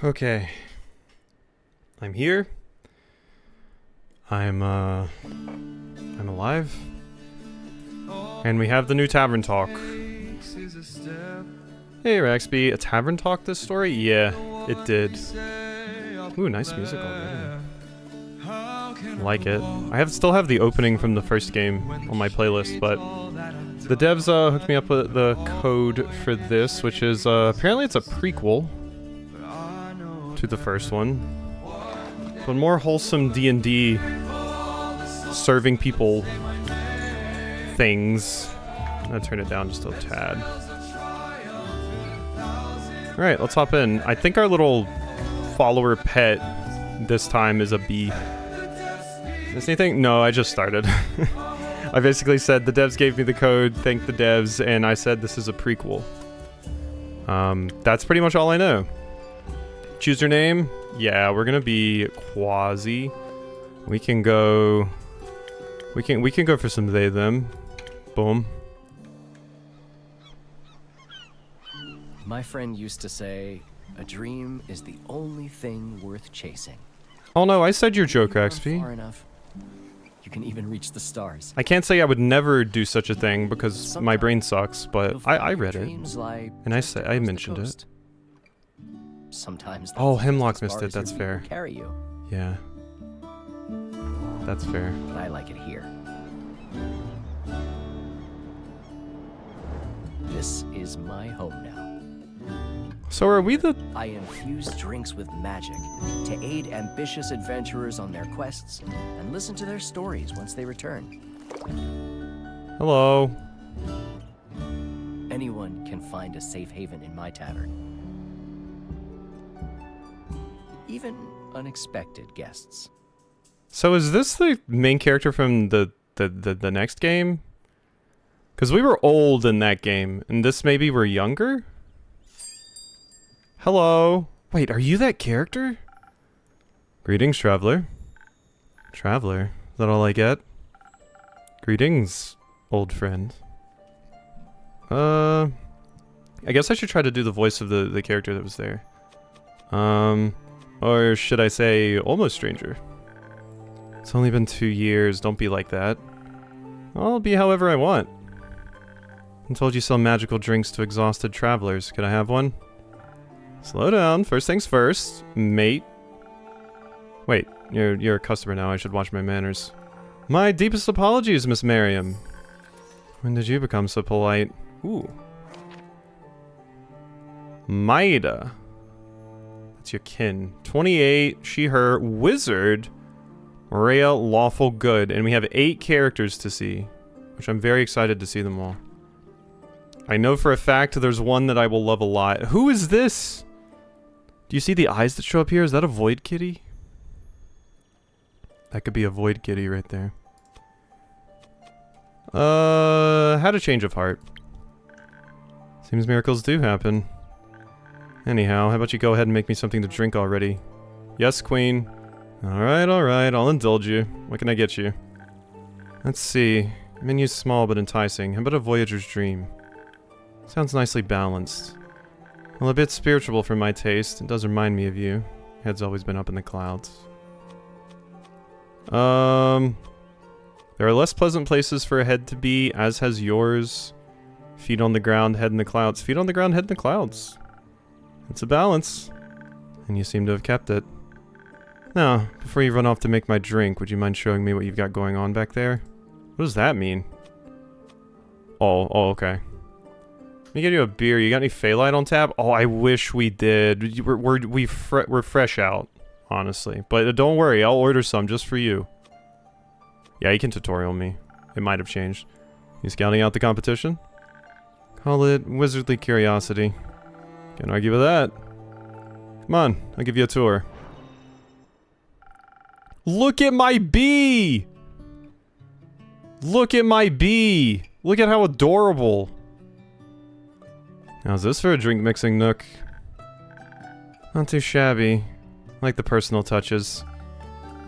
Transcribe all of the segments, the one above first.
Okay. I'm here. I'm alive. And we have the new Tavern talk. Hey Raxby, a Tavern talk this story? Yeah, it did. Ooh, nice music already. Like it. I still have the opening from the first game on my playlist, but the devs hooked me up with the code for this, which is apparently it's a prequel to the first one, but more wholesome D&D, serving people things. I'm gonna turn it down just a tad. All right, let's hop in. I think our little follower pet this time is a bee. Is anything? No, I just started. I basically said the devs gave me the code, thank the devs, and I said this is a prequel. That's pretty much all I know. Choose your name? Yeah, we're gonna be Quasi. We can go for some they them. Boom. My friend used to say, a dream is the only thing worth chasing. Oh no, I said your joke, Far XP. enough, you can even reach the stars. I can't say I would never do such a thing because my brain sucks, but I read it. And I mentioned it. Sometimes oh, Hemlock missed it, that's fair. Carry you. Yeah. That's fair. But I like it here. This is my home now. So are we the... I infuse drinks with magic to aid ambitious adventurers on their quests and listen to their stories once they return. Hello. Anyone can find a safe haven in my tavern. Even unexpected guests. So is this the main character from the next game? Because we were old in that game, and this maybe we're younger? Hello? Wait, are you that character? Greetings, traveler. Traveler? Is that all I get? Greetings, old friend. I guess I should try to do the voice of the character that was there. Or should I say, almost stranger? It's only been 2 years, don't be like that. I'll be however I want. I told you sell magical drinks to exhausted travelers. Could I have one? Slow down, first things first, mate. Wait, you're a customer now, I should watch my manners. My deepest apologies, Miss Merriam. When did you become so polite? Ooh. Maida. That's your kin. 28, she, her, wizard, Rhea, lawful good. And we have 8 characters to see, which I'm very excited to see them all. I know for a fact there's one that I will love a lot. Who is this? Do you see the eyes that show up here? Is that a void kitty? That could be a void kitty right there. Had a change of heart. Seems miracles do happen. Anyhow, how about you go ahead and make me something to drink already? Yes, queen. Alright, I'll indulge you. What can I get you? Let's see. Menu's small but enticing. How about a voyager's dream? Sounds nicely balanced. Well, a bit spiritual for my taste. It does remind me of you. Head's always been up in the clouds. There are less pleasant places for a head to be, as has yours. Feet on the ground, head in the clouds. Feet on the ground, head in the clouds. It's a balance. And you seem to have kept it. Now, before you run off to make my drink, would you mind showing me what you've got going on back there? What does that mean? Oh, okay. Let me get you a beer. You got any Phalite on tap? Oh, I wish we did. We're fresh out, honestly. But don't worry, I'll order some just for you. Yeah, you can tutorial me. It might have changed. You scouting out the competition? Call it wizardly curiosity. Can't argue with that. Come on, I'll give you a tour. Look at my bee! Look at my bee! Look at how adorable. How's this for a drink mixing nook? Not too shabby. I like the personal touches.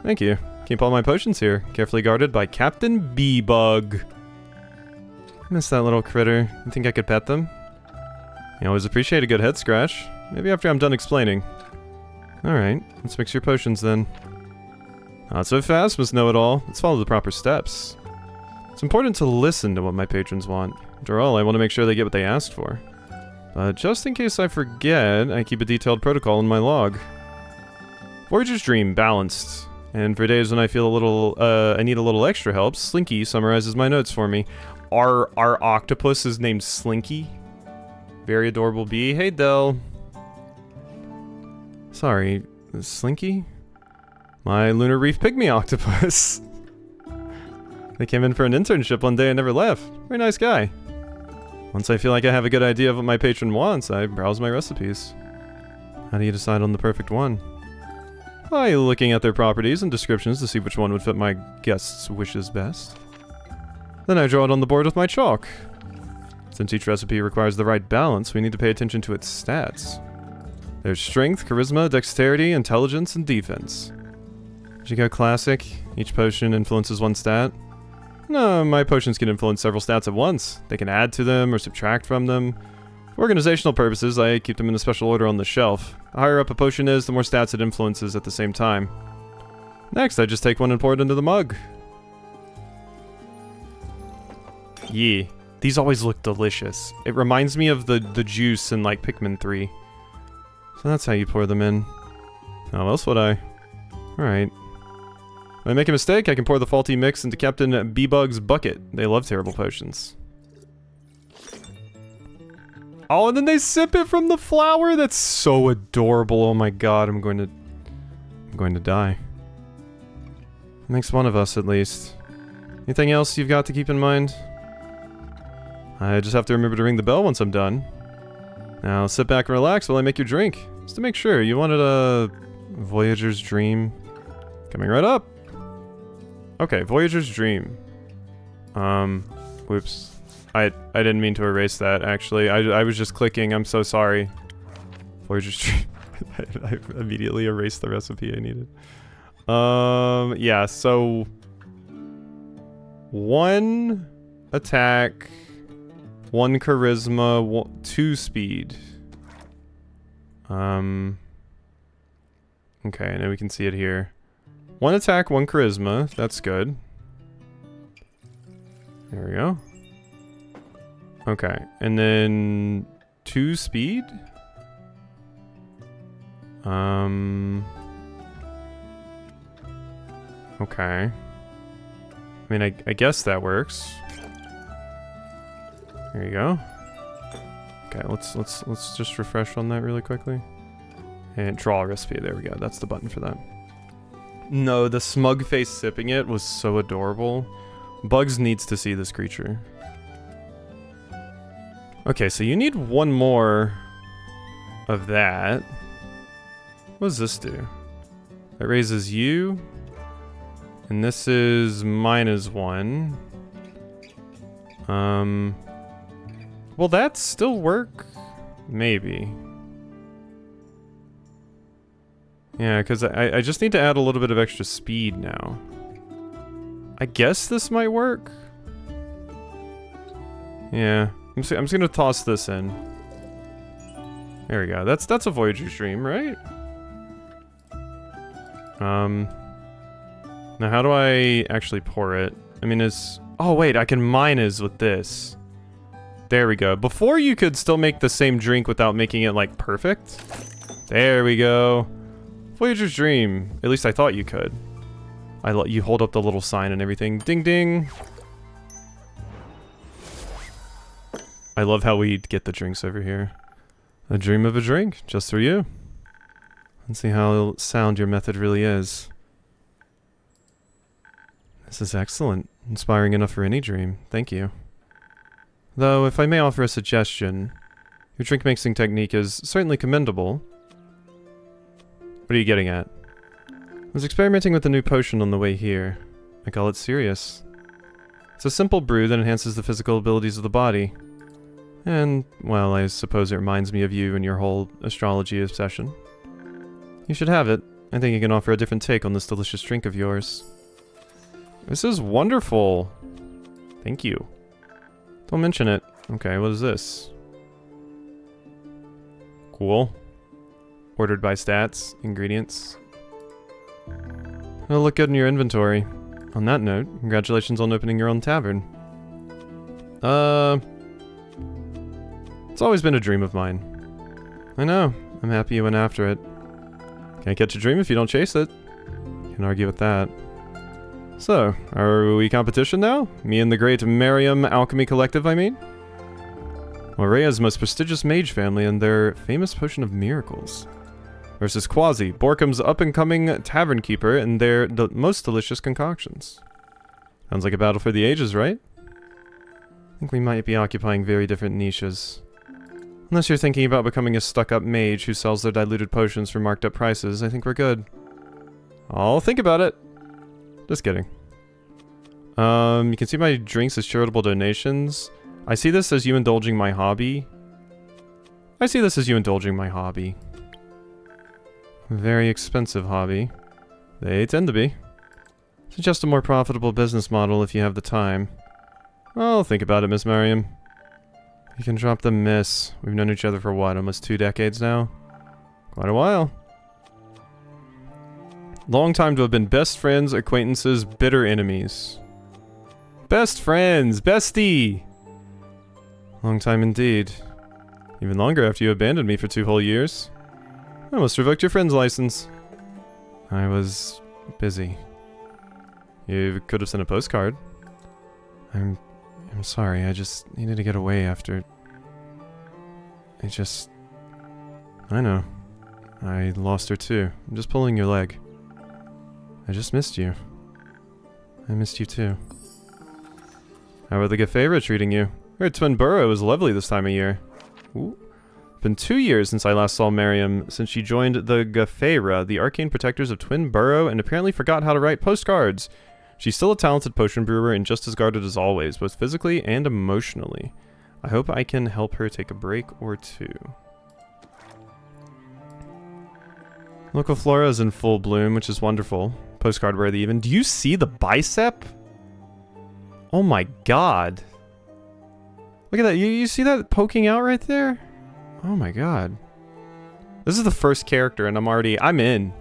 Thank you. Keep all my potions here, carefully guarded by Captain Bee-Bug. Miss that little critter. You think I could pet them? You always appreciate a good head scratch. Maybe after I'm done explaining. Alright, let's mix your potions then. Not so fast, Miss Know-It-All. Let's follow the proper steps. It's important to listen to what my patrons want. After all, I want to make sure they get what they asked for. But just in case I forget, I keep a detailed protocol in my log. Voyager's Dream, balanced. And for days when I feel a little, I need a little extra help, Slinky summarizes my notes for me. Our octopus is named Slinky. Very adorable bee. Hey, Del. Sorry, Slinky? My lunar reef pygmy octopus. They came in for an internship one day and never left. Very nice guy. Once I feel like I have a good idea of what my patron wants, I browse my recipes. How do you decide on the perfect one? By looking at their properties and descriptions to see which one would fit my guest's wishes best. Then I draw it on the board with my chalk. Since each recipe requires the right balance, we need to pay attention to its stats. There's strength, charisma, dexterity, intelligence, and defense. Did you go classic? Each potion influences one stat? No, my potions can influence several stats at once. They can add to them or subtract from them. For organizational purposes, I keep them in a special order on the shelf. The higher up a potion is, the more stats it influences at the same time. Next, I just take one and pour it into the mug. Yeah, these always look delicious. It reminds me of the juice in like Pikmin 3. So that's how you pour them in. How else would I? Alright. When I make a mistake, I can pour the faulty mix into Captain B-Bug's bucket. They love terrible potions. Oh, and then they sip it from the flower? That's so adorable. Oh my god, I'm going to die. Makes one of us, at least. Anything else you've got to keep in mind? I just have to remember to ring the bell once I'm done. Now sit back and relax while I make your drink. Just to make sure, you wanted a Voyager's Dream. Coming right up. Okay, Voyager's Dream. Whoops. I didn't mean to erase that, actually. I was just clicking, I'm so sorry. Voyager's Dream. I immediately erased the recipe I needed. Yeah, so... 1 attack, 1 charisma, 2 speed. Okay, now we can see it here. 1 attack, 1 charisma. That's good. There we go. Okay, and then 2 speed? Okay. I mean, I guess that works. There you go. Okay, let's just refresh on that really quickly. And draw a recipe. There we go. That's the button for that. No, the smug face sipping it was so adorable. Bugs needs to see this creature. Okay, so you need 1 more of that. What does this do? It raises you. And this is -1. Will that still work? Maybe. Yeah, because I just need to add a little bit of extra speed now. I guess this might work. Yeah, I'm just gonna toss this in. There we go. That's a Voyager's Dream, right? Now how do I actually pour it? I mean, oh wait, I can minus with this. There we go. Before you could still make the same drink without making it like perfect. There we go. Voyager's Dream. At least I thought you could. You hold up the little sign and everything. Ding ding. I love how we get the drinks over here. A dream of a drink, just for you. Let's see how sound your method really is. This is excellent. Inspiring enough for any dream. Thank you. Though, if I may offer a suggestion, your drink mixing technique is certainly commendable. What are you getting at? I was experimenting with a new potion on the way here. I call it Sirius. It's a simple brew that enhances the physical abilities of the body. And, well, I suppose it reminds me of you and your whole astrology obsession. You should have it. I think you can offer a different take on this delicious drink of yours. This is wonderful. Thank you. Don't mention it. Okay, what is this? Cool. ordered by stats, ingredients. It'll look good in your inventory. On that note, congratulations on opening your own tavern. It's always been a dream of mine. I know. I'm happy you went after it. Can't catch a dream if you don't chase it. Can't argue with that. So, are we competition now? Me and the great Miriam Alchemy Collective, I mean? Morea's most prestigious mage family and their famous potion of miracles. Versus Quasi, Borkham's up-and-coming tavern keeper and their most delicious concoctions. Sounds like a battle for the ages, right? I think we might be occupying very different niches. Unless you're thinking about becoming a stuck-up mage who sells their diluted potions for marked-up prices, I think we're good. I'll think about it. Just kidding. You can see my drinks as charitable donations. I see this as you indulging my hobby. Very expensive hobby. They tend to be. It's just a more profitable business model if you have the time. I'll think about it, Miss Miriam. You can drop the miss. We've known each other for what, almost 2 decades now? Quite a while. Long time to have been best friends, acquaintances, bitter enemies. Best friends! Bestie! Long time indeed. Even longer after you abandoned me for 2 whole years. I almost revoked your friend's license. I was busy. You could have sent a postcard. I'm sorry, I just needed to get away after... I know. I lost her too. I'm just pulling your leg. I just missed you. I missed you too. How are the Gafeira treating you? Her Twin Burrow is lovely this time of year. Ooh. Been 2 years since I last saw Miriam, since she joined the Gafeira, the arcane protectors of Twin Burrow, and apparently forgot how to write postcards. She's still a talented potion brewer and just as guarded as always, both physically and emotionally. I hope I can help her take a break or 2. Local flora is in full bloom, which is wonderful. Postcard worthy even. Do you see the bicep? Oh my god. Look at that. You see that poking out right there? Oh my god. This is the first character and I'm in.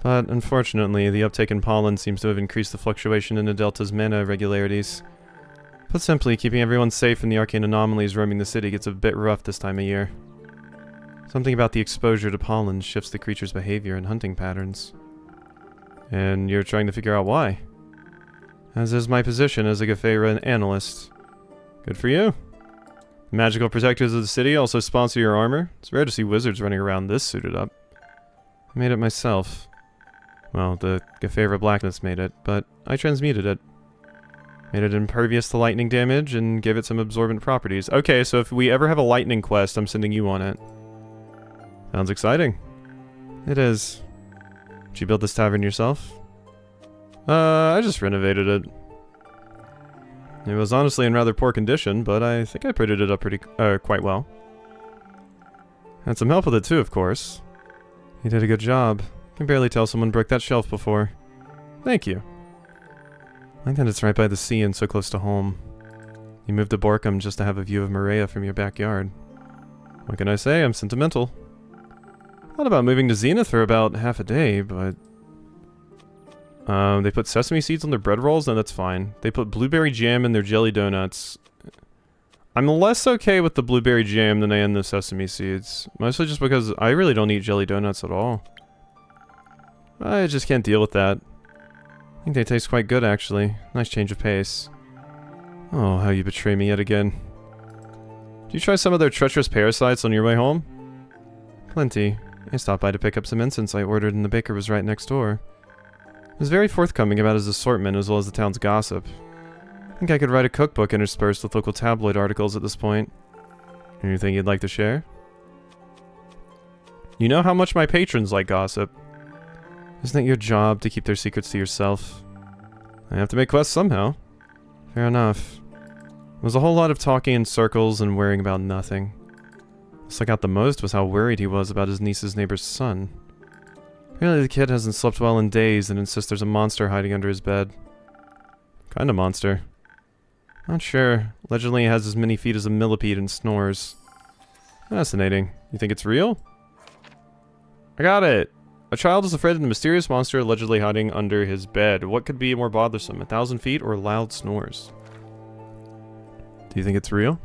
But unfortunately, the uptake in pollen seems to have increased the fluctuation in the Delta's mana irregularities. Put simply, keeping everyone safe in the arcane anomalies roaming the city gets a bit rough this time of year. Something about the exposure to pollen shifts the creature's behavior and hunting patterns. And you're trying to figure out why. As is my position as a Gafeira analyst. Good for you. The magical protectors of the city also sponsor your armor. It's rare to see wizards running around this suited up. I made it myself. Well, the Gafeira Blackness made it, but I transmuted it. Made it impervious to lightning damage and gave it some absorbent properties. Okay, so if we ever have a lightning quest, I'm sending you on it. Sounds exciting. It is. Did you build this tavern yourself? I just renovated it. It was honestly in rather poor condition, but I think I prettied it up quite well. Had some help with it too, of course. You did a good job. Can barely tell someone broke that shelf before. Thank you. I like that it's right by the sea and so close to home. You moved to Borkham just to have a view of Morea from your backyard. What can I say? I'm sentimental. Thought about moving to Zenith for about half a day, but... they put sesame seeds on their bread rolls, and that's fine. They put blueberry jam in their jelly donuts. I'm less okay with the blueberry jam than I am the sesame seeds. Mostly just because I really don't eat jelly donuts at all. I just can't deal with that. I think they taste quite good, actually. Nice change of pace. Oh, how you betray me yet again. Did you try some of their treacherous parasites on your way home? Plenty. I stopped by to pick up some incense I ordered and the baker was right next door. He was very forthcoming about his assortment as well as the town's gossip. I think I could write a cookbook interspersed with local tabloid articles at this point. Anything you'd like to share? You know how much my patrons like gossip. Isn't it your job to keep their secrets to yourself? I have to make quests somehow. Fair enough. It was a whole lot of talking in circles and worrying about nothing. What stuck out the most was how worried he was about his niece's neighbor's son. Apparently the kid hasn't slept well in days and insists there's a monster hiding under his bed. What kind of monster? Not sure. Allegedly he has as many feet as a millipede and snores. Fascinating. You think it's real? I got it! A child is afraid of the mysterious monster allegedly hiding under his bed. What could be more bothersome, 1,000 feet or loud snores? Do you think it's real?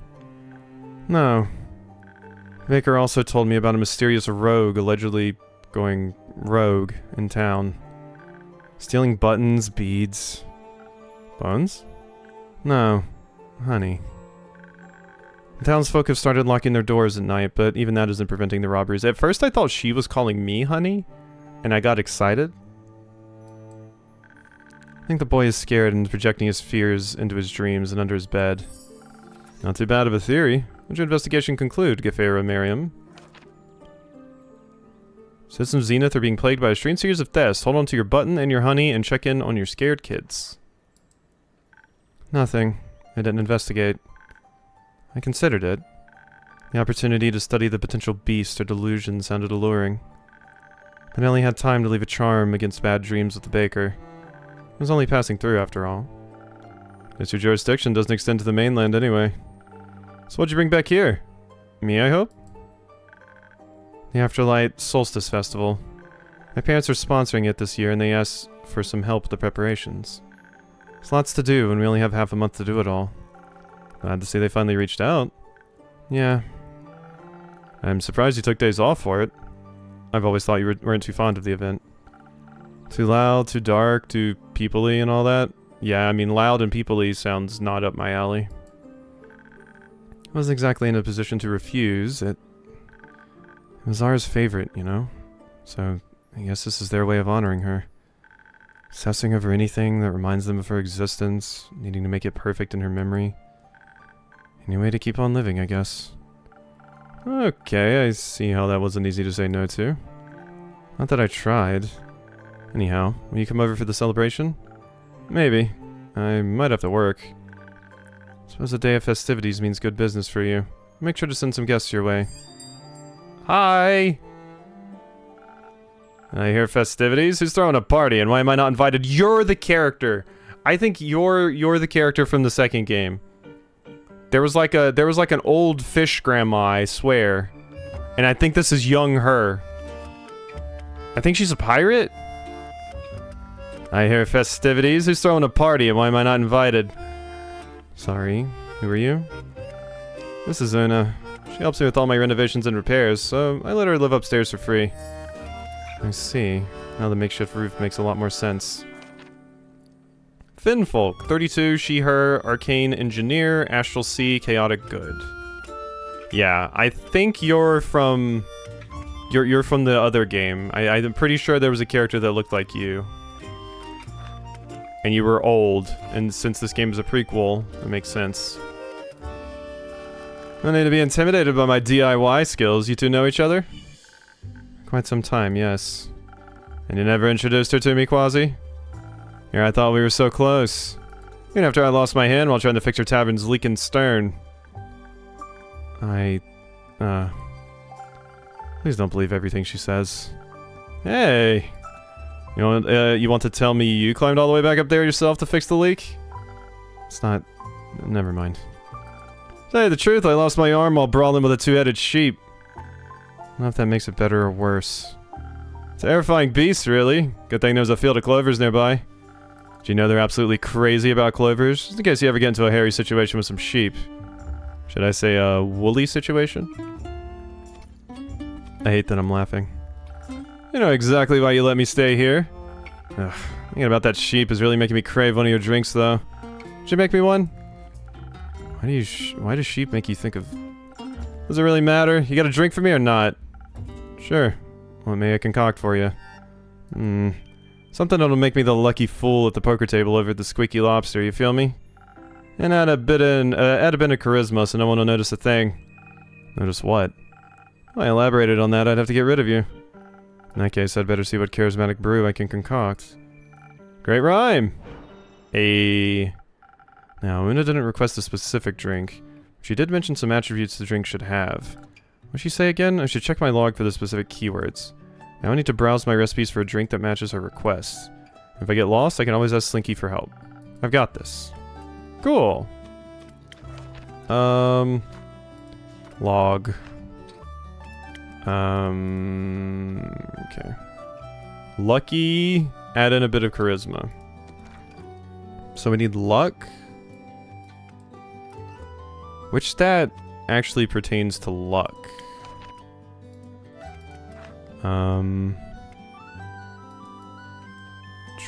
No. Baker also told me about a mysterious rogue allegedly going rogue in town. Stealing buttons, beads... Bones? No. Honey. The townsfolk have started locking their doors at night, but even that isn't preventing the robberies. At first I thought she was calling me honey, and I got excited. I think the boy is scared and projecting his fears into his dreams and under his bed. Not too bad of a theory. What did your investigation conclude, Gefera Miriam? Citizens of Zenith are being plagued by a strange series of thefts. Hold on to your button and your honey and check in on your scared kids. Nothing. I didn't investigate. I considered it. The opportunity to study the potential beast or delusion sounded alluring. But I only had time to leave a charm against bad dreams with the baker. I was only passing through after all. Guess your jurisdiction doesn't extend to the mainland anyway. So what'd you bring back here? Me, I hope? The Afterlight Solstice Festival. My parents are sponsoring it this year and they asked for some help with the preparations. There's lots to do and we only have half a month to do it all. Glad to see they finally reached out. Yeah. I'm surprised you took days off for it. I've always thought you weren't too fond of the event. Too loud, too dark, too people-y and all that? Yeah, I mean, loud and people-y sounds not up my alley. I wasn't exactly in a position to refuse. It was Zara's favorite, you know? So, I guess this is their way of honoring her. Obsessing over anything that reminds them of her existence, needing to make it perfect in her memory. Any way to keep on living, I guess. Okay, I see how that wasn't easy to say no to. Not that I tried. Anyhow, will you come over for the celebration? Maybe. I might have to work. Suppose a day of festivities means good business for you. Make sure to send some guests your way. Hi! I hear festivities? Who's throwing a party and why am I not invited? You're the character! I think you're the character from the second game. There was like an old fish grandma, I swear. And I think this is young her. I think she's a pirate? I hear festivities. Who's throwing a party and why am I not invited? Sorry, who are you? This is Una. She helps me with all my renovations and repairs, so I let her live upstairs for free. I see. Now the makeshift roof makes a lot more sense. Finfolk, 32, she, her, arcane engineer, astral sea, chaotic good. Yeah, I think you're from... You're from the other game. I'm pretty sure there was a character that looked like you. And you were old, and since this game is a prequel, it makes sense. No need to be intimidated by my DIY skills. You two know each other? Quite some time, yes. And you never introduced her to me, Quasi? Here, I thought we were so close. Even after I lost my hand while trying to fix her tavern's leaking stern. Please don't believe everything she says. Hey! You want to tell me you climbed all the way back up there yourself to fix the leak? It's not... Never mind. To tell you the truth, I lost my arm while brawling with a two-headed sheep. I don't know if that makes it better or worse. Terrifying beast, really. Good thing there's a field of clovers nearby. Do you know they're absolutely crazy about clovers? Just in case you ever get into a hairy situation with some sheep. Should I say a woolly situation? I hate that I'm laughing. You know exactly why you let me stay here. Ugh, thinking about that sheep is really making me crave one of your drinks, though. Should you make me one? Why does sheep make you think of... Does it really matter? You got a drink for me or not? Sure. What may I concoct for you? Something that'll make me the lucky fool at the poker table over at the Squeaky Lobster, you feel me? And add a bit of charisma so no one will notice a thing. Notice what? If I elaborated on that, I'd have to get rid of you. In that case, I'd better see what charismatic brew I can concoct. Great rhyme! Now, Una didn't request a specific drink. She did mention some attributes the drink should have. What'd she say again? I should check my log for the specific keywords. Now I need to browse my recipes for a drink that matches her requests. If I get lost, I can always ask Slinky for help. I've got this. Cool. Log. Okay. Lucky, add in a bit of charisma. So we need luck. Which stat actually pertains to luck?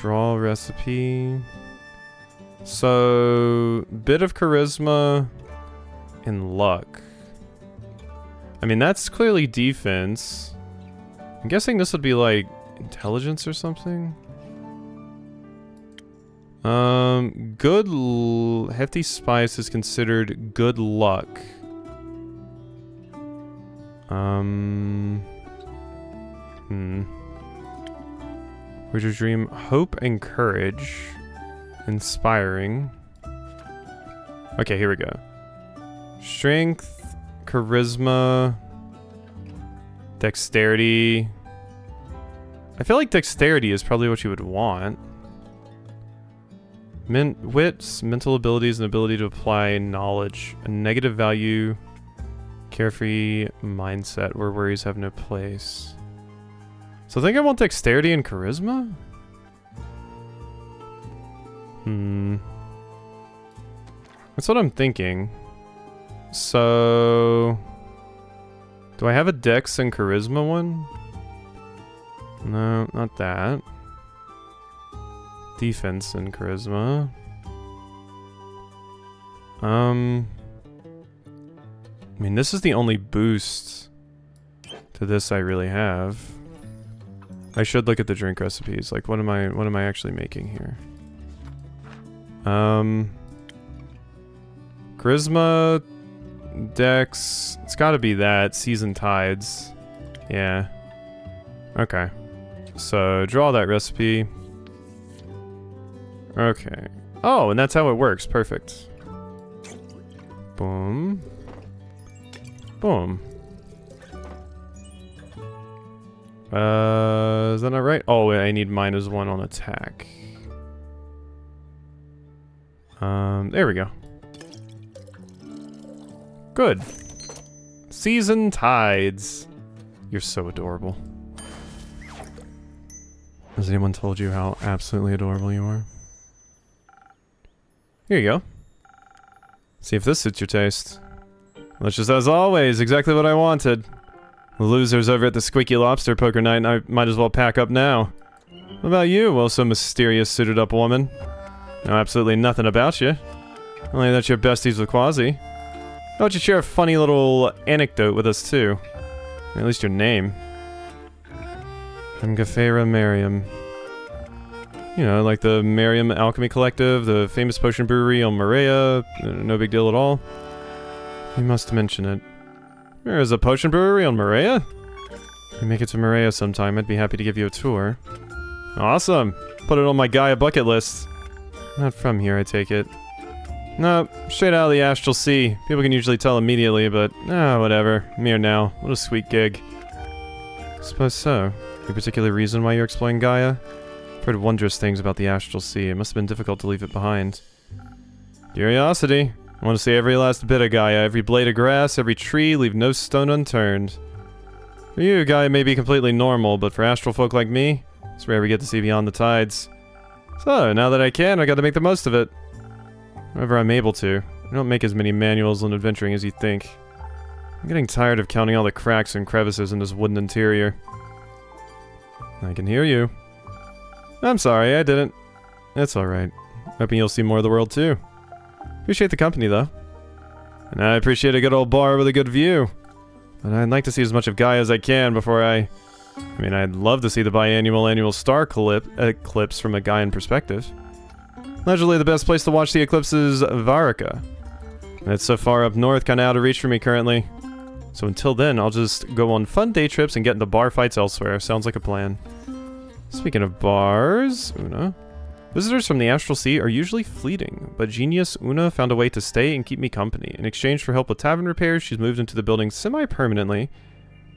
Draw recipe. So, bit of charisma and luck. I mean, that's clearly defense. I'm guessing this would be like intelligence or something. Hefty spice is considered good luck. Where's your dream? Hope and courage. Inspiring. Okay, here we go. Strength, charisma, dexterity. I feel like dexterity is probably what you would want. Wits, mental abilities, and ability to apply knowledge. A negative value, carefree mindset where worries have no place. So I think I want dexterity and charisma? That's what I'm thinking. So... do I have a dex and charisma one? No, not that. Defense and charisma. I mean, this is the only boost to this I really have. I should look at the drink recipes. Like, what am I actually making here? Charisma, Dex. It's got to be that. Seasoned Tides. Yeah. Okay. So draw that recipe. Okay. Oh, and that's how it works. Perfect. Boom. Boom. Is that not right? Oh, wait, I need -1 on attack. There we go. Good. Seasoned Tides. You're so adorable. Has anyone told you how absolutely adorable you are? Here you go. See if this suits your taste. Well, just as always, exactly what I wanted. The losers over at the Squeaky Lobster Poker Night, I might as well pack up now. What about you, well, so mysterious suited up woman? Know absolutely nothing about you. Only that you're besties with Quasi. How about you share a funny little anecdote with us too? Or at least your name. I'm Gafera Merriam. You know, like the Merriam Alchemy Collective, the famous potion brewery on Maria. No big deal at all. You must mention it. There is a potion brewery on Maria? If you make it to Maria sometime, I'd be happy to give you a tour. Awesome! Put it on my Gaia bucket list. Not from here, I take it. No, straight out of the Astral Sea. People can usually tell immediately, but whatever. I'm here now. What a sweet gig. Suppose so. Any particular reason why you're exploring Gaia? I've heard wondrous things about the Astral Sea. It must have been difficult to leave it behind. Curiosity. I want to see every last bit of Gaia, every blade of grass, every tree, leave no stone unturned. For you, Gaia may be completely normal, but for astral folk like me, it's rare we get to see beyond the tides. So, now that I can, I gotta make the most of it. Whenever I'm able to. I don't make as many manuals on adventuring as you think. I'm getting tired of counting all the cracks and crevices in this wooden interior. I can hear you. I'm sorry, I didn't. It's alright. Hoping you'll see more of the world too. Appreciate the company though. And I appreciate a good old bar with a good view. But I'd like to see as much of Gaia as I can before I mean, I'd love to see the annual star eclipse from a Gaian perspective. Allegedly, the best place to watch the eclipse is Varika. It's so far up north, kinda out of reach for me currently. So until then, I'll just go on fun day trips and get into bar fights elsewhere. Sounds like a plan. Speaking of bars, Una. Visitors from the Astral Sea are usually fleeting, but genius Una found a way to stay and keep me company. In exchange for help with tavern repairs, she's moved into the building semi-permanently.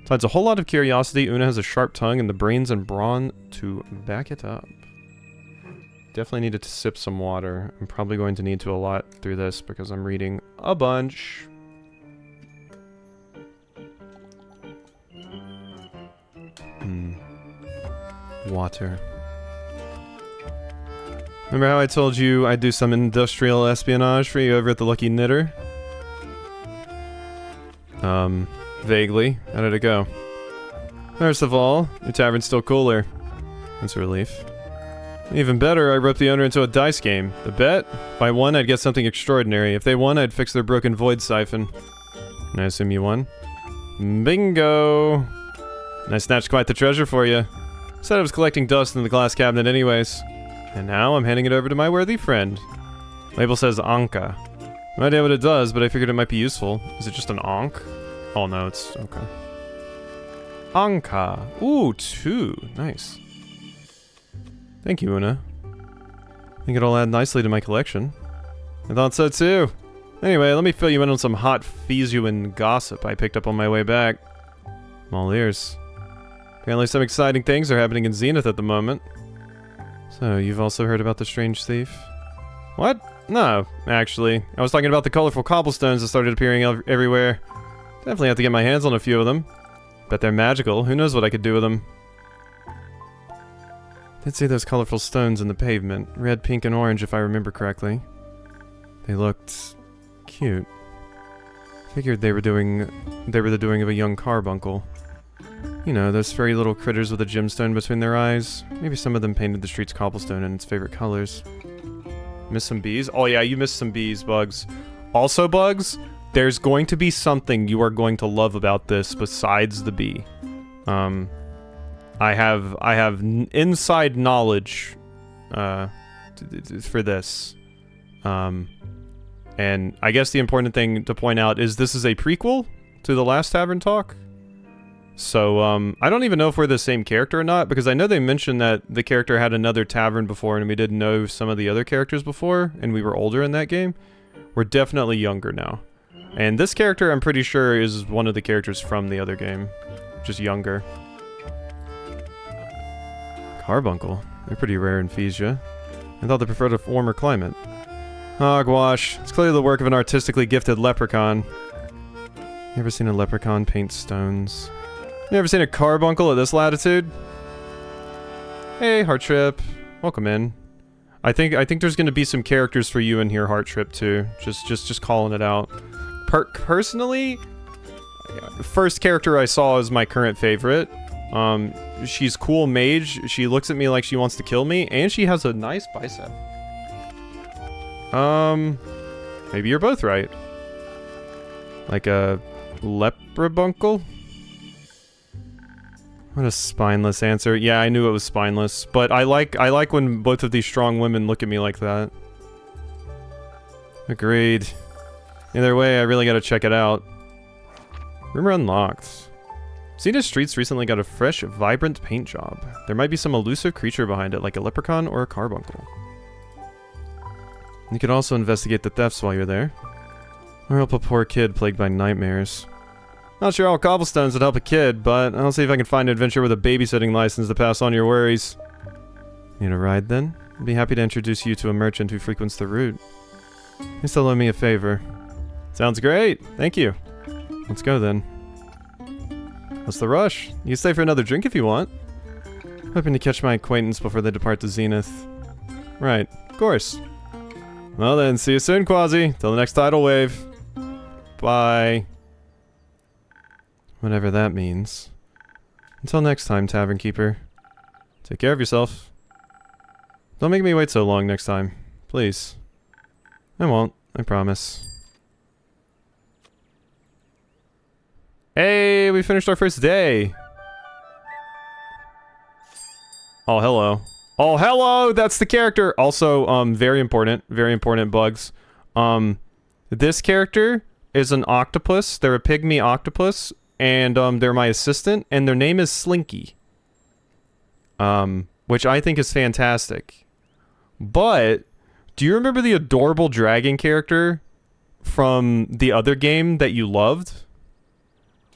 Besides a whole lot of curiosity, Una has a sharp tongue and the brains and brawn to back it up. Definitely needed to sip some water. I'm probably going to need to a lot through this because I'm reading a bunch. Water. Remember how I told you I'd do some industrial espionage for you over at the Lucky Knitter? Vaguely. How did it go? First of all, your tavern's still cooler. That's a relief. Even better, I roped the owner into a dice game. The bet? If I won, I'd get something extraordinary. If they won, I'd fix their broken void siphon. And I assume you won? Bingo! And I snatched quite the treasure for you. Said I was collecting dust in the glass cabinet anyways. And now I'm handing it over to my worthy friend. Label says Anka. No idea what it does, but I figured it might be useful. Is it just an Ankh? Oh no, it's... okay. Anka. Ooh, 2. Nice. Thank you, Una. I think it'll add nicely to my collection. I thought so too. Anyway, let me fill you in on some hot Fezuan gossip I picked up on my way back. I'm all ears. Apparently some exciting things are happening in Zenith at the moment. So, you've also heard about the strange thief? What? No, actually. I was talking about the colorful cobblestones that started appearing everywhere. Definitely have to get my hands on a few of them. Bet they're magical. Who knows what I could do with them. Did see those colorful stones in the pavement. Red, pink, and orange if I remember correctly. They looked... cute. Figured they were the doing of a young carbuncle. You know, those furry little critters with a gemstone between their eyes. Maybe some of them painted the streets cobblestone in its favorite colors. Miss some bees? Oh yeah, you missed some bees, Bugs. Also, Bugs, there's going to be something you are going to love about this besides the bee. I have inside knowledge for this. And I guess the important thing to point out is this is a prequel to the last Tavern talk. So, I don't even know if we're the same character or not, because I know they mentioned that the character had another tavern before, and we didn't know some of the other characters before, and we were older in that game. We're definitely younger now. And this character, I'm pretty sure, is one of the characters from the other game. Just younger. Carbuncle. They're pretty rare in Phaesia. I thought they preferred a warmer climate. Hogwash. It's clearly the work of an artistically gifted leprechaun. You ever seen a leprechaun paint stones? You ever seen a carbuncle at this latitude? Hey, Hearttrip. Welcome in. I think there's gonna be some characters for you in here, Hearttrip, too. Just calling it out. Personally, first character I saw is my current favorite. She's cool mage. She looks at me like she wants to kill me, and she has a nice bicep. Maybe you're both right. Like a leprabuncle? What a spineless answer. Yeah, I knew it was spineless, but I like when both of these strong women look at me like that. Agreed. Either way, I really gotta check it out. Room unlocked. Zenith Streets recently got a fresh, vibrant paint job. There might be some elusive creature behind it, like a leprechaun or a carbuncle. You could also investigate the thefts while you're there. Or help a poor kid plagued by nightmares. Not sure how cobblestones would help a kid, but I'll see if I can find an adventure with a babysitting license to pass on your worries. Need a ride then? I'd be happy to introduce you to a merchant who frequents the route. You still owe me a favor. Sounds great! Thank you. Let's go then. What's the rush? You can stay for another drink if you want. Hoping to catch my acquaintance before they depart to Zenith. Right, of course. Well then, see you soon, Quasi. Till the next tidal wave. Bye. Whatever that means. Until next time, Tavern Keeper. Take care of yourself. Don't make me wait so long next time. Please. I won't. I promise. Hey, we finished our first day. Oh, hello. Oh, hello! That's the character! Also, very important Bugs. This character is an octopus. They're a pygmy octopus, and, they're my assistant, and their name is Slinky. Which I think is fantastic. But, do you remember the adorable dragon character from the other game that you loved?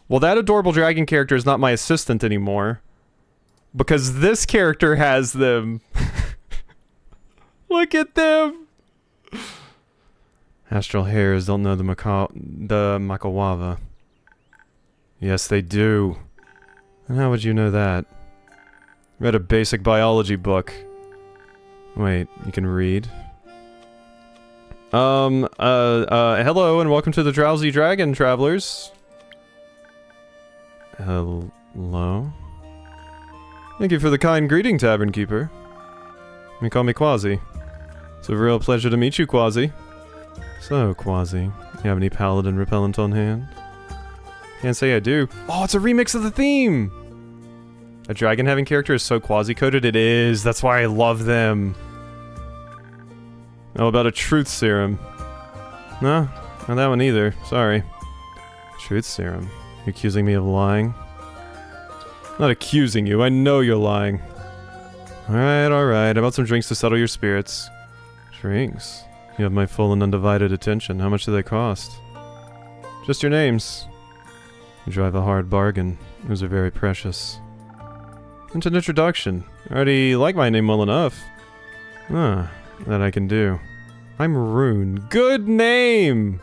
Well, that adorable dragon character is not my assistant anymore. Because this character has them. Look at them! Astral hares don't know the Makawava. Yes, they do. And how would you know that? Read a basic biology book. Wait, you can read? Hello and welcome to the Drowsy Dragon, travelers. Hello? Thank you for the kind greeting, Tavern Keeper. You call me Quasi. It's a real pleasure to meet you, Quasi. So, Quasi, you have any paladin repellent on hand? Can't say I do. Oh, it's a remix of the theme! A dragon having character is so quasi-coded. It is. That's why I love them. Oh, about a truth serum. No, not that one either. Sorry. Truth serum. You're accusing me of lying? Not accusing you. I know you're lying. Alright, alright. How about some drinks to settle your spirits? Drinks? You have my full and undivided attention. How much do they cost? Just your names. You drive a hard bargain. Those are very precious. And an introduction. I already like my name well enough. Ah, that I can do. I'm Rune. Good name!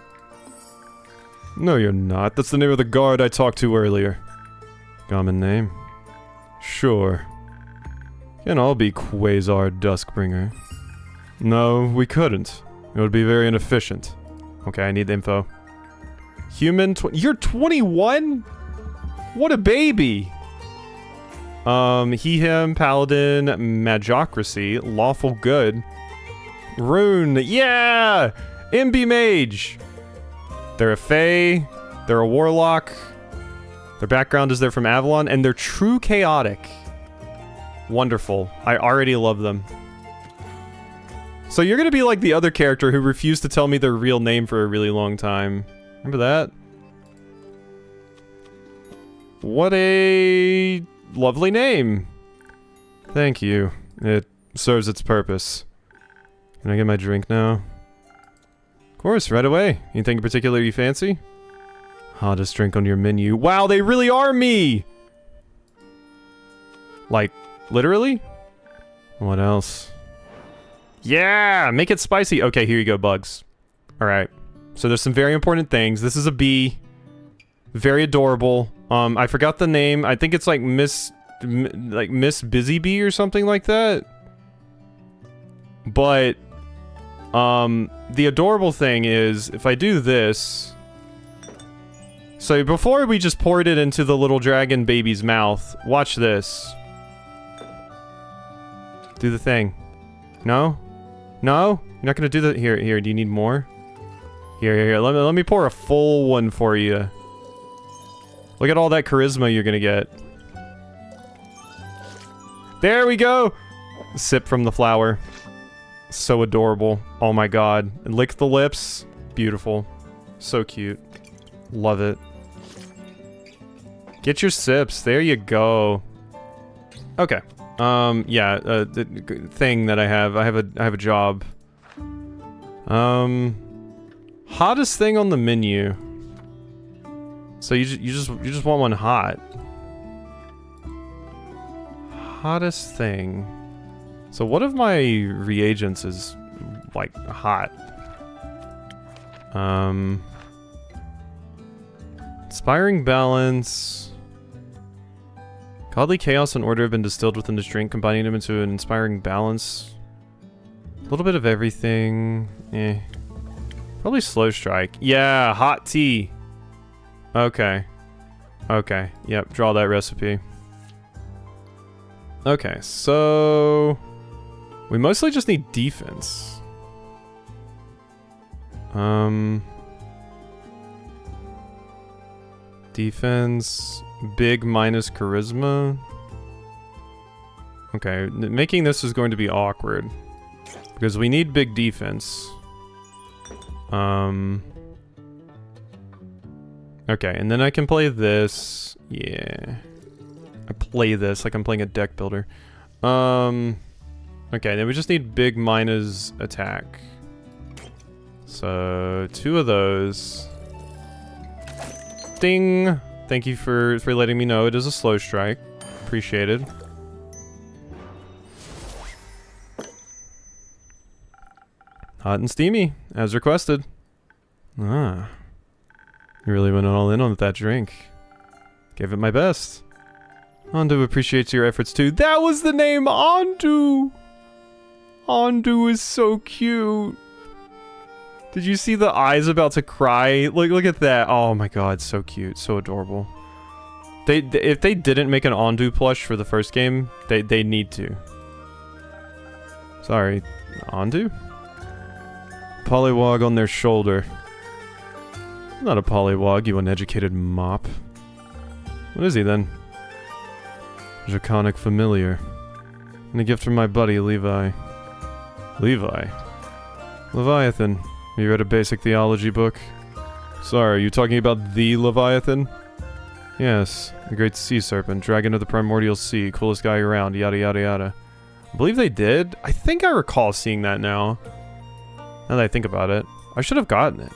No, you're not. That's the name of the guard I talked to earlier. Common name? Sure. Can all be Quasar Duskbringer. No, we couldn't. It would be very inefficient. Okay, I need the info. Human you're 21? What a baby! He, him, paladin, magocracy, lawful good. Rune, yeah! MB mage! They're a fae, they're a warlock, their background is they're from Avalon, and they're true chaotic. Wonderful. I already love them. So you're gonna be like the other character who refused to tell me their real name for a really long time. Remember that? What a lovely name. Thank you. It serves its purpose. Can I get my drink now? Of course, right away. Anything in particular you fancy? Hottest drink on your menu. Wow, they really are me! Like, literally? What else? Yeah! Make it spicy! Okay, here you go, bugs. Alright. So there's some very important things. This is a bee. Very adorable. I forgot the name. I think it's like Miss Busy Bee or something like that. But, the adorable thing is, if I do this... So before we just poured it into the little dragon baby's mouth, watch this. Do the thing. No? No? You're not gonna do that? Here, do you need more? Here, let me pour a full one for you. Look at all that charisma you're gonna get. There we go! Sip from the flower. So adorable. Oh my god. And lick the lips. Beautiful. So cute. Love it. Get your sips. There you go. Okay. Yeah, the thing that I have a job. Hottest thing on the menu. So you just want one hot. Hottest thing. So what of my reagents is like hot? Inspiring balance. Godly chaos and order have been distilled within this drink, combining them into an inspiring balance. A little bit of everything. Eh. Probably slow strike. Yeah, hot tea. Okay. Okay. Yep, draw that recipe. Okay, so... we mostly just need defense. Defense... big minus charisma. Okay, making this is going to be awkward. Because we need big defense. Okay, and then I can play this. Yeah. I play this like I'm playing a deck builder. Okay, then we just need big minus attack. So, 2 of those. Ding! Thank you for letting me know it is a slow strike. Appreciated. Hot and steamy, as requested. Ah. You really went all in on that drink. Gave it my best. Ondu appreciates your efforts too. That was the name, Ondu! Ondu is so cute. Did you see the eyes about to cry? Look at that. Oh my god, so cute, so adorable. If they didn't make an Ondu plush for the first game, they need to. Sorry, Ondu? Pollywog on their shoulder. Not a pollywog, you uneducated mop. What is he then? Draconic familiar. And a gift from my buddy, Levi. Levi? Leviathan. You read a basic theology book? Sorry, are you talking about the Leviathan? Yes, the great sea serpent, dragon of the primordial sea, coolest guy around, yada yada yada. I believe they did. I think I recall seeing that now. Now that I think about it. I should have gotten it.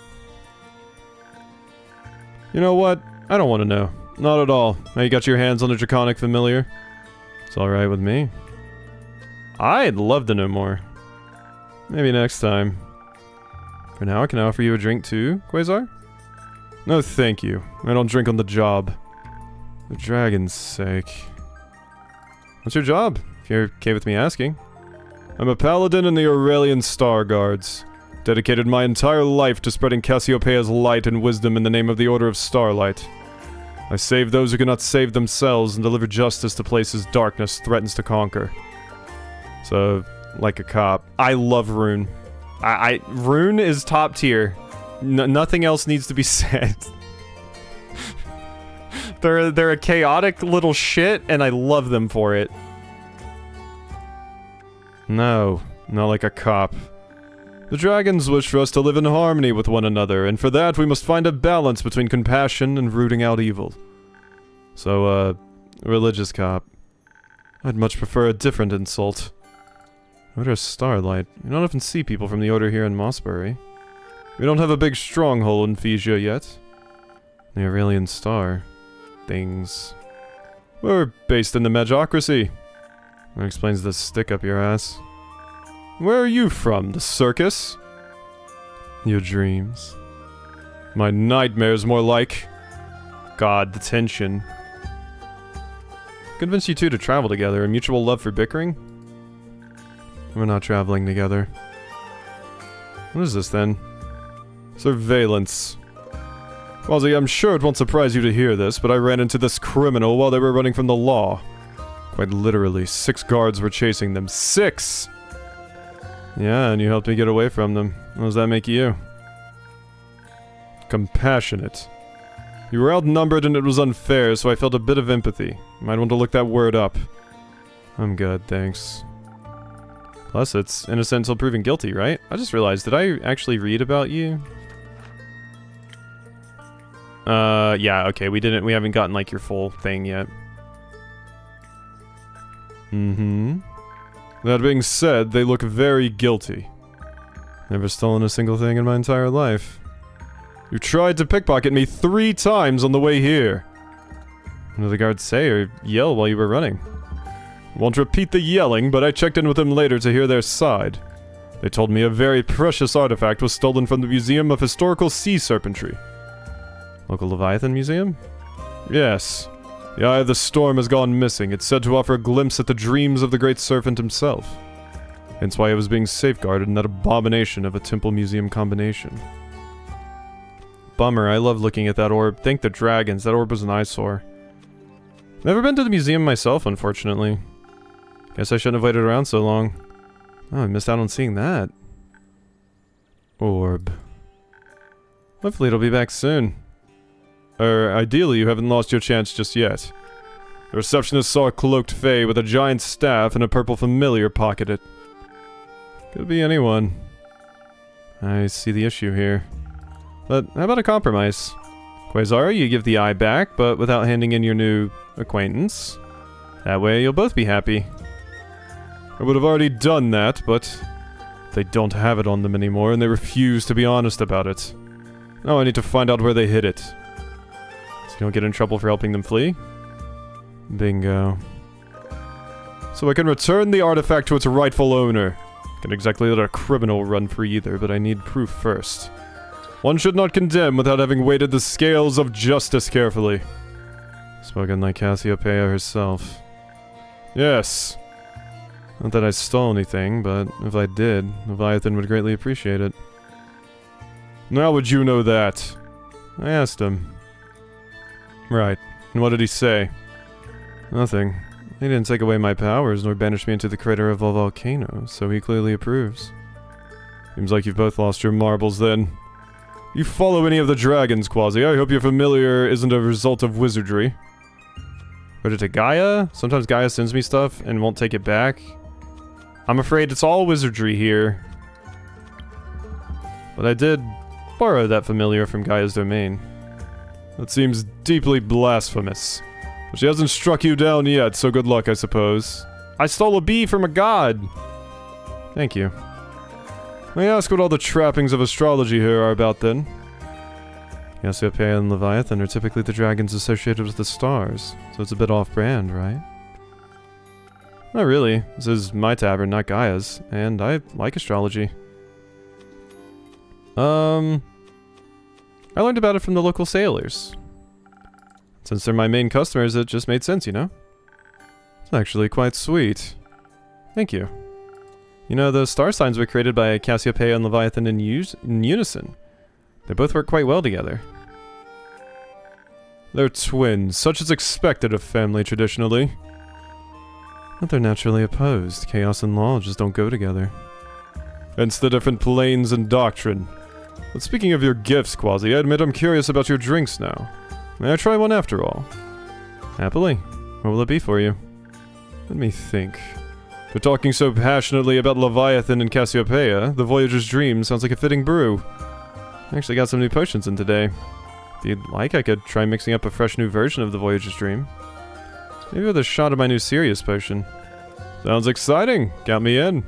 You know what? I don't want to know. Not at all. Now you got your hands on the draconic familiar? It's alright with me. I'd love to know more. Maybe next time. For now, I can offer you a drink too, Quasar? No thank you. I don't drink on the job. For the dragon's sake. What's your job, if you're okay with me asking? I'm a paladin in the Aurelian Star Guards. Dedicated my entire life to spreading Cassiopeia's light and wisdom in the name of the Order of Starlight. I save those who cannot save themselves and deliver justice to places darkness threatens to conquer. So, like a cop. I love Rune. Rune is top tier. Nothing else needs to be said. They're a chaotic little shit, and I love them for it. No, not like a cop. The dragons wish for us to live in harmony with one another, and for that we must find a balance between compassion and rooting out evil. So, religious cop. I'd much prefer a different insult. Order of Starlight. We don't often see people from the Order here in Mossbury. We don't have a big stronghold in Phaesia yet. The Aurelian Star. Things. We're based in the Magocracy. That explains the stick up your ass. Where are you from? The circus? Your dreams. My nightmares, more like. God, the tension. Convince you two to travel together, a mutual love for bickering? We're not traveling together. What is this then? Surveillance. Wazzy, I'm sure it won't surprise you to hear this, but I ran into this criminal while they were running from the law. Quite literally, 6 guards were chasing them. 6! Yeah, and you helped me get away from them. What does that make you? Compassionate. You were outnumbered and it was unfair, so I felt a bit of empathy. You might want to look that word up. I'm good, thanks. Plus, it's innocent until proven guilty, right? I just realized, did I actually read about you? Yeah, okay, we haven't gotten, like, your full thing yet. Mm-hmm. That being said, they look very guilty. Never stolen a single thing in my entire life. You tried to pickpocket me 3 times on the way here. What did the guards say or yell while you were running? Won't repeat the yelling, but I checked in with them later to hear their side. They told me a very precious artifact was stolen from the Museum of Historical Sea Serpentry. Local Leviathan Museum? Yes. The Eye of the Storm has gone missing. It's said to offer a glimpse at the dreams of the great serpent himself. Hence why it was being safeguarded in that abomination of a temple museum combination. Bummer, I love looking at that orb. Thank the dragons, that orb was an eyesore. Never been to the museum myself, unfortunately. Guess I shouldn't have waited around so long. Oh, I missed out on seeing that. Orb. Hopefully it'll be back soon. Ideally you haven't lost your chance just yet. The receptionist saw a cloaked fae with a giant staff and a purple familiar pocketed. Could be anyone. I see the issue here. But how about a compromise? Quasar, you give the eye back, but without handing in your new acquaintance. That way you'll both be happy. I would have already done that, but they don't have it on them anymore and they refuse to be honest about it. Now I need to find out where they hid it. So you don't get in trouble for helping them flee? Bingo. So I can return the artifact to its rightful owner. Can't exactly let a criminal run free either, but I need proof first. One should not condemn without having weighted the scales of justice carefully. Spoken like Cassiopeia herself. Yes. Not that I stole anything, but if I did, Leviathan would greatly appreciate it. How would you know that? I asked him. Right. And what did he say? Nothing. He didn't take away my powers, nor banish me into the crater of a volcano, so he clearly approves. Seems like you've both lost your marbles, then. You follow any of the dragons, Quasi. I hope your familiar isn't a result of wizardry. Put it to Gaia? Sometimes Gaia sends me stuff and won't take it back. I'm afraid it's all wizardry here. But I did borrow that familiar from Gaia's domain. That seems deeply blasphemous. But she hasn't struck you down yet, so good luck, I suppose. I stole a bee from a god! Thank you. May I ask what all the trappings of astrology here are about, then? Cassiopeia and Leviathan are typically the dragons associated with the stars, so it's a bit off-brand, right? Not really. This is my tavern, not Gaia's, and I like astrology. I learned about it from the local sailors. Since they're my main customers, it just made sense, you know? It's actually quite sweet. Thank you. You know, those star signs were created by Cassiopeia and Leviathan in unison. They both work quite well together. They're twins, such as expected of family traditionally. But they're naturally opposed. Chaos and law just don't go together. Hence the different planes and doctrine. But speaking of your gifts, Quasi, I admit I'm curious about your drinks now. May I try one after all? Happily. What will it be for you? Let me think. For talking so passionately about Leviathan and Cassiopeia, the Voyager's Dream sounds like a fitting brew. I actually got some new potions in today. If you'd like, I could try mixing up a fresh new version of the Voyager's Dream. Maybe with a shot of my new Sirius potion. Sounds exciting! Got me in.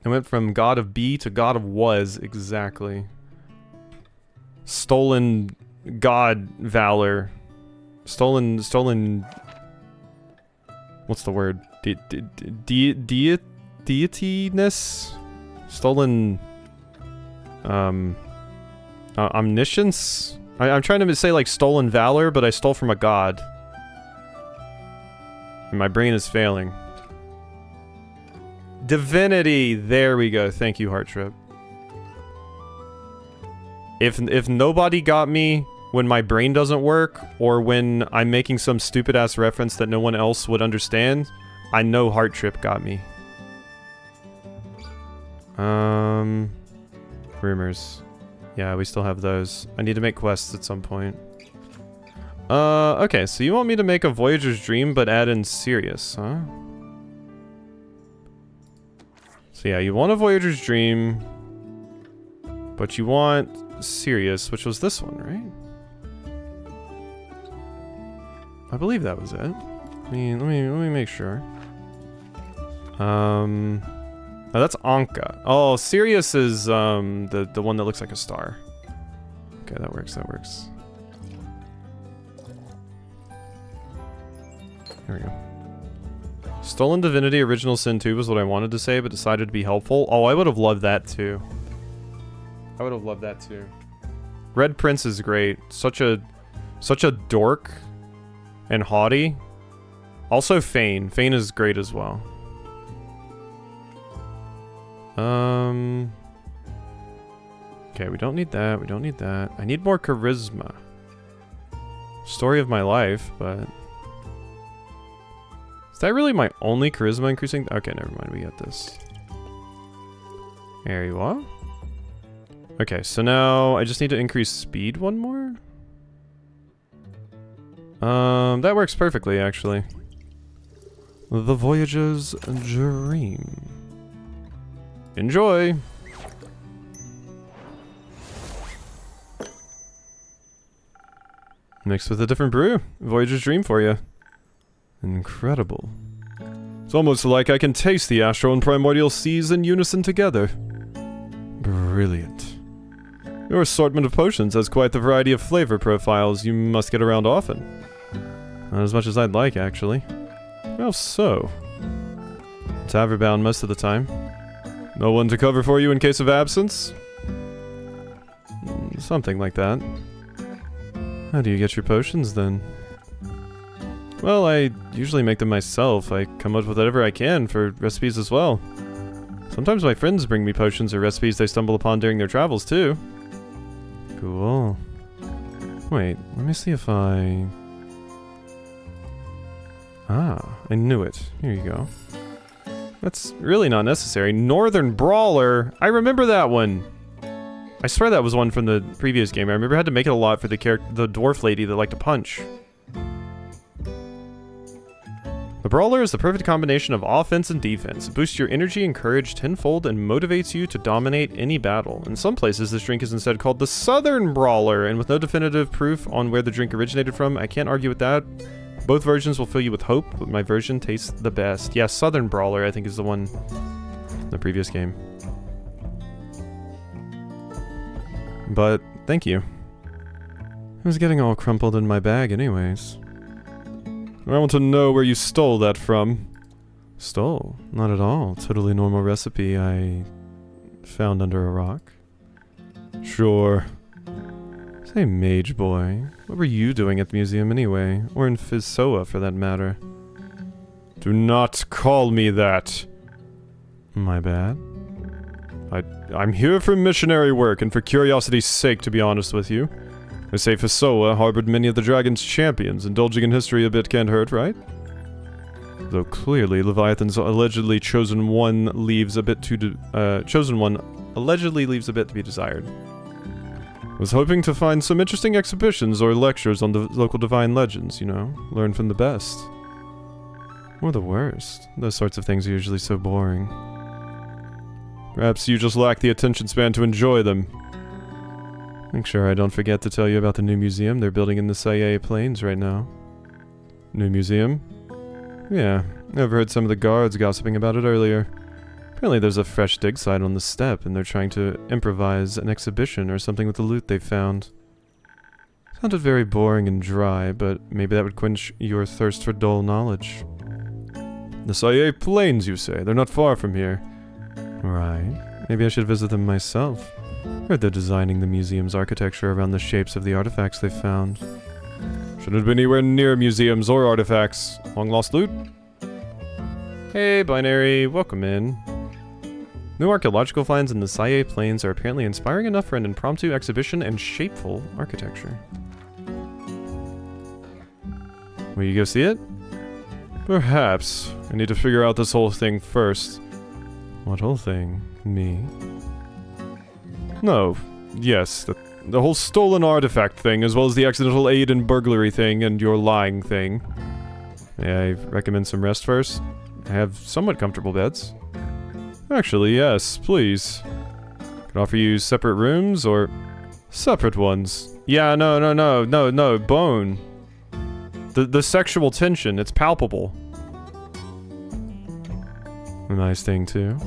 I went from God of Be to God of Was, exactly. Stolen God Valor. Stolen... What's the word? Deityness? Stolen... omniscience? I'm trying to say like stolen valor, but I stole from a god. And my brain is failing. Divinity! There we go. Thank you, Heart Trip. If nobody got me when my brain doesn't work, or when I'm making some stupid-ass reference that no one else would understand, I know Heart Trip got me. Rumors. Yeah, we still have those. I need to make quests at some point. Okay, so you want me to make a Voyager's Dream, but add in Sirius, huh? So yeah, you want a Voyager's Dream, but you want Sirius, which was this one, right? I believe that was it. I mean, let me make sure. Oh, that's Anka. Oh, Sirius is the one that looks like a star. Okay, that works. That works. Here we go. Stolen Divinity Original Sin 2 was what I wanted to say, but decided to be helpful. Oh, I would have loved that too. I would have loved that too. Red Prince is great. Such a dork and haughty. Also Fane. Fane is great as well. Okay, we don't need that. We don't need that. I need more charisma. Story of my life, but... Is that really my only charisma increasing? Okay, never mind. We got this. There you are. Okay, so now I just need to increase speed one more. That works perfectly, actually. The Voyager's Dream. Enjoy! Mixed with a different brew. Voyager's Dream for you. Incredible. It's almost like I can taste the astral and primordial seas in unison together. Brilliant. Your assortment of potions has quite the variety of flavor profiles. You must get around often. Not as much as I'd like, actually. How so? Tavern bound most of the time. No one to cover for you in case of absence? Something like that. How do you get your potions, then? Well, I usually make them myself. I come up with whatever I can for recipes as well. Sometimes my friends bring me potions or recipes they stumble upon during their travels, too. Cool. Wait, let me see if I... Ah, I knew it. Here you go. That's really not necessary. Northern Brawler! I remember that one! I swear that was one from the previous game. I remember I had to make it a lot for the dwarf lady that liked to punch. The Brawler is the perfect combination of offense and defense. It boosts your energy and courage tenfold and motivates you to dominate any battle. In some places, this drink is instead called the Southern Brawler, and with no definitive proof on where the drink originated from, I can't argue with that. Both versions will fill you with hope, but my version tastes the best. Yeah, Southern Brawler, I think, is the one in the previous game. But, thank you. It was getting all crumpled in my bag anyways. I want to know where you stole that from. Stole? Not at all. Totally normal recipe I found under a rock. Sure. Say, mage boy, what were you doing at the museum anyway? Or in Fizoa, for that matter? Do not call me that. My bad. I'm here for missionary work and for curiosity's sake, to be honest with you. They say Fizoa harbored many of the dragon's champions. Indulging in history a bit can't hurt, right? Though clearly Leviathan's allegedly chosen one leaves a bit to be desired. Was hoping to find some interesting exhibitions or lectures on the local divine legends, you know, learn from the best. Or the worst. Those sorts of things are usually so boring. Perhaps you just lack the attention span to enjoy them. Make sure I don't forget to tell you about the new museum they're building in the Saye Plains right now. New museum? Yeah, I've heard some of the guards gossiping about it earlier. Apparently there's a fresh dig site on the steppe, and they're trying to improvise an exhibition or something with the loot they've found. Sounded very boring and dry, but maybe that would quench your thirst for dull knowledge. The Saye Plains, you say? They're not far from here. Right. Maybe I should visit them myself. Heard they're designing the museum's architecture around the shapes of the artifacts they've found. Shouldn't be anywhere near museums or artifacts. Long lost loot? Hey, Binary. Welcome in. New archaeological finds in the Saye Plains are apparently inspiring enough for an impromptu exhibition and shapeful architecture. Will you go see it? Perhaps. I need to figure out this whole thing first. What whole thing? Me? No. Yes, the whole stolen artifact thing, as well as the accidental aid and burglary thing and your lying thing. May I recommend some rest first? I have somewhat comfortable beds. Actually, yes, please. Could offer you separate rooms, or... separate ones. Yeah, no, Bone. The sexual tension, it's palpable. A nice thing, too.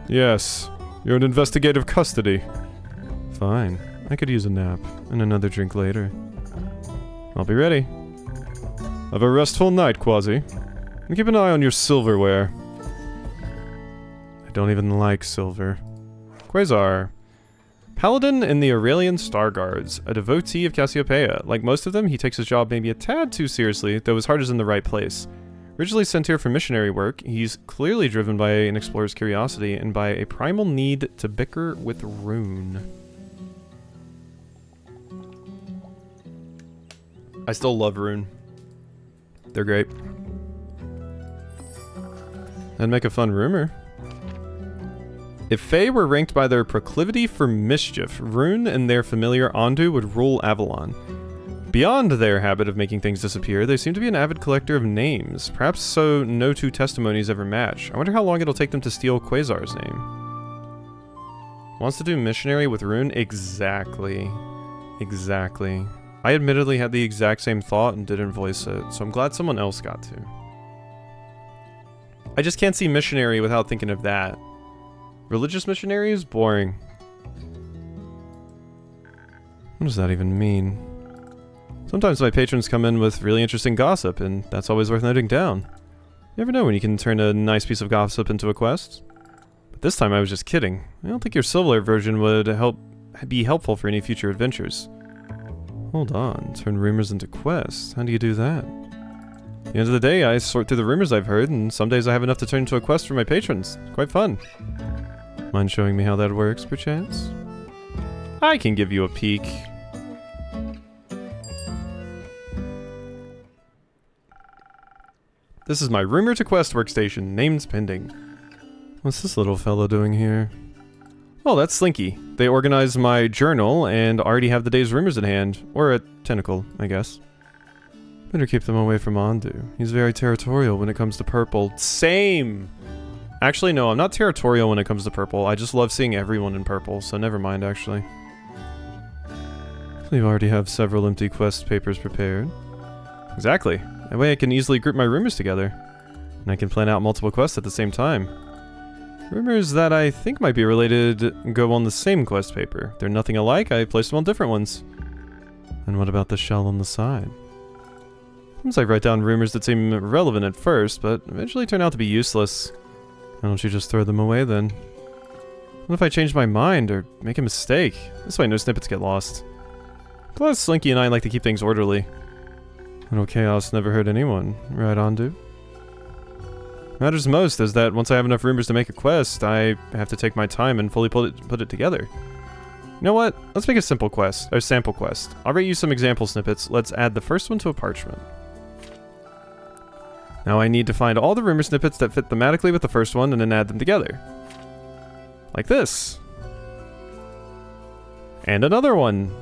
Yes, you're in investigative custody. Fine, I could use a nap, and another drink later. I'll be ready. Have a restful night, Quasi. And keep an eye on your silverware. I don't even like silver. Quasar. Paladin in the Aurelian Star Guards, a devotee of Cassiopeia. Like most of them, he takes his job maybe a tad too seriously, though his heart is in the right place. Originally sent here for missionary work, he's clearly driven by an explorer's curiosity and by a primal need to bicker with Rune. I still love Rune. They're great. That'd make a fun rumor. If Fae were ranked by their proclivity for mischief, Rune and their familiar Ondu would rule Avalon. Beyond their habit of making things disappear, they seem to be an avid collector of names. Perhaps so no two testimonies ever match. I wonder how long it'll take them to steal Quasar's name. Wants to do missionary with Rune? Exactly. Exactly. I admittedly had the exact same thought and didn't voice it, so I'm glad someone else got to. I just can't see missionary without thinking of that. Religious missionary is boring. What does that even mean? Sometimes my patrons come in with really interesting gossip, and that's always worth noting down. You never know when you can turn a nice piece of gossip into a quest. But this time I was just kidding. I don't think your silver version would be helpful for any future adventures. Hold on, turn rumors into quests. How do you do that? At the end of the day, I sort through the rumors I've heard, and some days I have enough to turn into a quest for my patrons. Quite fun. Mind showing me how that works, perchance? I can give you a peek. This is my rumor to quest workstation. Names pending. What's this little fellow doing here? Oh, that's Slinky. They organized my journal and already have the day's rumors in hand. Or a tentacle, I guess. Better keep them away from Ondu. He's very territorial when it comes to purple. Same! Actually, no, I'm not territorial when it comes to purple. I just love seeing everyone in purple, so never mind, actually. So you already have several empty quest papers prepared. Exactly. That way I can easily group my rumors together. And I can plan out multiple quests at the same time. Rumors that I think might be related go on the same quest paper. They're nothing alike, I place them on different ones. And what about the shell on the side? Sometimes I write down rumors that seem relevant at first, but eventually turn out to be useless. Why don't you just throw them away then? What if I change my mind or make a mistake? This way no snippets get lost. Plus, Slinky and I like to keep things orderly. Little chaos never hurt anyone, right, Ondu? Matters most is that once I have enough rumors to make a quest, I have to take my time and fully put it together. You know what? Let's make a simple quest, or sample quest. I'll rate you some example snippets. Let's add the first one to a parchment. Now I need to find all the rumor snippets that fit thematically with the first one and then add them together. Like this. And another one.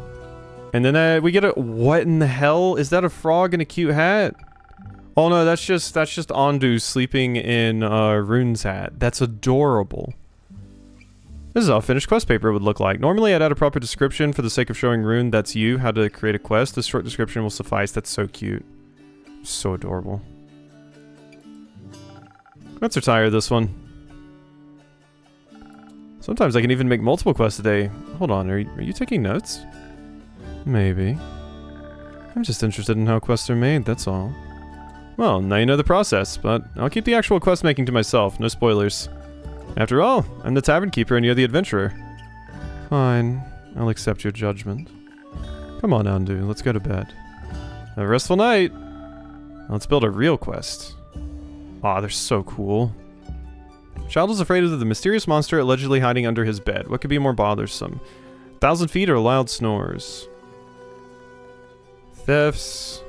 And then we get a— what in the hell? Is that a frog in a cute hat? Oh no, that's just Ondu sleeping in Rune's hat. That's adorable. This is how a finished quest paper would look like. Normally I'd add a proper description for the sake of showing Rune that's you, how to create a quest. This short description will suffice. That's so cute. So adorable. Let's retire this one. Sometimes I can even make multiple quests a day. Hold on, are you taking notes? Maybe. I'm just interested in how quests are made, that's all. Well, now you know the process, but I'll keep the actual quest making to myself, no spoilers. After all, I'm the tavern keeper and you're the adventurer. Fine, I'll accept your judgment. Come on, Ondu, let's go to bed. Have a restful night! Let's build a real quest. Aw, they're so cool. Child is afraid of the mysterious monster allegedly hiding under his bed. What could be more bothersome? 1,000 feet or loud snores? Thefts.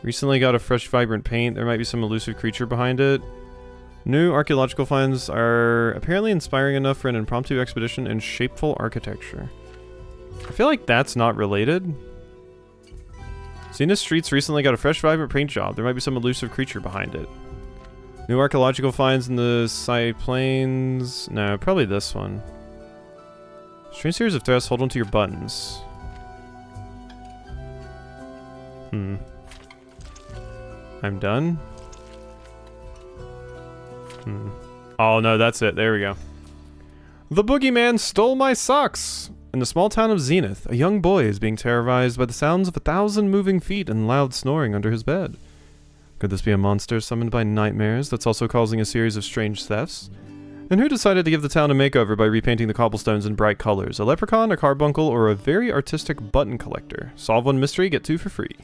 Recently got a fresh vibrant paint. There might be some elusive creature behind it. New archaeological finds are apparently inspiring enough for an impromptu expedition in shapeful architecture. I feel like that's not related. Zenith Streets recently got a fresh vibrant paint job. There might be some elusive creature behind it. New archaeological finds in the Sai Plains. No, probably this one. Strange series of threats. Hold on to your buttons. I'm done. Oh no, that's it. There we go. The boogeyman stole my socks! In the small town of Zenith, a young boy is being terrorized by the sounds of 1,000 moving feet and loud snoring under his bed. Could this be a monster summoned by nightmares that's also causing a series of strange thefts? And who decided to give the town a makeover by repainting the cobblestones in bright colors? A leprechaun, a carbuncle, or a very artistic button collector? Solve one mystery, get 2 for free.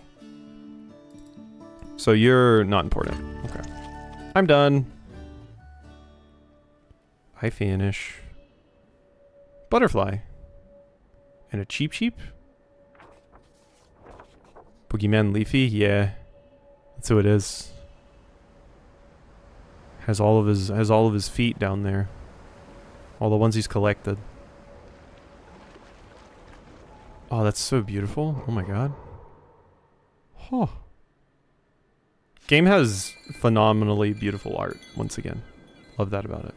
So you're not important. Okay. I'm done. I finish. Butterfly. And a cheap cheap? Boogeyman Leafy? Yeah. That's who it is. Has all of his feet down there. All the ones he's collected. Oh, that's so beautiful. Oh my god. Huh. Game has phenomenally beautiful art, once again. Love that about it.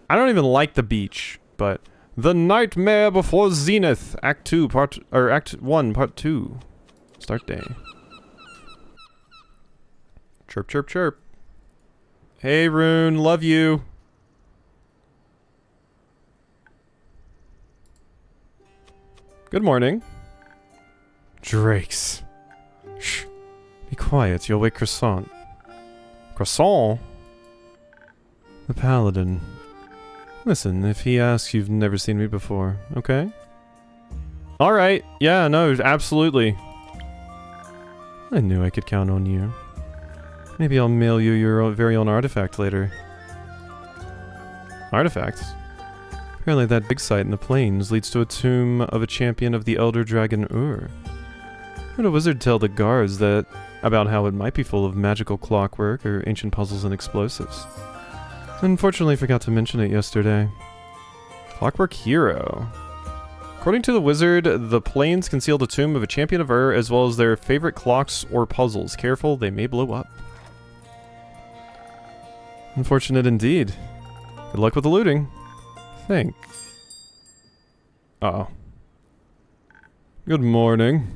I don't even like the beach, but The Nightmare Before Zenith, Act 1, Part 2. Start day. Chirp, chirp, chirp. Hey, Rune, love you. Good morning. Drakes. Shh. Be quiet, you'll wake Croissant. Croissant? The Paladin. Listen, if he asks, you've never seen me before, okay? Alright, yeah, no, absolutely. I knew I could count on you. Maybe I'll mail you your very own artifact later. Artifacts? Apparently that big site in the plains leads to a tomb of a champion of the Elder Dragon Ur. I heard a wizard tell the guards that about how it might be full of magical clockwork or ancient puzzles and explosives. Unfortunately, forgot to mention it yesterday. Clockwork Hero. According to the wizard, the plains conceal the tomb of a champion of Ur as well as their favorite clocks or puzzles. Careful, they may blow up. Unfortunate indeed. Good luck with the looting. Think. Uh-oh. Good morning.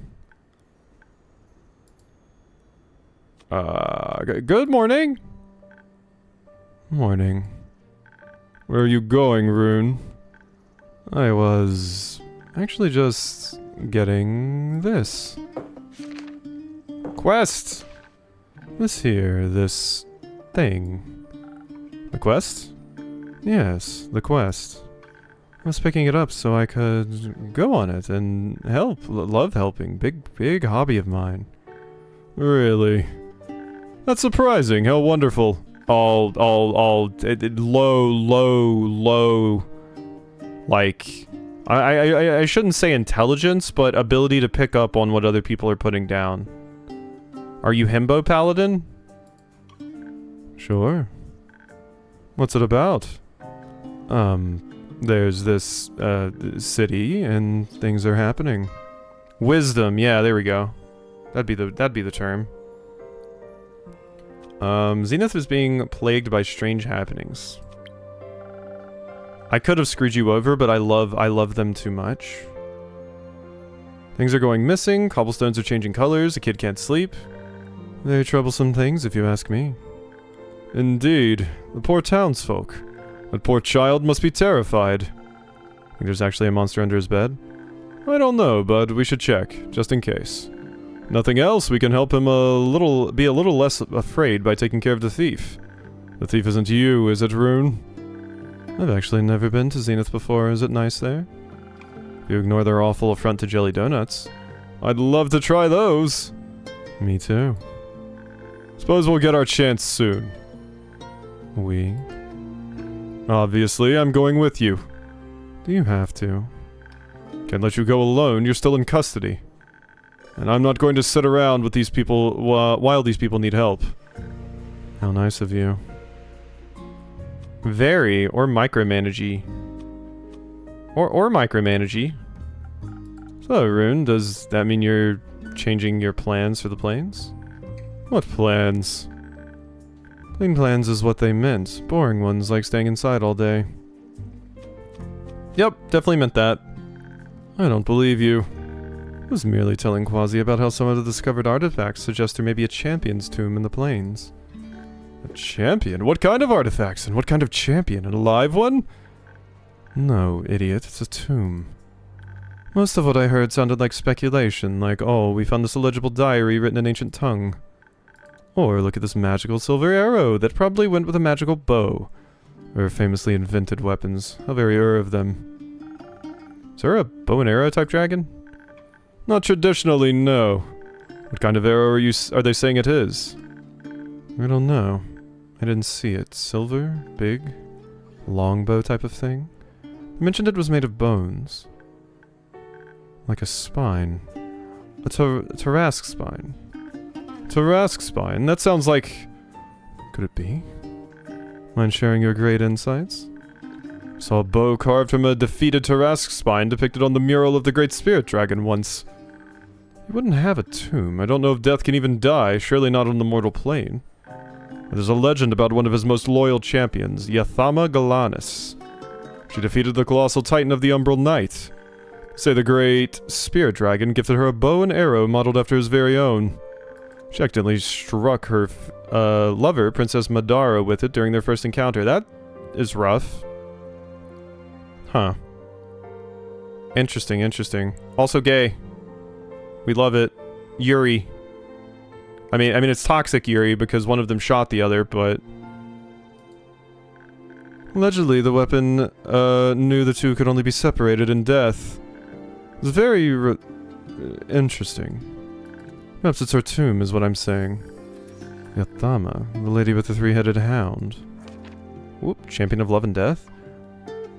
Good morning? Morning. Where are you going, Rune? I was actually just getting this. Quest! This thing. The quest? Yes, the quest. I was picking it up so I could go on it and help. Love helping. Big hobby of mine. Really? That's surprising. How wonderful. All low. Like, I shouldn't say intelligence, but ability to pick up on what other people are putting down. Are you Himbo Paladin? Sure. What's it about? There's this, city, and things are happening. Wisdom, yeah, there we go. That'd be the term. Zenith is being plagued by strange happenings. I could have screwed you over, but I love them too much. Things are going missing, cobblestones are changing colors, a kid can't sleep. Very troublesome things, if you ask me. Indeed, the poor townsfolk. That poor child must be terrified. Think there's actually a monster under his bed? I don't know, but we should check, just in case. Nothing else, we can help him be a little less afraid by taking care of the thief. The thief isn't you, is it, Rune? I've actually never been to Zenith before. Is it nice there? If you ignore their awful affront to jelly donuts. I'd love to try those! Me too. Suppose we'll get our chance soon. We? Obviously, I'm going with you. Do you have to? Can't let you go alone, you're still in custody. And I'm not going to sit around with these people while these people need help. How nice of you. Very, or micromanagey. Or micromanagey. So, Rune, does that mean you're changing your plans for the planes? What plans? Plain plans is what they meant. Boring ones like staying inside all day. Yep, definitely meant that. I don't believe you. I was merely telling Quasi about how some of the discovered artifacts suggest there may be a champion's tomb in the plains. A champion? What kind of artifacts? And what kind of champion? An alive one? No, idiot. It's a tomb. Most of what I heard sounded like speculation, like, oh, we found this illegible diary written in ancient tongue. Or look at this magical silver arrow that probably went with a magical bow. Or famously invented weapons. How very of them. Is there a bow and arrow type dragon? Not traditionally, no. What kind of arrow are they saying it is? I don't know. I didn't see it. Silver? Big? Longbow type of thing? They mentioned it was made of bones. Like a spine. A Tarask spine. Tarask spine? That sounds like... Could it be? Mind sharing your great insights? Saw a bow carved from a defeated Tarask spine depicted on the mural of the Great Spirit Dragon once. He wouldn't have a tomb. I don't know if death can even die, surely not on the mortal plane. But there's a legend about one of his most loyal champions, Yathama Galanis. She defeated the colossal titan of the Umbral Knight. Say the Great Spirit Dragon gifted her a bow and arrow modeled after his very own. She accidentally struck her lover, Princess Madara, with it during their first encounter. That is rough. Huh. Interesting, interesting. Also gay. We love it. Yuri. I mean it's toxic Yuri because one of them shot the other, but... Allegedly, the weapon, knew the two could only be separated in death. It's very interesting. Perhaps it's her tomb, is what I'm saying. Yathama, the lady with the three-headed hound. Whoop, champion of love and death?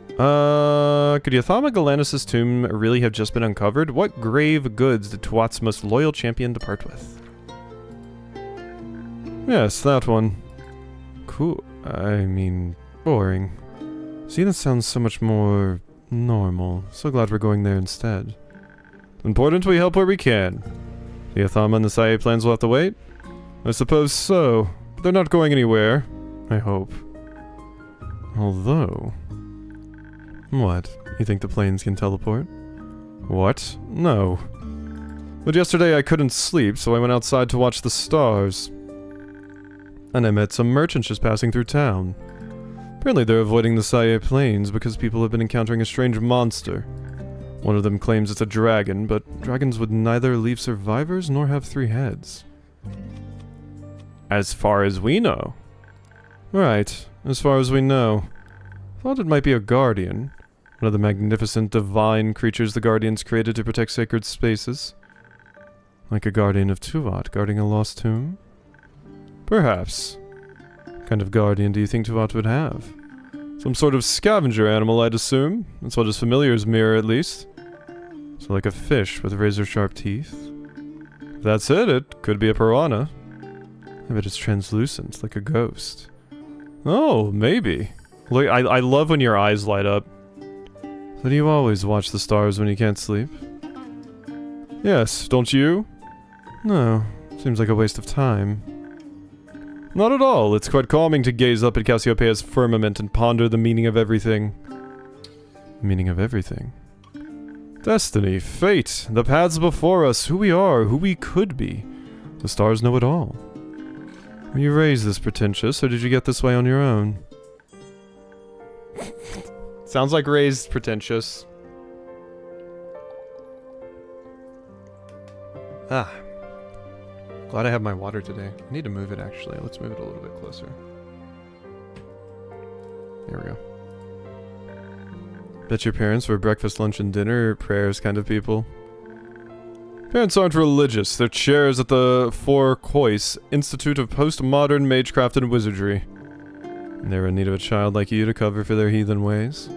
Could Yathama Galanus' tomb really have just been uncovered? What grave goods did Tuat's most loyal champion depart with? Yes, that one. Cool. I mean, boring. See, that sounds so much more normal. So glad we're going there instead. Important we help where we can. The Yathama and the Sae plans will have to wait? I suppose so. But they're not going anywhere. I hope. Although... What? You think the planes can teleport? What? No. But yesterday I couldn't sleep, so I went outside to watch the stars. And I met some merchants just passing through town. Apparently they're avoiding the Sae plains because people have been encountering a strange monster. One of them claims it's a dragon, but dragons would neither leave survivors nor have three heads. As far as we know. Right, as far as we know. Thought it might be a guardian. One of the magnificent divine creatures the Guardians created to protect sacred spaces. Like a guardian of Tuat guarding a lost tomb? Perhaps. What kind of guardian do you think Tuat would have? Some sort of scavenger animal, I'd assume. That's what his familiars mirror, at least. So like a fish with razor-sharp teeth? If that's it, it could be a piranha. I bet it's translucent, like a ghost. Oh, maybe. Look, I love when your eyes light up. So do you always watch the stars when you can't sleep? Yes, don't you? No, seems like a waste of time. Not at all, it's quite calming to gaze up at Cassiopeia's firmament and ponder the meaning of everything. Meaning of everything? Destiny, fate, the paths before us, who we are, who we could be. The stars know it all. Were you raised this pretentious, or did you get this way on your own? Sounds like raised pretentious. Ah. Glad I have my water today. I need to move it, actually. Let's move it a little bit closer. There we go. Bet your parents were breakfast, lunch, and dinner prayers kind of people. Parents aren't religious. They're chairs at the Four Kois Institute of Postmodern Magecraft and Wizardry. And they're in need of a child like you to cover for their heathen ways.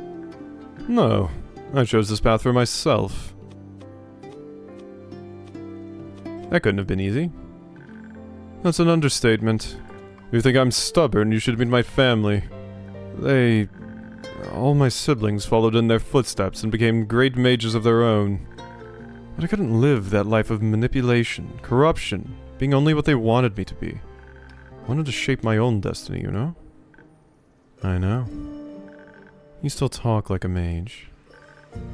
No, I chose this path for myself. That couldn't have been easy. That's an understatement. If you think I'm stubborn, you should meet my family. All my siblings followed in their footsteps and became great mages of their own. But I couldn't live that life of manipulation, corruption, being only what they wanted me to be. I wanted to shape my own destiny, you know? I know. You still talk like a mage.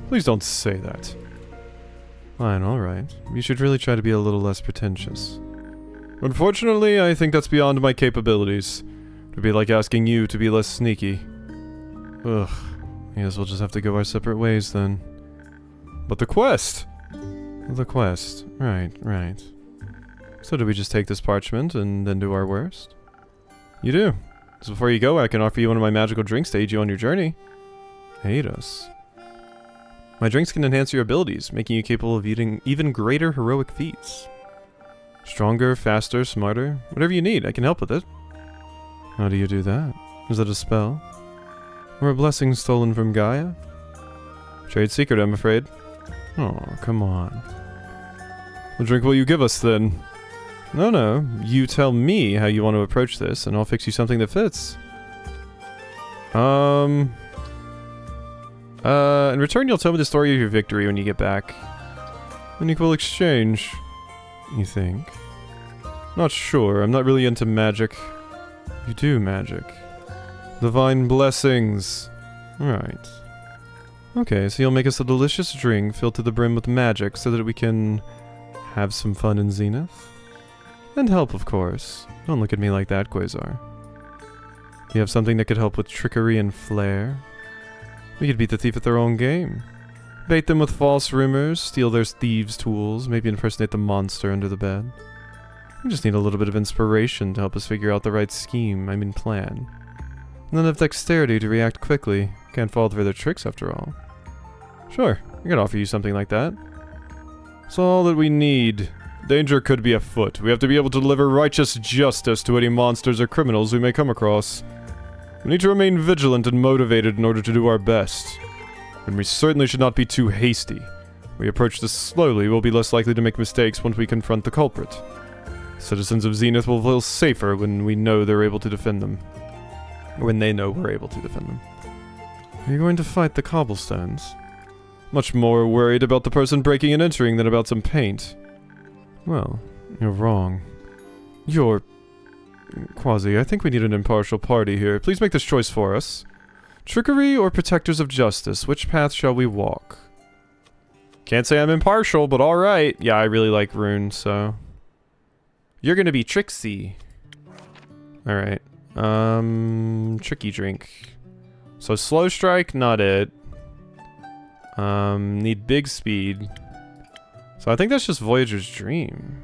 Please don't say that. Fine, alright. You should really try to be a little less pretentious. Unfortunately, I think that's beyond my capabilities. It would be like asking you to be less sneaky. Ugh. I guess we'll just have to go our separate ways then. But the quest! The quest. Right. So do we just take this parchment and then do our worst? You do. So before you go, I can offer you one of my magical drinks to aid you on your journey. Aid us. My drinks can enhance your abilities, making you capable of even greater heroic feats. Stronger, faster, smarter, whatever you need, I can help with it. How do you do that? Is it a spell? Or a blessing stolen from Gaia? Trade secret, I'm afraid. Oh, come on. What drink will you give us, then? No, you tell me how you want to approach this, and I'll fix you something that fits. In return, you'll tell me the story of your victory when you get back. An equal exchange, you think? Not sure, I'm not really into magic. You do magic. Divine blessings. Right. Okay, so you'll make us a delicious drink filled to the brim with magic so that we can have some fun in Zenith? And help, of course. Don't look at me like that, Quasar. You have something that could help with trickery and flair? We could beat the thief at their own game. Bait them with false rumors, steal their thieves' tools, maybe impersonate the monster under the bed. We just need a little bit of inspiration to help us figure out the right scheme, plan. And then have dexterity to react quickly. Can't fall for their tricks after all. Sure. I could offer you something like that. It's all that we need. Danger could be afoot. We have to be able to deliver righteous justice to any monsters or criminals we may come across. We need to remain vigilant and motivated in order to do our best. And we certainly should not be too hasty. We approach this slowly, we'll be less likely to make mistakes once we confront the culprit. Citizens of Zenith will feel safer when we know they're able to defend them. Or when they know we're able to defend them. Are you going to fight the cobblestones? Much more worried about the person breaking and entering than about some paint. Well, you're wrong. Quasi, I think we need an impartial party here. Please make this choice for us. Trickery or protectors of justice? Which path shall we walk? Can't say I'm impartial, but alright. Yeah, I really like Rune, so... You're gonna be Trixie. Alright. Tricky drink. So slow strike, not it. Need big speed. So I think that's just Voyager's Dream.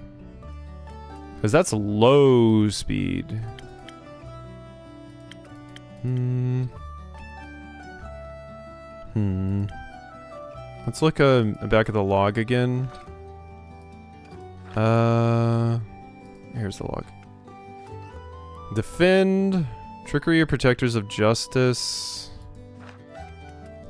Because that's low speed. Let's look back at the log again. Here's the log. Defend, trickery or protectors of justice.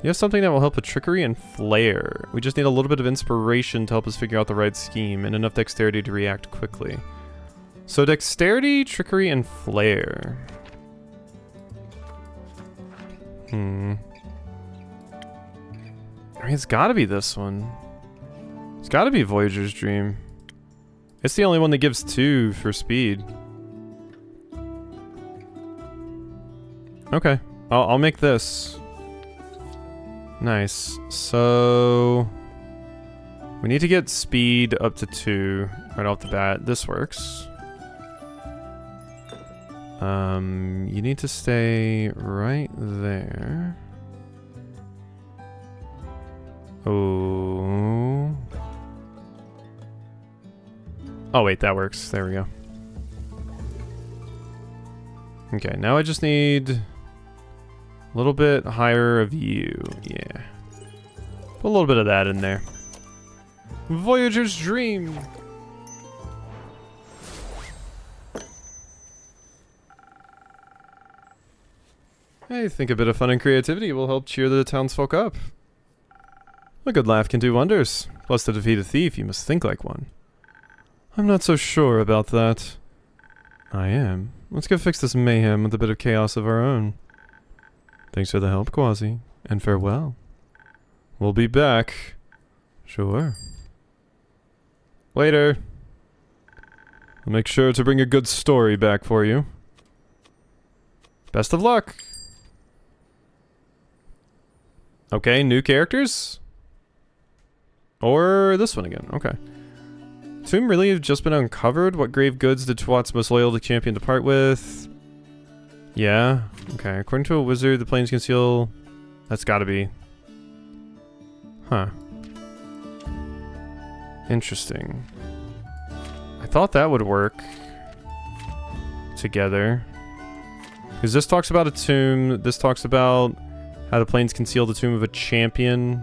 You have something that will help with trickery and flair. We just need a little bit of inspiration to help us figure out the right scheme and enough dexterity to react quickly. So dexterity, trickery, and flair. I mean, it's gotta be this one. It's gotta be Voyager's Dream. It's the only one that gives 2 for speed. Okay, I'll make this. Nice. So we need to get speed up to 2 right off the bat. This works. You need to stay right there. Oh. Oh wait, that works. There we go. Okay, now I just need a little bit higher of you. Yeah. Put a little bit of that in there. Voyager's Dream. I think a bit of fun and creativity will help cheer the townsfolk up. A good laugh can do wonders. Plus, to defeat a thief, you must think like one. I'm not so sure about that. I am. Let's go fix this mayhem with a bit of chaos of our own. Thanks for the help, Quasi. And farewell. We'll be back. Sure. Later. I'll make sure to bring a good story back for you. Best of luck! Okay, new characters? Or this one again, okay. Tomb really have just been uncovered? What grave goods did Twat's most loyal to champion depart with? Yeah, okay. According to a wizard, the planes conceal... That's gotta be. Huh. Interesting. I thought that would work together. Because this talks about a tomb, this talks about how the planes conceal the tomb of a champion.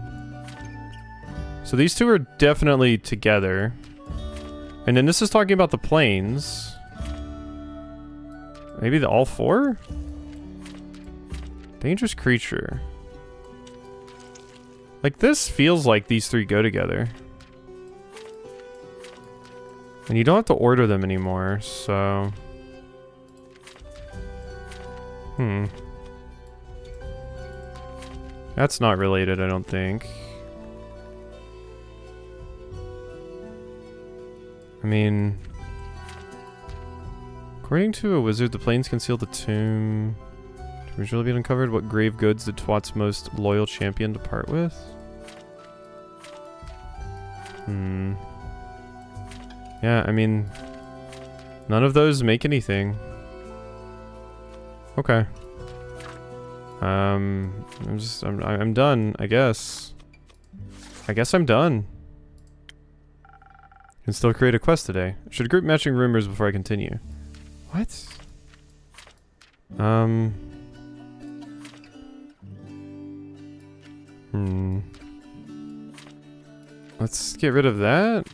So these two are definitely together. And then this is talking about the planes. Maybe all 4? Dangerous creature. Like, this feels like these 3 go together. And you don't have to order them anymore, so... That's not related, I don't think. I mean... According to a wizard, the planes conceal the tomb. To originally be uncovered, what grave goods did Twat's most loyal champion depart with? Yeah, I mean... None of those make anything. Okay. I'm done, I guess. I guess I'm done. Can still create a quest today. Should group matching rumors before I continue. What? Let's get rid of that.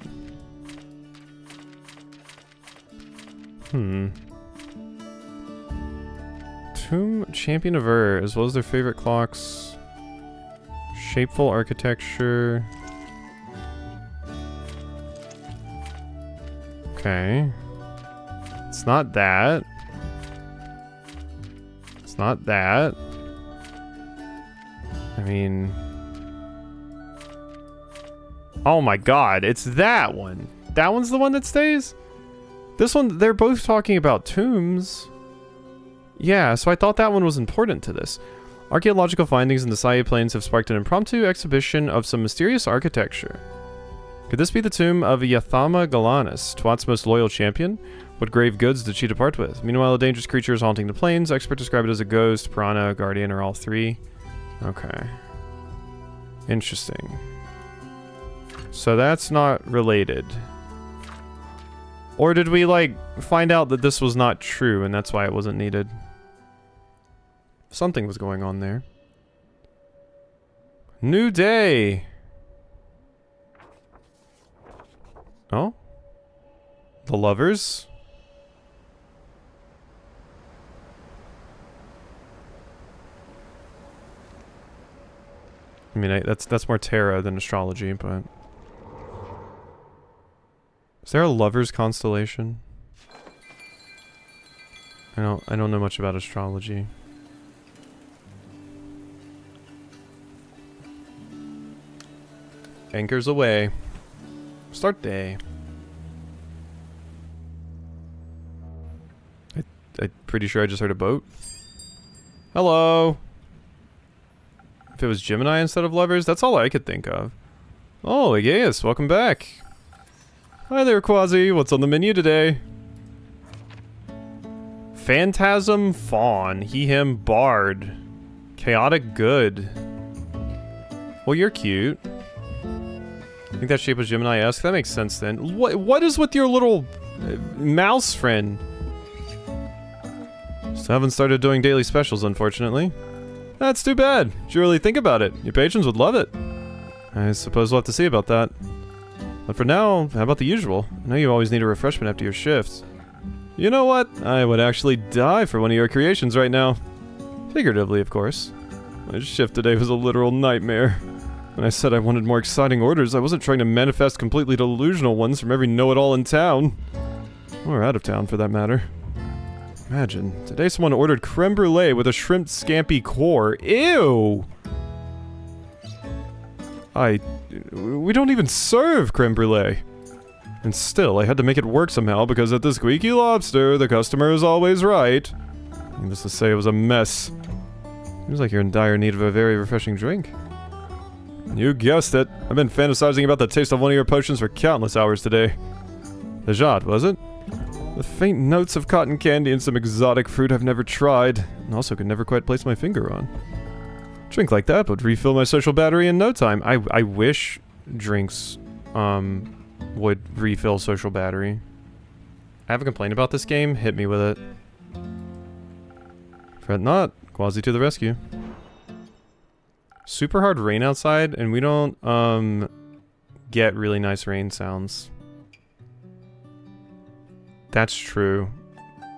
Tomb Champion of Ur, as well as their favorite clocks. Shapeful architecture. Okay. It's not that. It's not that. I mean... Oh my god, it's that one. That one's the one that stays? This one, they're both talking about tombs. Yeah, so I thought that one was important to this. Archaeological findings in the Saye Plains have sparked an impromptu exhibition of some mysterious architecture. Could this be the tomb of Yathama Galanus, Twat's most loyal champion? What grave goods did she depart with? Meanwhile, a dangerous creature is haunting the plains. Experts describe it as a ghost, piranha, a guardian, or all three. Okay. Interesting. So that's not related. Or did we, like, find out that this was not true and that's why it wasn't needed? Something was going on there. New day! Oh? The lovers? I mean, that's more tarot than astrology, but... Is there a lovers constellation? I don't know much about astrology. Anchors away. Start day. I'm pretty sure I just heard a boat. Hello! If it was Gemini instead of lovers, that's all I could think of. Oh, yes, welcome back. Hi there, Quasi. What's on the menu today? Phantasm Fawn. He, him, Bard. Chaotic Good. Well, you're cute. I think that shape was Gemini-esque. That makes sense then. What is with your little mouse friend? Still haven't started doing daily specials, unfortunately. That's too bad. Did you really think about it? Your patrons would love it. I suppose we'll have to see about that. But for now, how about the usual? I know you always need a refreshment after your shifts. You know what? I would actually die for one of your creations right now. Figuratively, of course. My shift today was a literal nightmare. When I said I wanted more exciting orders, I wasn't trying to manifest completely delusional ones from every know-it-all in town. Or out of town, for that matter. Imagine, today someone ordered creme brulee with a shrimp scampi core. Ew! We don't even serve creme brulee. And still, I had to make it work somehow because at the Squeaky Lobster, the customer is always right. Needless to say, it was a mess. Seems like you're in dire need of a very refreshing drink. You guessed it. I've been fantasizing about the taste of one of your potions for countless hours today. The Jade, was it? The faint notes of cotton candy and some exotic fruit I've never tried, and also could never quite place my finger on. A drink like that would refill my social battery in no time. I wish drinks, would refill social battery. I have a complaint about this game, hit me with it. Fret not, Quasi to the rescue. Super hard rain outside, and we don't, get really nice rain sounds. That's true.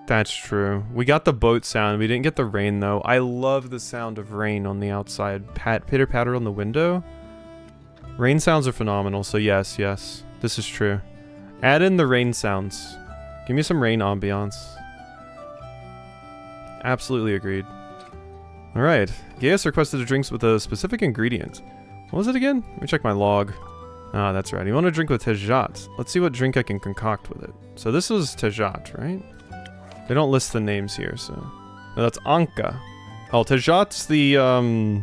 That's true. We got the boat sound. We didn't get the rain, though. I love the sound of rain on the outside. Pitter-patter on the window. Rain sounds are phenomenal, so yes, yes. This is true. Add in the rain sounds. Give me some rain ambiance. Absolutely agreed. Alright. Gaius requested a drink with a specific ingredient. What was it again? Let me check my log. Ah, that's right. You want a drink with Tejat. Let's see what drink I can concoct with it. So this is Tejat, right? They don't list the names here, so... No, that's Anka. Oh, Tejat's the,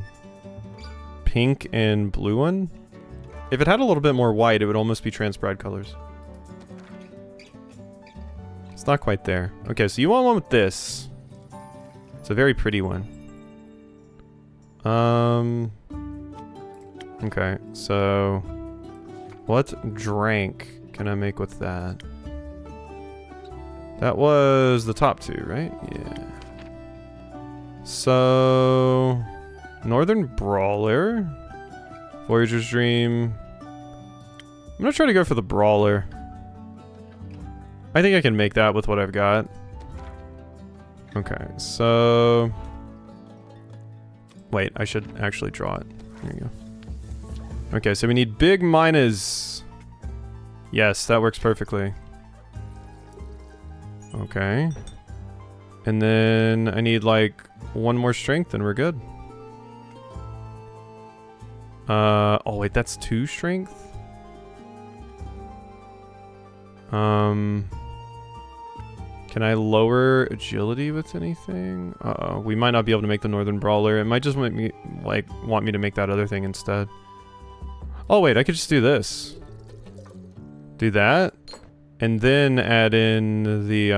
pink and blue one? If it had a little bit more white, it would almost be transbride colors. It's not quite there. Okay, so you want one with this. It's a very pretty one. Okay, so... What drink can I make with that? That was the top two, right? Yeah. So... Northern Brawler. Voyager's Dream. I'm gonna try to go for the brawler. I think I can make that with what I've got. Okay, so... Wait, I should actually draw it. There you go. Okay, so we need big minas. Yes, that works perfectly. Okay. And then I need like one more strength and we're good. Oh wait, that's 2 strength? Can I lower agility with anything? Uh-oh, we might not be able to make the Northern Brawler. It might just make me, like, want me to make that other thing instead. Oh wait, I could just do this. Do that, and then add in the,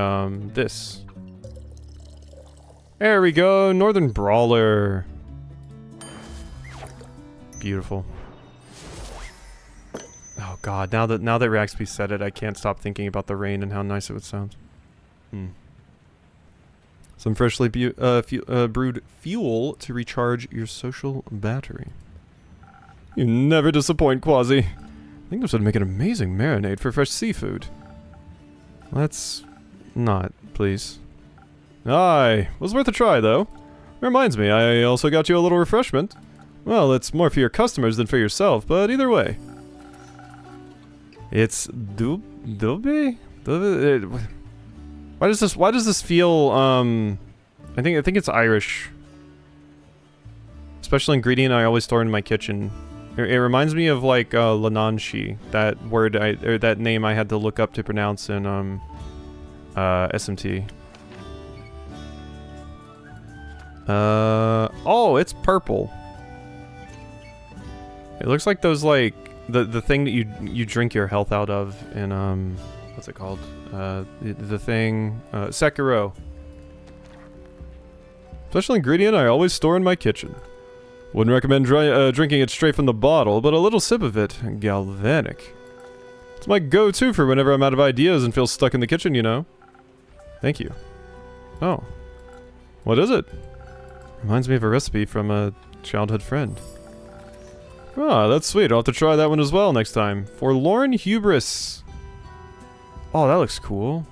this. There we go, Northern Brawler. Beautiful. Oh god, now that Raxby said it, I can't stop thinking about the rain and how nice it would sound. Some freshly brewed fuel to recharge your social battery. You never disappoint, Quasi. I think this would make an amazing marinade for fresh seafood. Let's not, please. Aye, was worth a try, though. Reminds me, I also got you a little refreshment. Well, it's more for your customers than for yourself, but either way. It's Dube? Why does this feel, I think it's Irish. Special ingredient I always store in my kitchen. It reminds me of like, Lananshi, that word or that name I had to look up to pronounce in, SMT. Oh, it's purple. It looks like those, like, the thing that you drink your health out of in, what's it called? The thing, Sekiro. Special ingredient I always store in my kitchen. Wouldn't recommend drinking it straight from the bottle, but a little sip of it, galvanic. It's my go-to for whenever I'm out of ideas and feel stuck in the kitchen, you know. Thank you. Oh. What is it? Reminds me of a recipe from a childhood friend. Ah, that's sweet. I'll have to try that one as well next time. Forlorn Hubris. Oh, that looks cool.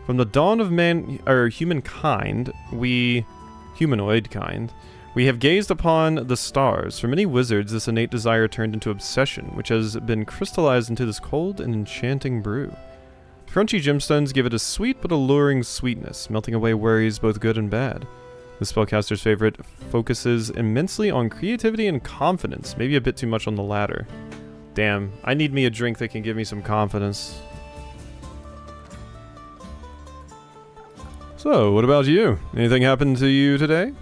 From the dawn of humankind, humanoid kind, we have gazed upon the stars. For many wizards, this innate desire turned into obsession, which has been crystallized into this cold and enchanting brew. Crunchy gemstones give it a sweet but alluring sweetness, melting away worries both good and bad. The spellcaster's favorite focuses immensely on creativity and confidence, maybe a bit too much on the latter. Damn, I need me a drink that can give me some confidence. So, what about you? Anything happened to you today?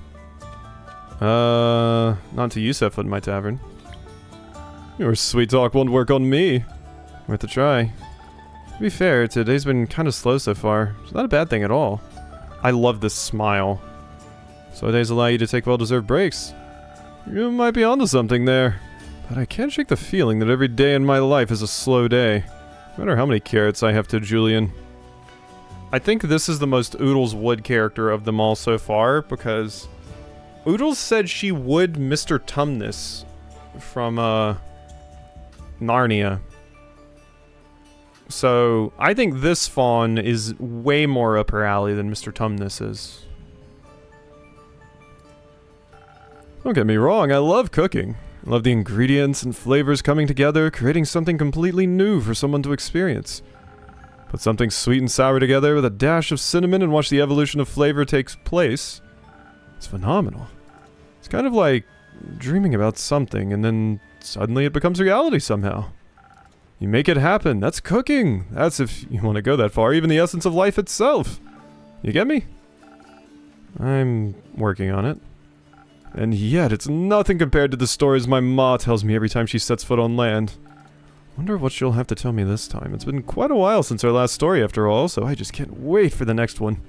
Not to you, set foot in my tavern. Your sweet talk won't work on me. Worth a try. To be fair, today's been kind of slow so far. It's not a bad thing at all. I love this smile. Slow days allow you to take well-deserved breaks. You might be onto something there. But I can't shake the feeling that every day in my life is a slow day. No matter how many carrots I have to Julian. I think this is the most Oodles Wood character of them all so far, because Oodles said she would Mr. Tumnus from, Narnia. So, I think this fawn is way more up her alley than Mr. Tumnus is. Don't get me wrong, I love cooking. I love the ingredients and flavors coming together, creating something completely new for someone to experience. Put something sweet and sour together with a dash of cinnamon and watch the evolution of flavor takes place. It's phenomenal. It's kind of like dreaming about something and then suddenly it becomes reality somehow. You make it happen. That's cooking. That's, if you want to go that far, even the essence of life itself. You get me? I'm working on it. And yet, it's nothing compared to the stories my ma tells me every time she sets foot on land. Wonder what she'll have to tell me this time. It's been quite a while since our last story after all, so I just can't wait for the next one.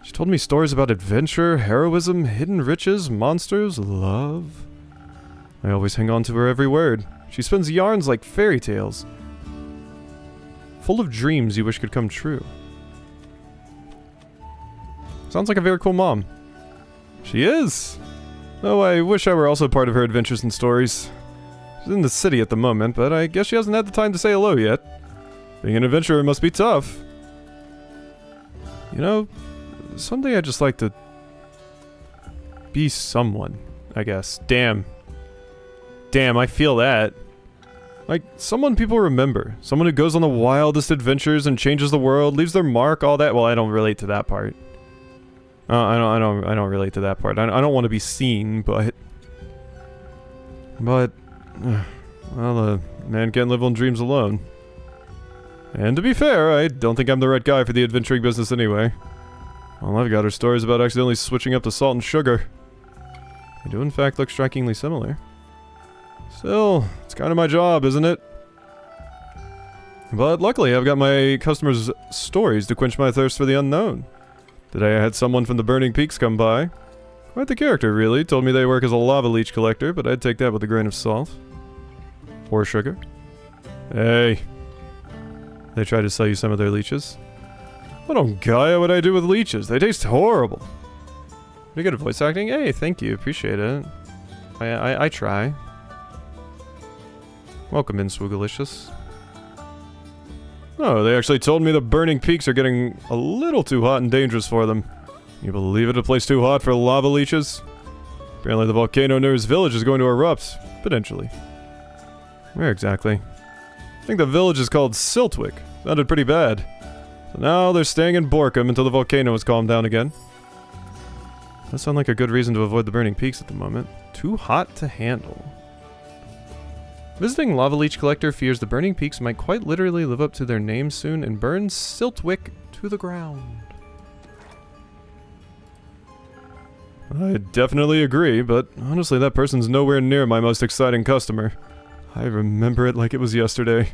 She told me stories about adventure, heroism, hidden riches, monsters, love. I always hang on to her every word. She spins yarns like fairy tales. Full of dreams you wish could come true. Sounds like a very cool mom. She is! Oh, I wish I were also part of her adventures and stories. She's in the city at the moment, but I guess she hasn't had the time to say hello yet. Being an adventurer must be tough. You know, someday I'd just like to be someone, I guess. Damn. Damn, I feel that. Like, someone people remember. Someone who goes on the wildest adventures and changes the world, leaves their mark, all that. Well, I don't relate to that part. I don't relate to that part. I don't want to be seen, but... well, a man can't live on dreams alone. And to be fair, I don't think I'm the right guy for the adventuring business anyway. All I've got are stories about accidentally switching up the salt and sugar. They do in fact look strikingly similar. Still, it's kind of my job, isn't it? But luckily, I've got my customers' stories to quench my thirst for the unknown. Today I had someone from the Burning Peaks come by. Quite the character, really. Told me they work as a lava leech collector, but I'd take that with a grain of salt. Or sugar. Hey. They try to sell you some of their leeches. What on Gaia would I do with leeches? They taste horrible. Pretty good at voice acting? Hey, thank you. Appreciate it. I try. Welcome in, Swoogalicious. Oh, they actually told me the Burning Peaks are getting a little too hot and dangerous for them. You believe it? A place too hot for lava leeches? Apparently the volcano near his village is going to erupt. Potentially. Where exactly? I think the village is called Siltwick. Sounded pretty bad. So now they're staying in Borkum until the volcano has calmed down again. That sounds like a good reason to avoid the Burning Peaks at the moment. Too hot to handle. Visiting Lava Leech Collector fears the Burning Peaks might quite literally live up to their name soon and burn Siltwick to the ground. I definitely agree, but honestly that person's nowhere near my most exciting customer. I remember it like it was yesterday.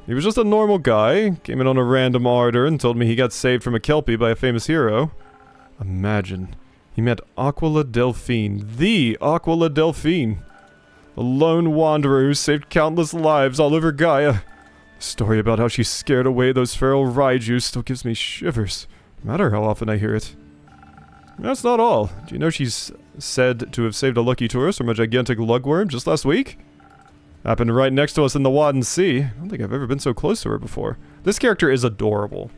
He was just a normal guy, came in on a random order and told me he got saved from a Kelpie by a famous hero. Imagine, he met Aquila Delphine, the Aquila Delphine. A lone wanderer who saved countless lives all over Gaia. The story about how she scared away those feral Raiju still gives me shivers, no matter how often I hear it. That's not all. Do you know she's said to have saved a lucky tourist from a gigantic lugworm just last week? Happened right next to us in the Wadden Sea. I don't think I've ever been so close to her before. This character is adorable.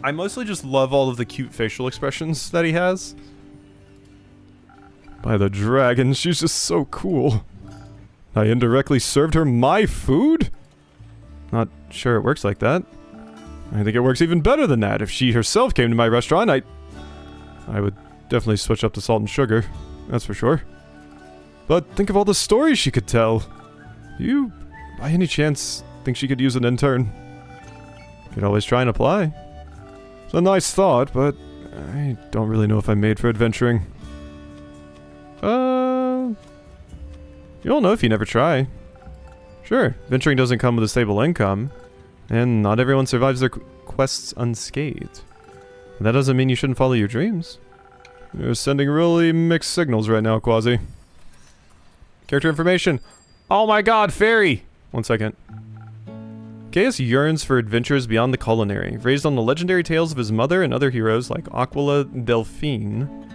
I mostly just love all of the cute facial expressions that he has. By the dragon, she's just so cool. I indirectly served her my food? Not sure it works like that. I think it works even better than that. If she herself came to my restaurant, I would definitely switch up the salt and sugar. That's for sure. But think of all the stories she could tell. Do you, by any chance, think she could use an intern? Could always try and apply. It's a nice thought, but I don't really know if I'm made for adventuring. You don't know if you never try. Sure, venturing doesn't come with a stable income, and not everyone survives their quests unscathed. But that doesn't mean you shouldn't follow your dreams. You're sending really mixed signals right now, Quasi. Character information. Oh my god, fairy! 1 second. Gaius yearns for adventures beyond the culinary, raised on the legendary tales of his mother and other heroes like Aquila Delphine.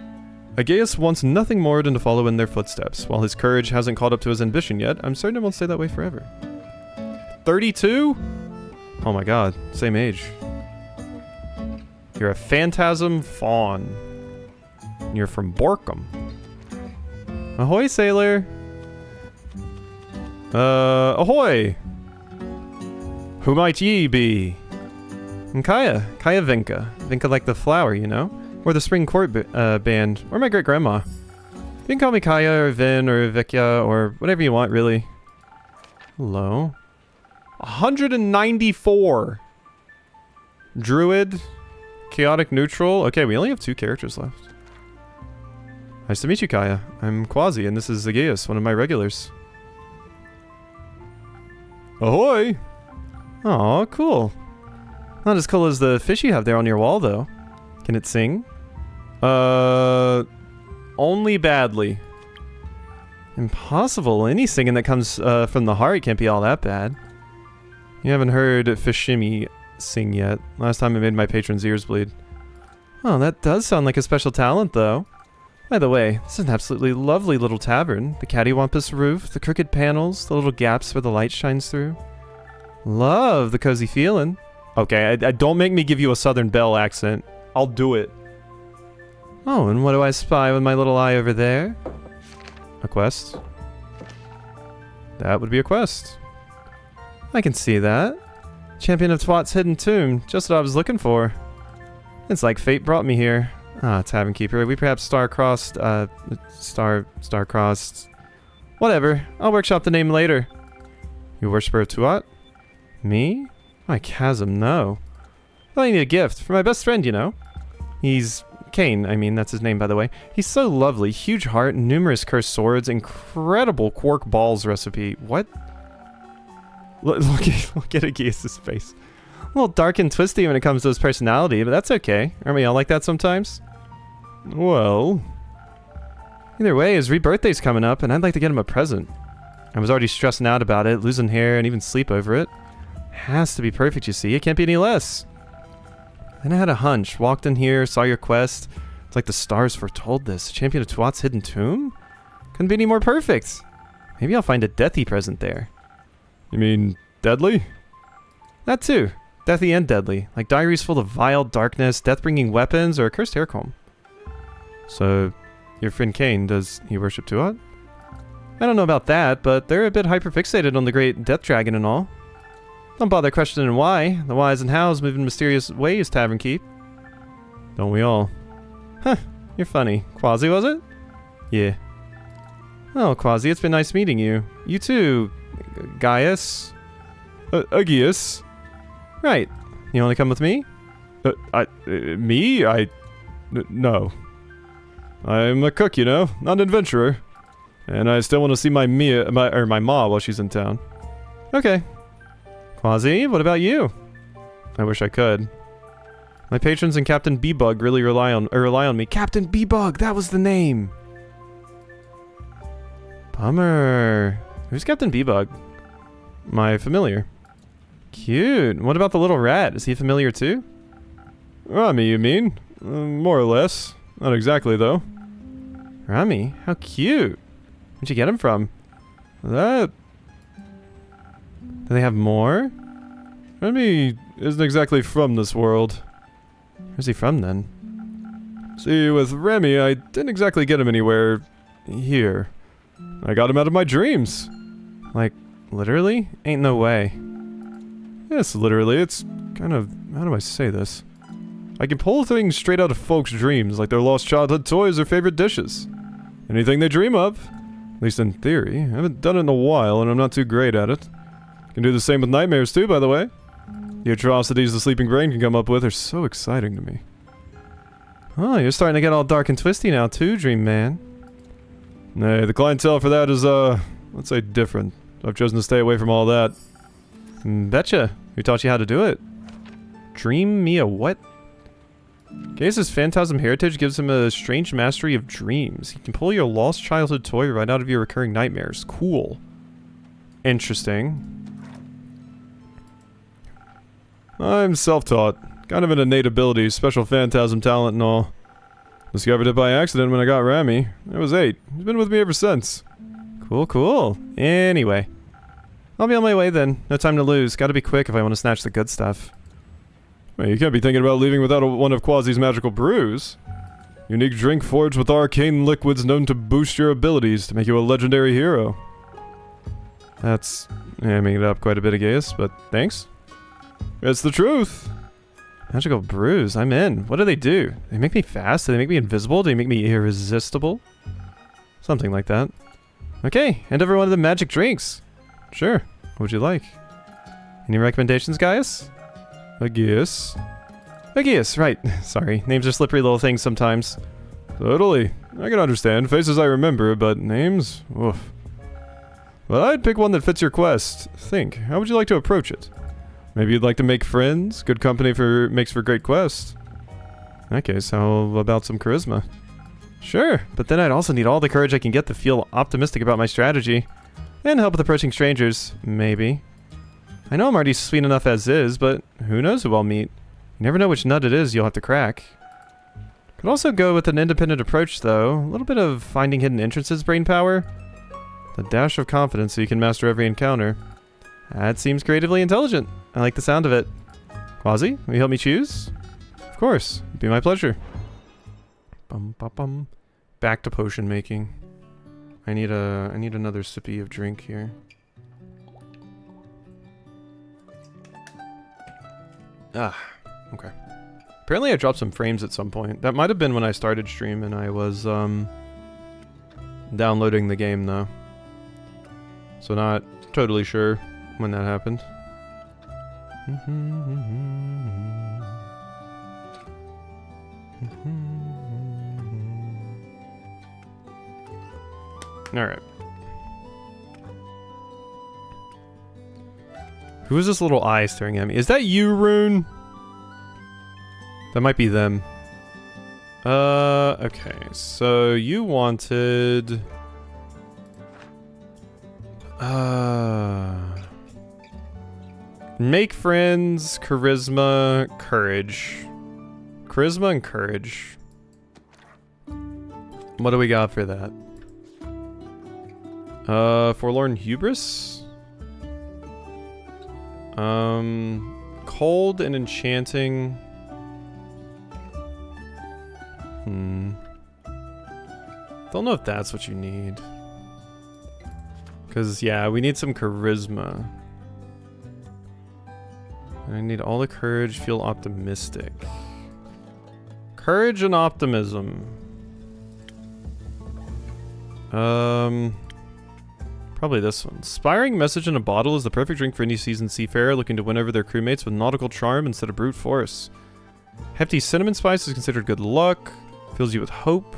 Aegeus wants nothing more than to follow in their footsteps. While his courage hasn't caught up to his ambition yet, I'm certain it won't stay that way forever. 32? Oh my god, same age. You're a phantasm faun. And you're from Borkum. Ahoy, sailor! Ahoy! Who might ye be? I'm Kaya. Kaya Vinka. Vinka like the flower, you know? Or the spring court band. Or my great-grandma. You can call me Kaya, or Vin, or Vikya, or whatever you want, really. Hello? 194! Druid. Chaotic neutral. Okay, we only have 2 characters left. Nice to meet you, Kaya. I'm Quasi, and this is Aegeus, one of my regulars. Ahoy! Aw, cool. Not as cool as the fish you have there on your wall, though. Can it sing? Only badly. Impossible. Any singing that comes from the heart can't be all that bad. You haven't heard Fishimi sing yet. Last time it made my patron's ears bleed. Oh, that does sound like a special talent, though. By the way, this is an absolutely lovely little tavern. The cattywampus roof, the crooked panels, the little gaps where the light shines through. Love the cozy feeling. Okay, I don't make me give you a Southern Belle accent. I'll do it. Oh, and what do I spy with my little eye over there? A quest. That would be a quest. I can see that. Champion of Twat's hidden tomb. Just what I was looking for. It's like fate brought me here. Ah, Tavern Keeper. We perhaps star-crossed, star-crossed... Whatever. I'll workshop the name later. You worshiper of Twat? Me? My chasm, no. I need a gift. For my best friend, you know. He's... Kane, I mean, that's his name, by the way. He's so lovely. Huge heart, numerous cursed swords, incredible quark balls recipe. What? Look at Aegeus' face. A little dark and twisty when it comes to his personality, but that's okay. Aren't we all like that sometimes? Well... Either way, his rebirthday's coming up, and I'd like to get him a present. I was already stressing out about it, losing hair, and even sleep over it. Has to be perfect, you see. It can't be any less. Then I had a hunch. Walked in here, saw your quest. It's like the stars foretold this. Champion of Twat's hidden tomb? Couldn't be any more perfect. Maybe I'll find a deathy present there. You mean deadly? That too. Deathy and deadly. Like diaries full of vile darkness, death-bringing weapons, or a cursed hair comb. So, your friend Kane, does he worship Tuat? I don't know about that, but they're a bit hyperfixated on the great death dragon and all. Don't bother questioning why. The whys and hows move in mysterious ways, Tavern Keep. Don't we all? Huh, you're funny. Quasi, was it? Yeah. Oh, Quasi, it's been nice meeting you. You too, Gaius? Aegeus? Right. You wanna come with me? Me? No. I'm a cook, you know, not an adventurer. And I still want to see my Ma while she's in town. Okay. Quasi, what about you? I wish I could. My patrons and Captain B-Bug really rely on me. Captain B-Bug, that was the name! Bummer. Who's Captain B-Bug? My familiar. Cute. What about the little rat? Is he familiar too? Rami, you mean? More or less. Not exactly, though. Rami? How cute. Where'd you get him from? That... Do they have more? Remy isn't exactly from this world. Where's he from, then? See, with Remy, I didn't exactly get him anywhere... here. I got him out of my dreams. Like, literally? Ain't no way. Yes, literally. It's kind of... how do I say this? I can pull things straight out of folks' dreams, like their lost childhood toys or favorite dishes. Anything they dream of. At least in theory. I haven't done it in a while, and I'm not too great at it. Can do the same with nightmares too, by the way. The atrocities the sleeping brain can come up with are so exciting to me. Oh, you're starting to get all dark and twisty now too, Dream Man. Nay, the clientele for that is, let's say different. I've chosen to stay away from all that. Betcha. Who taught you how to do it? Dream me a what? Gaze's phantasm heritage gives him a strange mastery of dreams. He can pull your lost childhood toy right out of your recurring nightmares. Cool. Interesting. I'm self-taught. Kind of an innate ability, special phantasm talent and all. Discovered it by accident when I got Rami. I was 8. He's been with me ever since. Cool, cool. Anyway. I'll be on my way then. No time to lose. Gotta be quick if I want to snatch the good stuff. Well, you can't be thinking about leaving without one of Quasi's magical brews. Unique drink forged with arcane liquids known to boost your abilities to make you a legendary hero. That's hamming it up quite a bit, Aegeus, but thanks. It's the truth. Magical brews, I'm in. What do? They make me fast? Do they make me invisible? Do they make me irresistible? Something like that. Okay, hand over one of the magic drinks. Sure. What would you like? Any recommendations, guys? Aegeus. Aegeus, right. Sorry, names are slippery little things sometimes. Totally. I can understand. Faces I remember, but names? Oof. But I'd pick one that fits your quest. Think, how would you like to approach it? Maybe you'd like to make friends? Good company makes for great quests. Okay, so how about some charisma? Sure, but then I'd also need all the courage I can get to feel optimistic about my strategy. And help with approaching strangers, maybe. I know I'm already sweet enough as is, but who knows who I'll meet. You never know which nut it is you'll have to crack. Could also go with an independent approach, though. A little bit of finding hidden entrances brain power. The dash of confidence so you can master every encounter. That seems creatively intelligent. I like the sound of it. Quasi, will you help me choose? Of course. It'd be my pleasure. Bum, bum, bum. Back to potion making. I need another sippy of drink here. Ah, okay. Apparently I dropped some frames at some point. That might have been when I started stream and I was downloading the game though. So not totally sure when that happened. Alright. Who is this little eye staring at me? Is that you, Rune? That might be them. Okay. So you wanted... Make friends, charisma, courage. Charisma and courage. What do we got for that? Forlorn hubris? Cold and enchanting. Don't know if that's what you need. Cause yeah, we need some charisma. I need all the courage, feel optimistic. Courage and optimism. Probably this one. Inspiring message in a bottle is the perfect drink for any seasoned seafarer looking to win over their crewmates with nautical charm instead of brute force. Hefty cinnamon spice is considered good luck. Fills you with hope.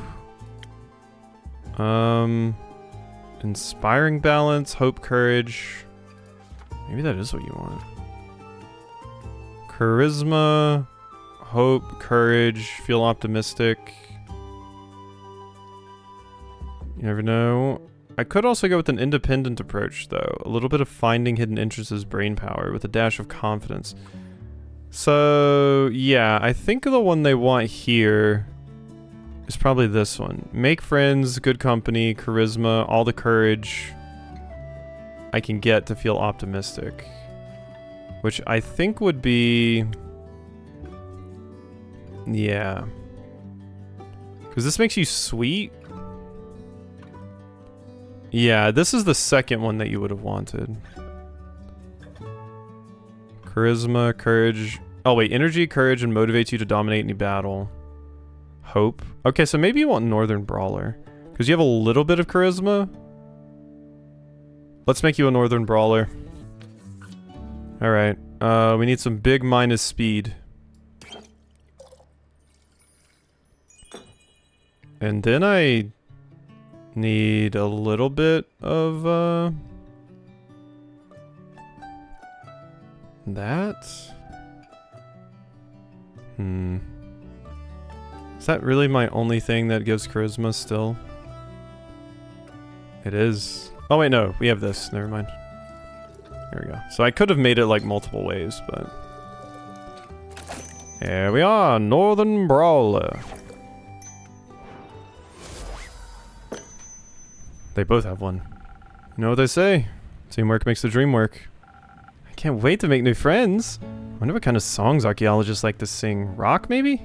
Inspiring balance, hope, courage. Maybe that is what you want. Charisma, hope, courage, feel optimistic. You never know. I could also go with an independent approach, though. A little bit of finding hidden interests as brain power with a dash of confidence. So, yeah, I think the one they want here is probably this one. Make friends, good company, charisma, all the courage I can get to feel optimistic. Which I think would be... Yeah. Because this makes you sweet. Yeah, this is the second one that you would have wanted. Charisma, courage. Oh wait, energy, courage, and motivates you to dominate any battle. Hope. Okay, so maybe you want Northern Brawler. Because you have a little bit of charisma. Let's make you a Northern Brawler. Alright. We need some big minus speed. And then I need a little bit of that. Is that really my only thing that gives charisma still? It is. Oh wait, no, we have this. Never mind. There we go. So I could have made it like multiple ways, but here we are, Northern Brawler. They both have one. You know what they say? Teamwork makes the dream work. I can't wait to make new friends. I wonder what kind of songs archaeologists like to sing. Rock, maybe?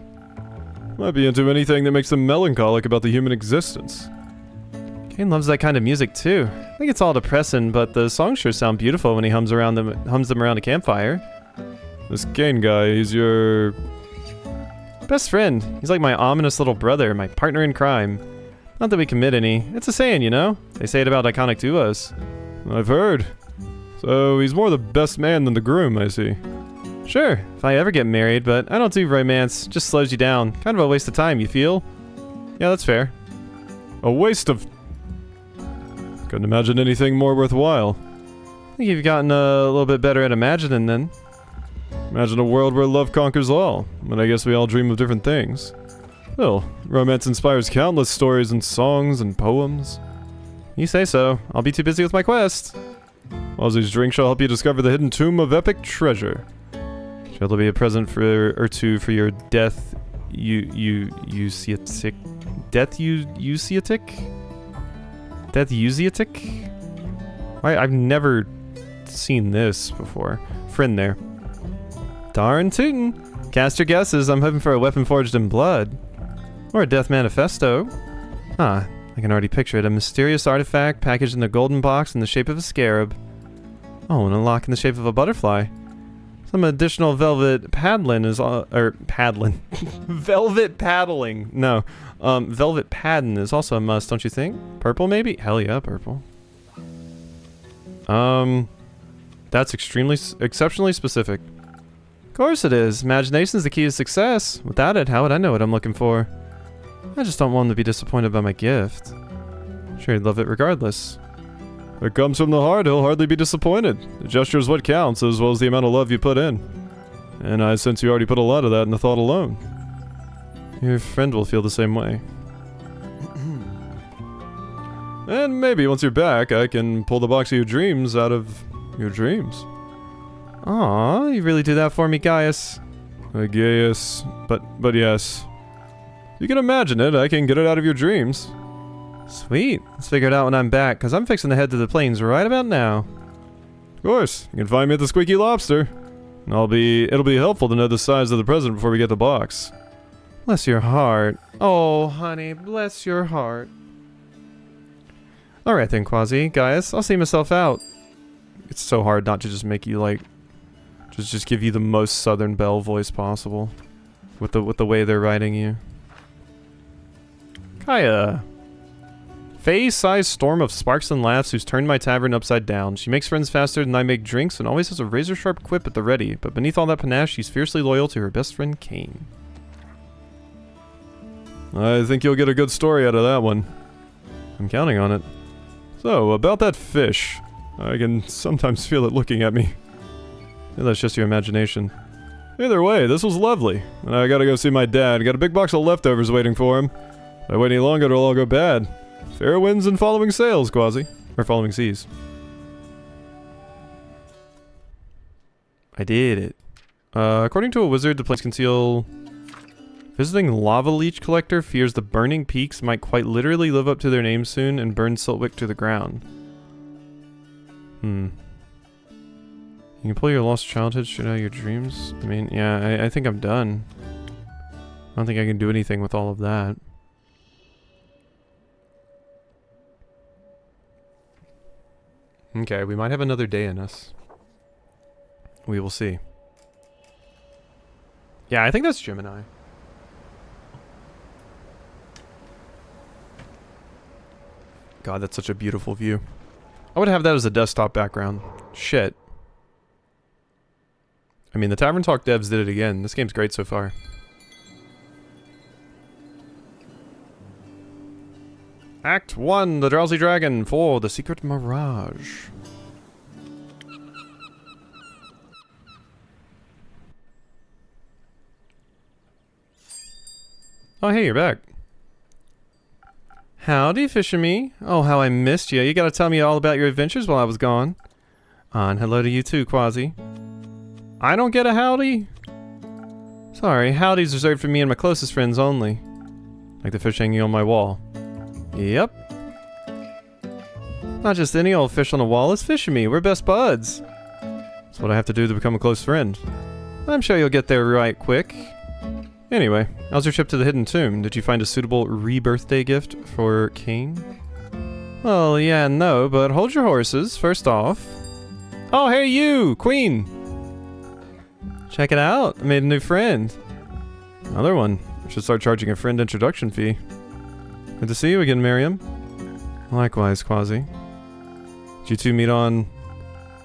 Might be into anything that makes them melancholic about the human existence. Kane loves that kind of music too. I think it's all depressing, but the songs sure sound beautiful when he hums them around a campfire. This Kane guy, he's your... best friend. He's like my ominous little brother, my partner in crime. Not that we commit any. It's a saying, you know? They say it about iconic duos. I've heard. So he's more the best man than the groom, I see. Sure, if I ever get married, but I don't do romance. Just slows you down. Kind of a waste of time, you feel? Yeah, that's fair. A waste of... Couldn't imagine anything more worthwhile. I think you've gotten a little bit better at imagining then. Imagine a world where love conquers all, but I guess we all dream of different things. Well, romance inspires countless stories and songs and poems. You say so. I'll be too busy with my quest. Ozzy's drink shall help you discover the hidden tomb of epic treasure. Shall there be a present or two for your death Usiatic. Death Usiatic? Death Usiatic? I've never seen this before. Friend there. Darn tootin'. Cast your guesses. I'm hoping for a weapon forged in blood. Or a death manifesto. Ah, I can already picture it. A mysterious artifact packaged in a golden box in the shape of a scarab. Oh, and a lock in the shape of a butterfly. Some additional velvet paddling is paddling. Velvet paddling. No. Velvet padding is also a must, don't you think? Purple maybe? Hell yeah, purple. That's exceptionally specific. Of course it is. Imagination's the key to success. Without it, how would I know what I'm looking for? I just don't want him to be disappointed by my gift. Sure, he'd love it regardless. It comes from the heart, he'll hardly be disappointed. The gesture is what counts, as well as the amount of love you put in. And I sense you already put a lot of that in the thought alone. Your friend will feel the same way. And maybe once you're back, I can pull the box of your dreams out of your dreams. Aw, you really do that for me, Gaius. Gaius, but yes. You can imagine it, I can get it out of your dreams. Sweet, let's figure it out when I'm back, cause I'm fixing to head to the plains right about now. Of course, you can find me at the Squeaky Lobster. And it'll be helpful to know the size of the present before we get the box. Bless your heart. Oh, honey, bless your heart. Alright then, Quasi, Gaius, I'll see myself out. It's so hard not to just make you like... Just give you the most Southern Belle voice possible. With the way they're writing you. Kaya. Fae-sized storm of sparks and laughs who's turned my tavern upside down. She makes friends faster than I make drinks and always has a razor-sharp quip at the ready. But beneath all that panache, she's fiercely loyal to her best friend, Kane. I think you'll get a good story out of that one. I'm counting on it. So, about that fish. I can sometimes feel it looking at me. Maybe that's just your imagination. Either way, this was lovely. And I gotta go see my dad. Got a big box of leftovers waiting for him. If I wait any longer, it'll all go bad. Fair winds and following sails, Quasi. Or following seas. I did it. According to a wizard, the place conceal... Visiting Lava Leech Collector fears the burning peaks might quite literally live up to their name soon and burn Siltwick to the ground. You can pull your lost childhood straight out of your dreams? I mean, yeah, I think I'm done. I don't think I can do anything with all of that. Okay, we might have another day in us. We will see. Yeah, I think that's Gemini. God, that's such a beautiful view. I would have that as a desktop background. Shit. I mean, the Tavern Talk devs did it again. This game's great so far. Act 1, The Drowsy Dragon. 4, The Secret Mirage. Oh, hey, you're back. Howdy, Fisher-me. Oh, how I missed you. You gotta tell me all about your adventures while I was gone. And hello to you too, Quasi. I don't get a howdy? Sorry, howdy's reserved for me and my closest friends only. Like the fish hanging on my wall. Yep. Not just any old fish on a wall, it's Fisher-me. We're best buds. That's what I have to do to become a close friend. I'm sure you'll get there right quick. Anyway, how's your trip to the Hidden Tomb? Did you find a suitable re-birthday gift for Kane? Well, yeah and no, but hold your horses, first off. Oh, hey you! Queen! Check it out, I made a new friend. Another one. I should start charging a friend introduction fee. Good to see you again, Miriam. Likewise, Quasi. Did you two meet on...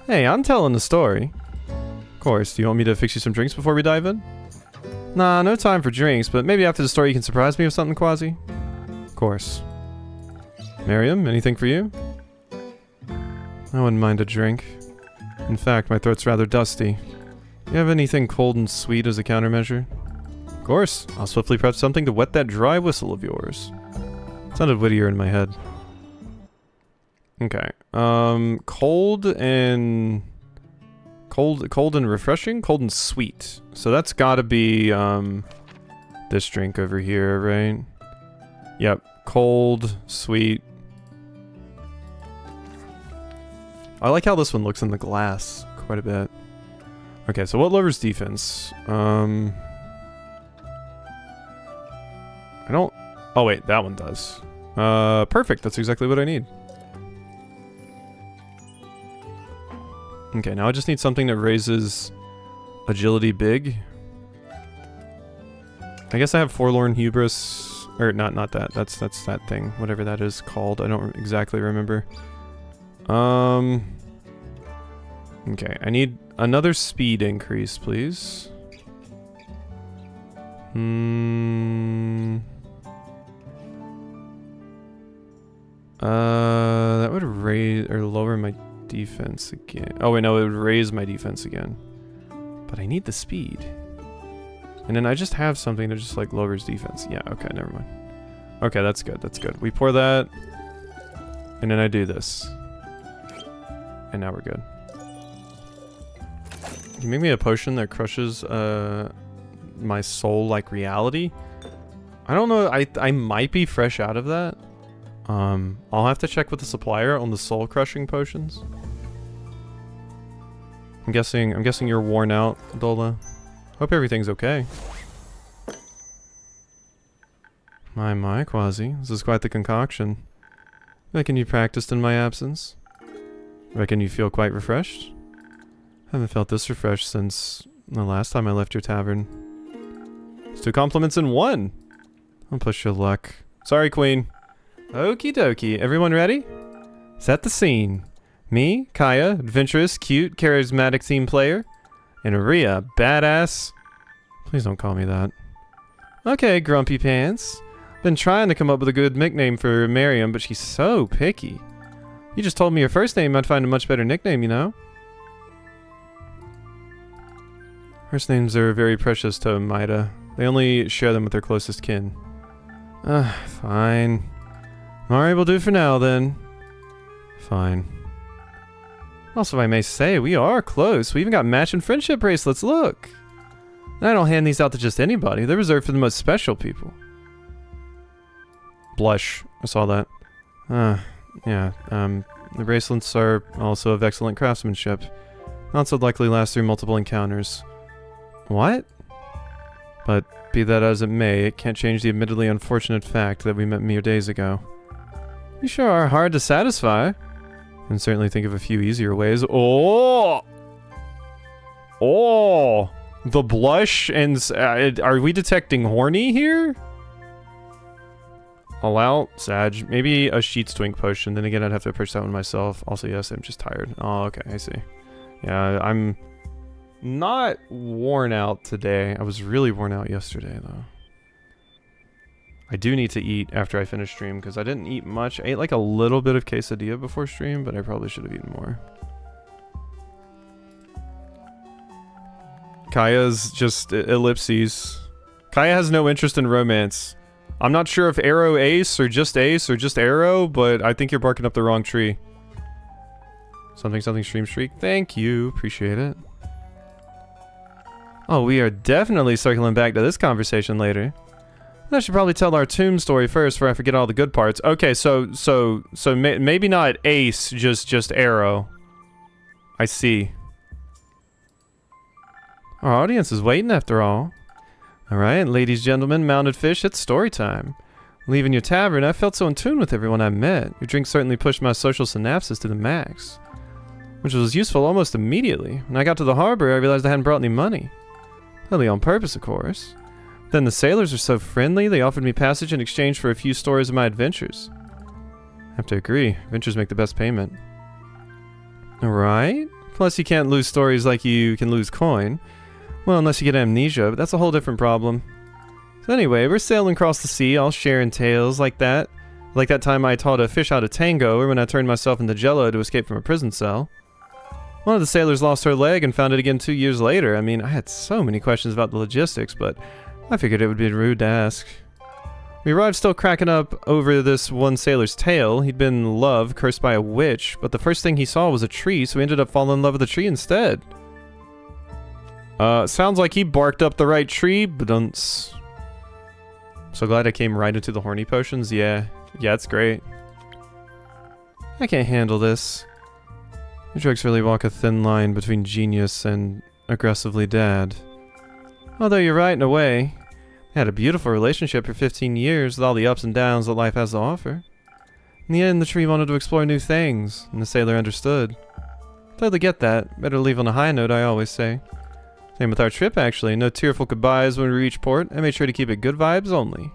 Hey, I'm telling the story. Of course, do you want me to fix you some drinks before we dive in? Nah, no time for drinks, but maybe after the story you can surprise me with something, Quasi? Of course. Miriam, anything for you? I wouldn't mind a drink. In fact, my throat's rather dusty. Do you have anything cold and sweet as a countermeasure? Of course, I'll swiftly prep something to wet that dry whistle of yours. Sounded wittier in my head. Okay. Cold and refreshing? Cold and sweet. So that's gotta be, this drink over here, right? Yep. Cold, sweet. I like how this one looks in the glass quite a bit. Okay, so what lowers defense? I don't... Oh wait, that one does. Perfect. That's exactly what I need. Okay, now I just need something that raises agility big. I guess I have Forlorn Hubris. Or not that. That's that thing. Whatever that is called. I don't exactly remember. Okay, I need another speed increase, please. That would raise or lower my defense again. Oh wait, no, it would raise my defense again. But I need the speed. And then I just have something that just like lowers defense. Yeah, okay, never mind. Okay, that's good, that's good. We pour that, and then I do this. And now we're good. Can you make me a potion that crushes my soul like reality? I don't know, I might be fresh out of that. I'll have to check with the supplier on the soul crushing potions. I'm guessing you're worn out, Dola. Hope everything's okay. My, Quasi. This is quite the concoction. Reckon you practiced in my absence? Reckon you feel quite refreshed? Haven't felt this refreshed since the last time I left your tavern. It's 2 compliments in 1! I'll push your luck. Sorry, Queen. Okie dokie. Everyone ready? Set the scene. Me, Kaya, adventurous, cute, charismatic team player. And Rhea, badass. Please don't call me that. Okay, Grumpy Pants. Been trying to come up with a good nickname for Miriam, but she's so picky. You just told me your first name, I'd find a much better nickname, you know? First names are very precious to Maida. They only share them with their closest kin. Fine. Alright, we'll do for now, then. Fine. Also, if I may say, we are close. We even got matching friendship bracelets, look! And I don't hand these out to just anybody. They're reserved for the most special people. Blush. I saw that. Yeah, the bracelets are also of excellent craftsmanship. Not so likely last through multiple encounters. What? But be that as it may, it can't change the admittedly unfortunate fact that we met mere days ago. You sure are hard to satisfy. And certainly think of a few easier ways. Oh! Oh! The blush and... are we detecting horny here? Allow Sag. Maybe a Sheets Twink potion. Then again, I'd have to approach that one myself. Also, yes, I'm just tired. Oh, okay, I see. Yeah, I'm not worn out today. I was really worn out yesterday, though. I do need to eat after I finish stream, because I didn't eat much. I ate like a little bit of quesadilla before stream, but I probably should have eaten more. Kaya's just ellipses. Kaya has no interest in romance. I'm not sure if Ace or just Arrow, but I think you're barking up the wrong tree. Something stream streak. Thank you. Appreciate it. Oh, we are definitely circling back to this conversation later. I should probably tell our tomb story first before I forget all the good parts. Okay, so maybe not Ace, just Arrow. I see. Our audience is waiting after all. Alright, ladies, gentlemen, mounted fish, it's story time. Leaving your tavern, I felt so in tune with everyone I met. Your drink certainly pushed my social synapses to the max. Which was useful almost immediately. When I got to the harbor, I realized I hadn't brought any money. Totally on purpose, of course. Then the sailors were so friendly, they offered me passage in exchange for a few stories of my adventures. I have to agree, adventures make the best payment. Alright? Plus you can't lose stories like you can lose coin. Well, unless you get amnesia, but that's a whole different problem. So anyway, we're sailing across the sea, all sharing tales like that. Like that time I taught a fish how to tango, or when I turned myself into jello to escape from a prison cell. One of the sailors lost her leg and found it again 2 years later. I mean, I had so many questions about the logistics, but I figured it would be rude to ask. We arrived still cracking up over this one sailor's tale. He'd been in love, cursed by a witch, but the first thing he saw was a tree, so he ended up falling in love with the tree instead. Sounds like he barked up the right tree, but So glad I came right into the horny potions. Yeah, it's great. I can't handle this. The drugs really walk a thin line between genius and aggressively dad. Although you're right in a way. I had a beautiful relationship for 15 years with all the ups and downs that life has to offer. In the end, the tree wanted to explore new things, and the sailor understood. Totally get that. Better leave on a high note, I always say. Same with our trip, actually. No tearful goodbyes when we reach port. I made sure to keep it good vibes only.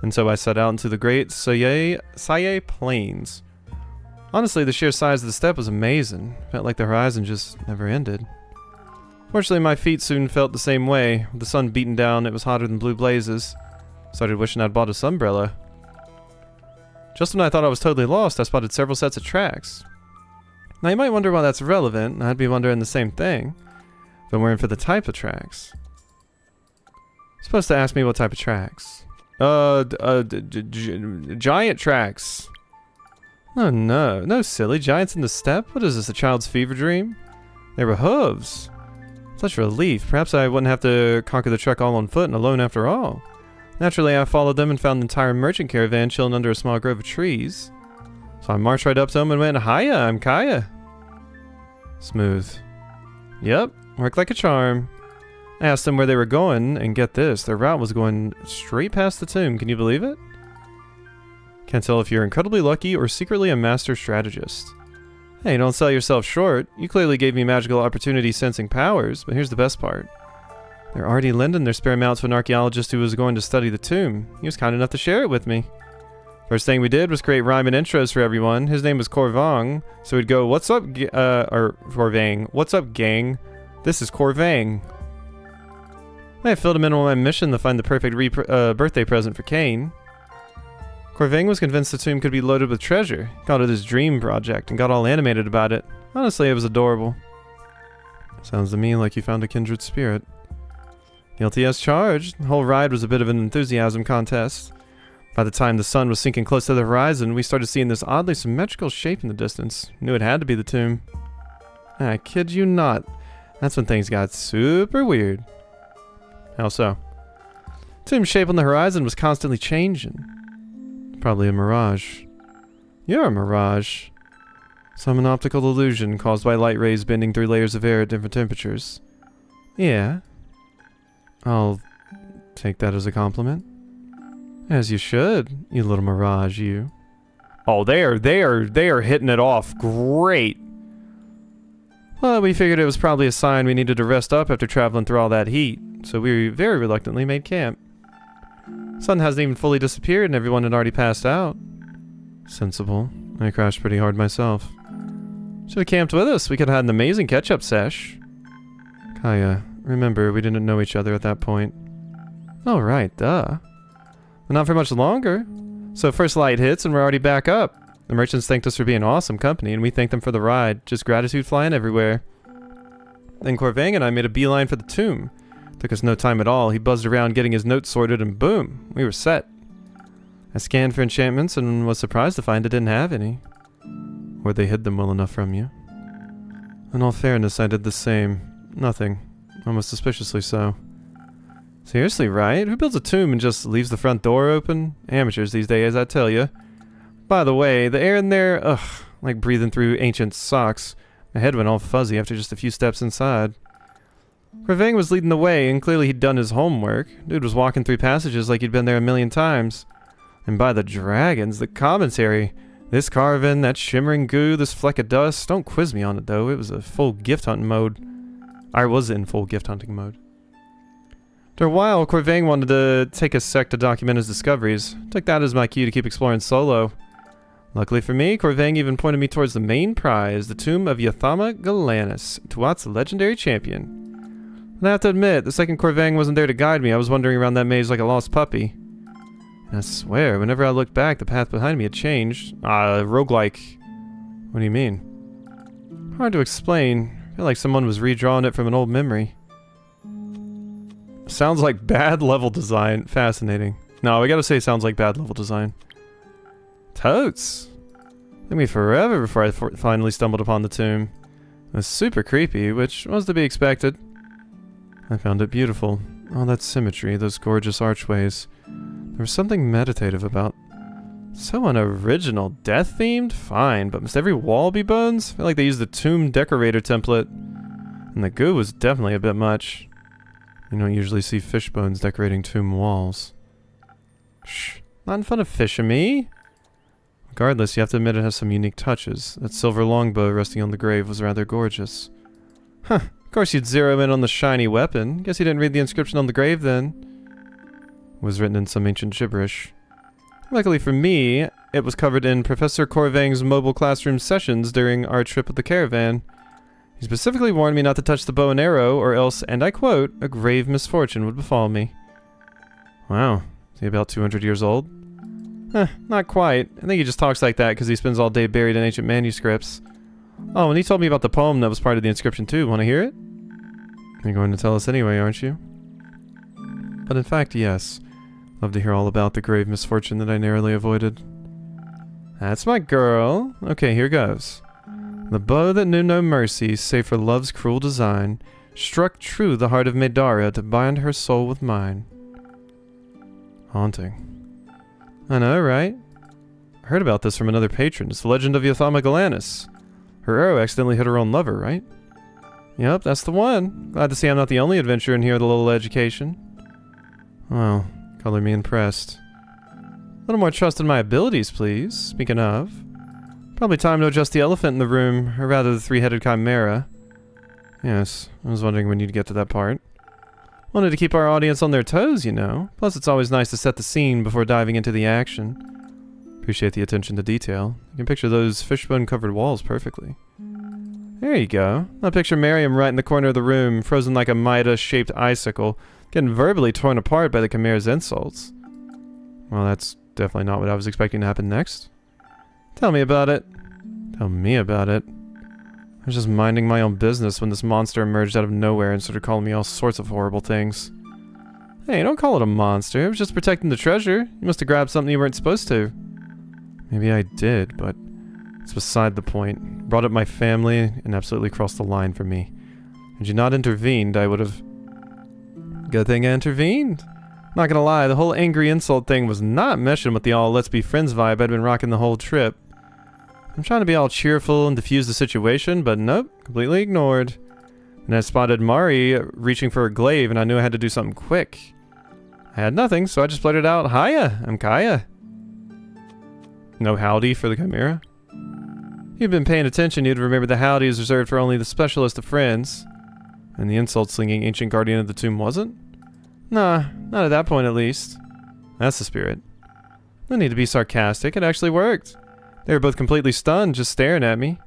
And so I set out into the great Saye Plains. Honestly, the sheer size of the steppe was amazing. Felt like the horizon just never ended. Fortunately, my feet soon felt the same way. With the sun beating down, it was hotter than blue blazes. Started wishing I'd bought a sunbrella. Just when I thought I was totally lost, I spotted several sets of tracks. Now you might wonder why that's relevant, and I'd be wondering the same thing. But we're in for the type of tracks. You're supposed to ask me what type of tracks. Giant tracks. Oh no, no silly, giants in the steppe? What is this, a child's fever dream? They were hooves. Such relief, perhaps I wouldn't have to conquer the trek all on foot and alone after all. Naturally, I followed them and found the entire merchant caravan chilling under a small grove of trees. So I marched right up to them and went, "Hiya, I'm Kaya." Smooth. Yep, worked like a charm. I asked them where they were going, and get this, their route was going straight past the tomb. Can you believe it? Can't tell if you're incredibly lucky or secretly a master strategist. Hey, don't sell yourself short. You clearly gave me magical opportunity sensing powers, but here's the best part. They're already lending their spare mount to an archaeologist who was going to study the tomb. He was kind enough to share it with me. First thing we did was create rhyme and intros for everyone. His name was Corvang, so we'd go, "What's up, or Corvang? What's up, gang? This is Corvang." I filled him in on my mission to find the perfect birthday present for Kane. Corvang was convinced the tomb could be loaded with treasure, called it his dream project, and got all animated about it. Honestly, it was adorable. Sounds to me like you found a kindred spirit. Guilty as charged. The whole ride was a bit of an enthusiasm contest. By the time the sun was sinking close to the horizon, we started seeing this oddly symmetrical shape in the distance. Knew it had to be the tomb. I kid you not. That's when things got super weird. How so? The tomb's shape on the horizon was constantly changing. Probably a mirage. You're a mirage. Some an optical illusion caused by light rays bending through layers of air at different temperatures. Yeah. I'll take that as a compliment. As you should, you little mirage, you. Oh, they are hitting it off great. Well, we figured it was probably a sign we needed to rest up after traveling through all that heat, so we very reluctantly made camp. Sun hasn't even fully disappeared and everyone had already passed out. Sensible. I crashed pretty hard myself. Should have camped with us. We could have had an amazing catch-up sesh. Kaya, remember, we didn't know each other at that point. Oh, right, duh. But not for much longer. So first light hits and we're already back up. The merchants thanked us for being awesome company and we thanked them for the ride. Just gratitude flying everywhere. Then Corvang and I made a beeline for the tomb. Took us no time at all. He buzzed around getting his notes sorted and boom, we were set. I scanned for enchantments and was surprised to find it didn't have any. Or they hid them well enough from you. In all fairness, I did the same. Nothing. Almost suspiciously so. Seriously, right? Who builds a tomb and just leaves the front door open? Amateurs these days, I tell ya. By the way, the air in there, ugh, like breathing through ancient socks. My head went all fuzzy after just a few steps inside. Corvang was leading the way, and clearly he'd done his homework. Dude was walking through passages like he'd been there a million times. And by the dragons, the commentary. This carving, that shimmering goo, this fleck of dust. Don't quiz me on it, though. It was a full gift hunting mode. I was in full gift hunting mode. After a while, Corvang wanted to take a sec to document his discoveries. Took that as my cue to keep exploring solo. Luckily for me, Corvang even pointed me towards the main prize, the tomb of Yathama Galanis, Tuat's legendary champion. And I have to admit, the second Corvang wasn't there to guide me, I was wandering around that maze like a lost puppy. And I swear, whenever I looked back, the path behind me had changed. Roguelike. What do you mean? Hard to explain. I feel like someone was redrawing it from an old memory. Sounds like bad level design. Fascinating. No, I gotta say sounds like bad level design. Totes! Took me forever before I finally stumbled upon the tomb. It was super creepy, which was to be expected. I found it beautiful. All that symmetry, those gorgeous archways. There was something meditative about. So unoriginal. Death-themed? Fine, but must every wall be bones? I feel like they used the tomb decorator template. And the goo was definitely a bit much. You don't usually see fish bones decorating tomb walls. Shh. Not in front of fish and me. Regardless, you have to admit it has some unique touches. That silver longbow resting on the grave was rather gorgeous. Huh. Of course you'd zero in on the shiny weapon. Guess you didn't read the inscription on the grave then. It was written in some ancient gibberish. Luckily for me, it was covered in Professor Corvang's mobile classroom sessions during our trip with the caravan. He specifically warned me not to touch the bow and arrow, or else, and I quote, a grave misfortune would befall me. Wow. Is he about 200 years old? Not quite. I think he just talks like that because he spends all day buried in ancient manuscripts. Oh, and he told me about the poem that was part of the inscription too. Want to hear it? You're going to tell us anyway, aren't you? But in fact, yes. Love to hear all about the grave misfortune that I narrowly avoided. That's my girl. Okay, here goes. The bow that knew no mercy, save for love's cruel design, struck true the heart of Medara to bind her soul with mine. Haunting. I know, right? I heard about this from another patron. It's the legend of Yothama Galanis. Her arrow accidentally hit her own lover, right? Yep, that's the one. Glad to see I'm not the only adventurer in here with a little education. Well, color me impressed. A little more trust in my abilities, please. Speaking of. Probably time to adjust the elephant in the room, or rather the three-headed chimera. Yes, I was wondering when you'd get to that part. Wanted to keep our audience on their toes, you know. Plus it's always nice to set the scene before diving into the action. Appreciate the attention to detail. You can picture those fishbone-covered walls perfectly. There you go. I picture Miriam right in the corner of the room, frozen like a Midas-shaped icicle, getting verbally torn apart by the chimera's insults. Well, that's definitely not what I was expecting to happen next. Tell me about it. Tell me about it. I was just minding my own business when this monster emerged out of nowhere and started calling me all sorts of horrible things. Hey, don't call it a monster. It was just protecting the treasure. You must have grabbed something you weren't supposed to. Maybe I did, but it's beside the point. Brought up my family and absolutely crossed the line for me. Had you not intervened, I would have... Good thing I intervened. Not gonna lie, the whole angry insult thing was not meshing with the all let's be friends vibe I'd been rocking the whole trip. I'm trying to be all cheerful and diffuse the situation, but nope, completely ignored. And I spotted Mari reaching for a glaive and I knew I had to do something quick. I had nothing, so I just blurted out, Hiya, I'm Kaya. No howdy for the chimera? If you'd been paying attention, you'd remember the howdy is reserved for only the specialist of friends. And the insult-slinging ancient guardian of the tomb wasn't? Nah, not at that point at least. That's the spirit. No need to be sarcastic, it actually worked. They were both completely stunned, just staring at me.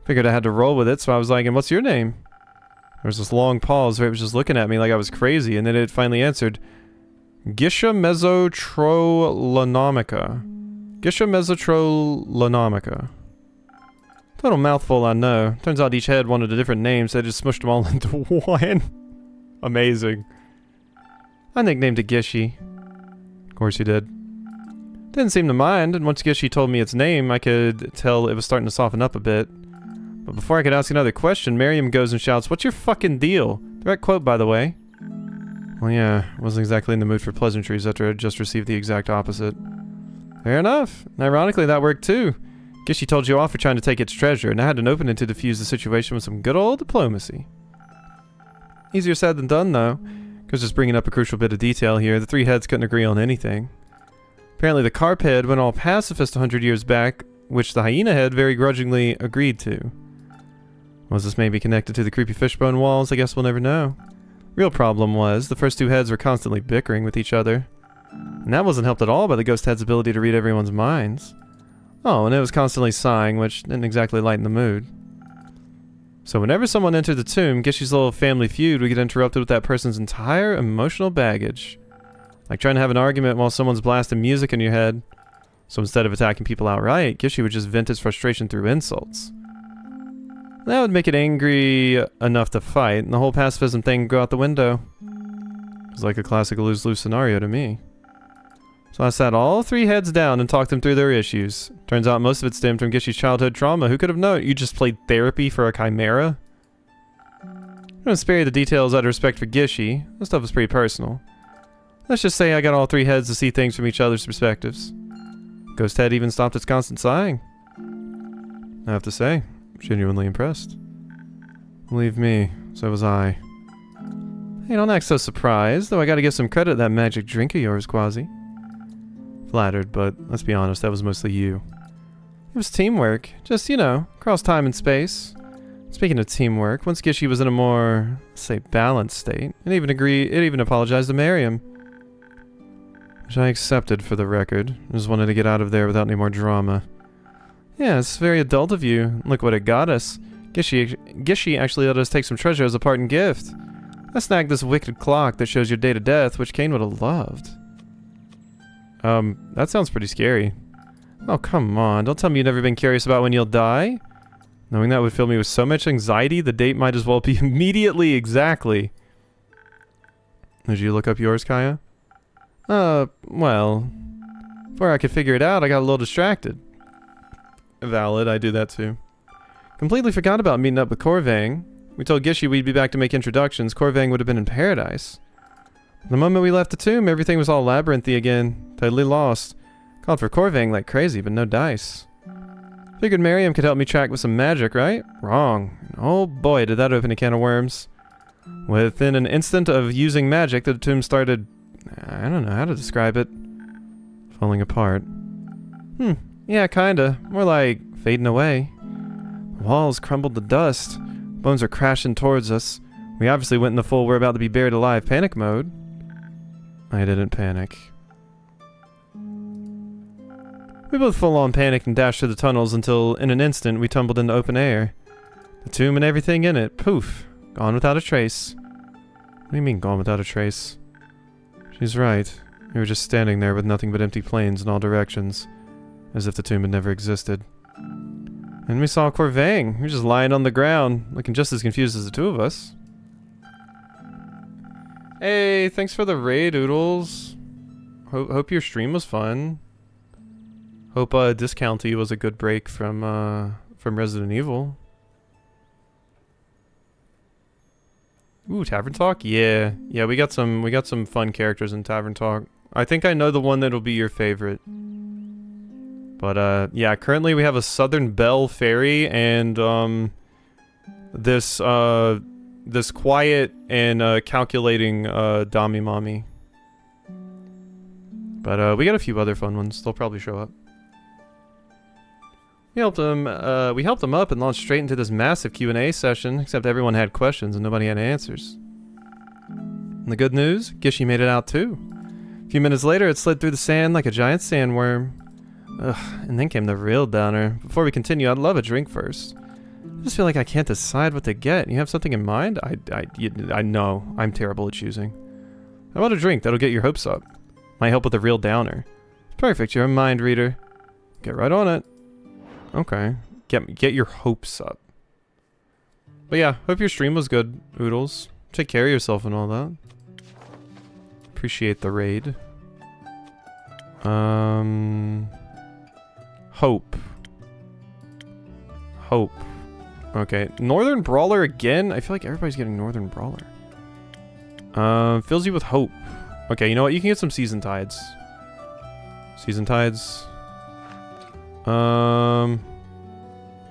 Figured I had to roll with it, so I was like, and what's your name? There was this long pause where it was just looking at me like I was crazy, and then it finally answered, Gisha Mesotrolonomica. Gisha Mesotrolonomica. Total mouthful, I know. Turns out each head wanted a different name, so I just smushed them all into one. Amazing. I nicknamed it Gishi. Of course you did. Didn't seem to mind, and once Gishi told me its name, I could tell it was starting to soften up a bit. But before I could ask another question, Miriam goes and shouts, What's your fucking deal? Direct quote, by the way. Well, yeah, wasn't exactly in the mood for pleasantries after I'd just received the exact opposite. Fair enough. And ironically, that worked too. Gishi told you off for trying to take its treasure, and I had an opening to defuse the situation with some good old diplomacy. Easier said than done, though. Because just bringing up a crucial bit of detail here, the three heads couldn't agree on anything. Apparently the carp head went all pacifist 100 years back, which the hyena head very grudgingly agreed to. Was this maybe connected to the creepy fishbone walls? I guess we'll never know. Real problem was, the first two heads were constantly bickering with each other. And that wasn't helped at all by the ghost head's ability to read everyone's minds. Oh, and it was constantly sighing, which didn't exactly lighten the mood. So whenever someone entered the tomb, Gishi's little family feud would get interrupted with that person's entire emotional baggage. Like trying to have an argument while someone's blasting music in your head. So instead of attacking people outright, Gishi would just vent his frustration through insults. That would make it angry enough to fight, and the whole pacifism thing would go out the window. It was like a classic lose-lose scenario to me. So I sat all three heads down and talked them through their issues. Turns out most of it stemmed from Gishi's childhood trauma. Who could have known? You just played therapy for a chimera? I'm gonna spare you the details out of respect for Gishi. This stuff was pretty personal. Let's just say I got all three heads to see things from each other's perspectives. Ghost Head even stopped its constant sighing. I have to say, genuinely impressed. Believe me, so was I. Hey, don't act so surprised, though I gotta give some credit to that magic drink of yours, Quasi. Flattered, but let's be honest, that was mostly you. It was teamwork, just, you know, across time and space. Speaking of teamwork, once Gishi was in a more, let's say, balanced state, it even apologized to Miriam. Which I accepted for the record. I just wanted to get out of there without any more drama. Yeah, it's very adult of you. Look what it got us. Gishi actually let us take some treasure as a parting gift. I snagged this wicked clock that shows your date of death, which Kane would have loved. That sounds pretty scary. Oh, come on. Don't tell me you've never been curious about when you'll die. Knowing that would fill me with so much anxiety, the date might as well be immediately exactly. Did you look up yours, Kaya? Well, before I could figure it out, I got a little distracted. Valid, I do that too. Completely forgot about meeting up with Corvang. We told Gishi we'd be back to make introductions. Corvang would have been in paradise. The moment we left the tomb, everything was all labyrinthy again. Totally lost. Called for Corvang like crazy, but no dice. Figured Miriam could help me track with some magic, right? Wrong. Oh boy, did that open a can of worms. Within an instant of using magic, the tomb started... I don't know how to describe it. Falling apart. Yeah, kinda. More like fading away. The walls crumbled to dust. Bones are crashing towards us. We obviously went in the full we're about to be buried alive panic mode. I didn't panic. We both full on panicked and dashed through the tunnels until, in an instant, we tumbled into open air. The tomb and everything in it, poof, gone without a trace. What do you mean, gone without a trace? She's right. We were just standing there with nothing but empty plains in all directions, as if the tomb had never existed. And we saw Corvang. He was just lying on the ground, looking just as confused as the two of us. Hey, thanks for the raid, Oodles. Hope your stream was fun. Hope Discounty was a good break from Resident Evil. Ooh, Tavern Talk? Yeah. Yeah, we got some fun characters in Tavern Talk. I think I know the one that'll be your favorite. But yeah, currently we have a Southern Belle Fairy and this quiet and calculating Dami Mommy. But we got a few other fun ones. They'll probably show up. We helped them up and launched straight into this massive Q&A session, except everyone had questions and nobody had answers. And the good news, Gishi made it out too. A few minutes later, it slid through the sand like a giant sandworm. Ugh, and then came the real downer. Before we continue, I'd love a drink first. I just feel like I can't decide what to get. You have something in mind? I know. I'm terrible at choosing. How about a drink? That'll get your hopes up. Might help with the real downer. Perfect, you're a mind reader. Get right on it. Okay. Get your hopes up. But yeah, hope your stream was good, Oodles. Take care of yourself and all that. Appreciate the raid. Hope. Okay, Northern Brawler again? I feel like everybody's getting Northern Brawler. Fills you with hope. Okay, you know what? You can get some Season Tides. Season Tides.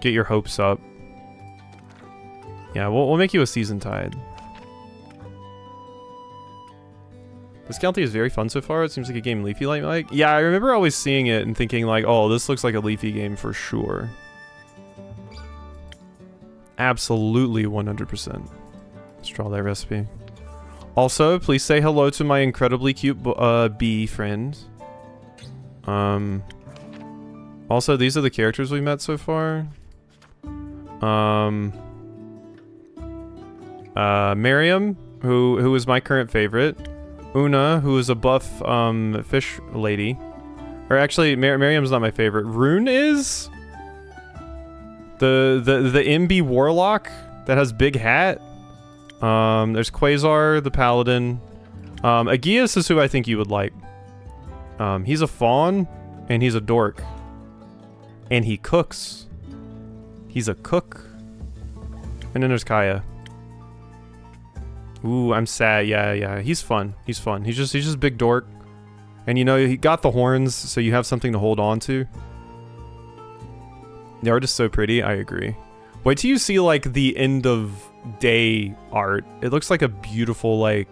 Get your hopes up. Yeah, we'll make you a Season Tide. This county is very fun so far. It seems like a game Leafy like. Yeah, I remember always seeing it and thinking like, oh, this looks like a Leafy game for sure. Absolutely 100%. Let's draw that recipe. Also, please say hello to my incredibly cute bee friend. Also, these are the characters we met so far. Miriam, who is my current favorite. Una, who is a buff fish lady. Or actually, Miriam's not my favorite. Rune is the MB warlock that has big hat. There's Quasar, the paladin. Aegeus is who I think you would like. He's a fawn and he's a dork. And he cooks. He's a cook. And then there's Kaya. Ooh, I'm sad. Yeah. He's fun. He's fun. He's just a big dork. And you know, he got the horns, so you have something to hold on to. The art is so pretty, I agree. Wait till you see, like, the end of day art. It looks like a beautiful, like,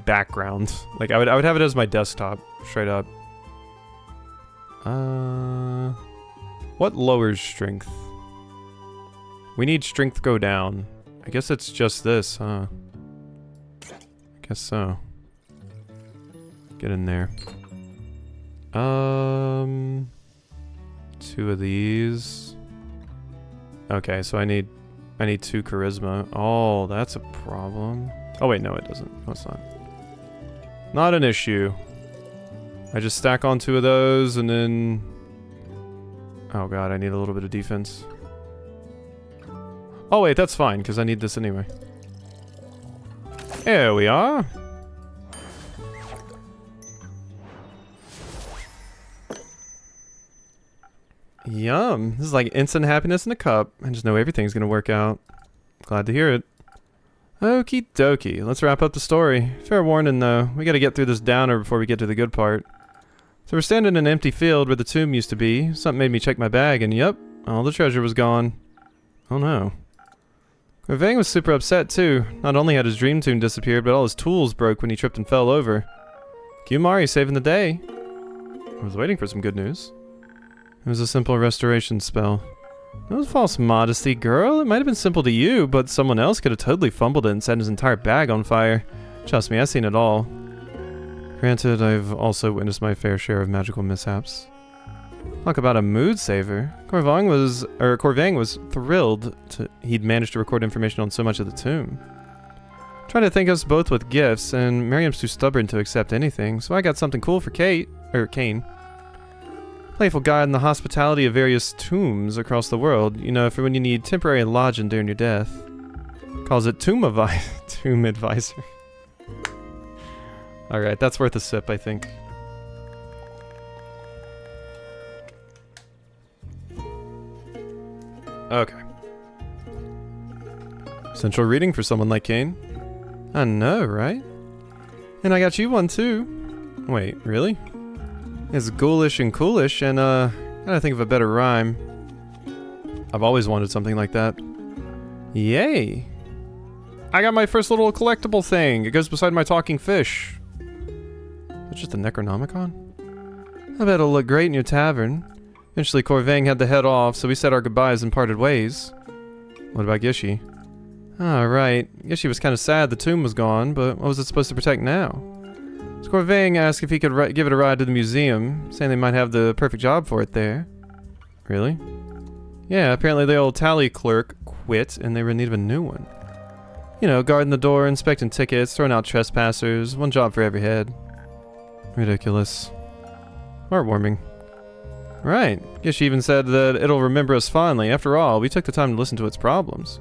background. Like, I would have it as my desktop, straight up. What lowers strength? We need strength go down. I guess it's just this, huh? I guess so. Get in there. 2 of these. Okay, so I need 2 charisma. Oh, that's a problem. Oh wait, no it doesn't. No, it's not. Not an issue. I just stack on 2 of those and then... Oh god, I need a little bit of defense. Oh wait, that's fine, because I need this anyway. There we are. Yum. This is like instant happiness in a cup. I just know everything's gonna work out. Glad to hear it. Okie dokie. Let's wrap up the story. Fair warning though, we gotta get through this downer before we get to the good part. So we're standing in an empty field where the tomb used to be. Something made me check my bag and yep, all the treasure was gone. Oh no. Corvang was super upset too. Not only had his dream tomb disappeared, but all his tools broke when he tripped and fell over. Mari saving the day. I was waiting for some good news. It was a simple restoration spell. No false modesty, girl. It might have been simple to you, but someone else could have totally fumbled it and set his entire bag on fire. Trust me, I've seen it all. Granted, I've also witnessed my fair share of magical mishaps. Talk about a mood saver. Corvang was thrilled he'd managed to record information on so much of the tomb. Tried to thank us both with gifts, and Miriam's too stubborn to accept anything, so I got something cool for Kane. Playful guide in the hospitality of various tombs across the world, you know, for when you need temporary lodging during your death. Calls it Tomb Advisor. Alright, that's worth a sip, I think. Okay. Central reading for someone like Kane. I know, right? And I got you one too. Wait, really? It's ghoulish and coolish, and gotta think of a better rhyme. I've always wanted something like that. Yay! I got my first little collectible thing. It goes beside my talking fish. It's just a Necronomicon? I bet it'll look great in your tavern. Eventually Corvang had to head off, so we said our goodbyes and parted ways. What about Gishi? Ah, right. Gishi was kind of sad the tomb was gone, but what was it supposed to protect now? So Corvang asked if he could give it a ride to the museum, saying they might have the perfect job for it there. Really? Yeah, apparently the old tally clerk quit and they were in need of a new one. You know, guarding the door, inspecting tickets, throwing out trespassers, one job for every head. Ridiculous. Heartwarming. Right. Gishi even said that it'll remember us fondly. After all, we took the time to listen to its problems.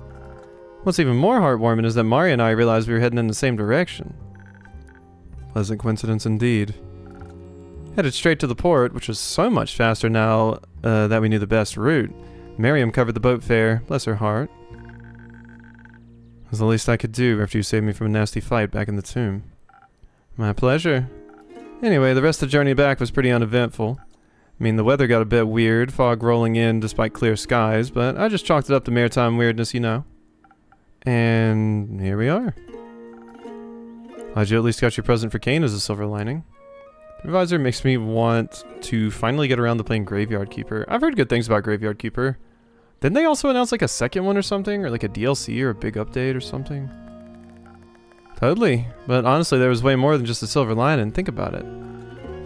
What's even more heartwarming is that Mari and I realized we were heading in the same direction. Pleasant coincidence indeed. Headed straight to the port, which was so much faster now that we knew the best route. Miriam covered the boat fare, bless her heart. It was the least I could do after you saved me from a nasty fight back in the tomb. My pleasure. Anyway, the rest of the journey back was pretty uneventful. I mean, the weather got a bit weird, fog rolling in despite clear skies, but I just chalked it up to maritime weirdness, you know. And here we are. Glad you at least got your present for Kane as a silver lining. The advisor makes me want to finally get around to playing Graveyard Keeper. I've heard good things about Graveyard Keeper. Didn't they also announce like a second one or something? Or like a DLC or a big update or something? Totally. But honestly, there was way more than just a silver lining. Think about it.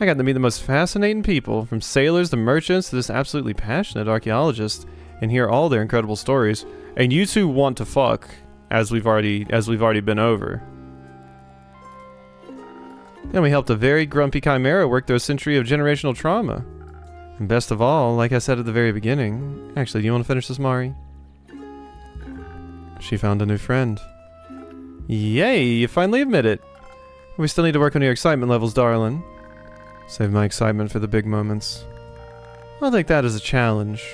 I got to meet the most fascinating people, from sailors to merchants to this absolutely passionate archaeologist, and hear all their incredible stories. And you two want to fuck, as we've already been over. Then we helped a very grumpy chimera work through a century of generational trauma. And best of all, like I said at the very beginning, actually, do you want to finish this, Mari? She found a new friend. Yay, you finally admit it. We still need to work on your excitement levels, darling. Save my excitement for the big moments. I'll take that as a challenge.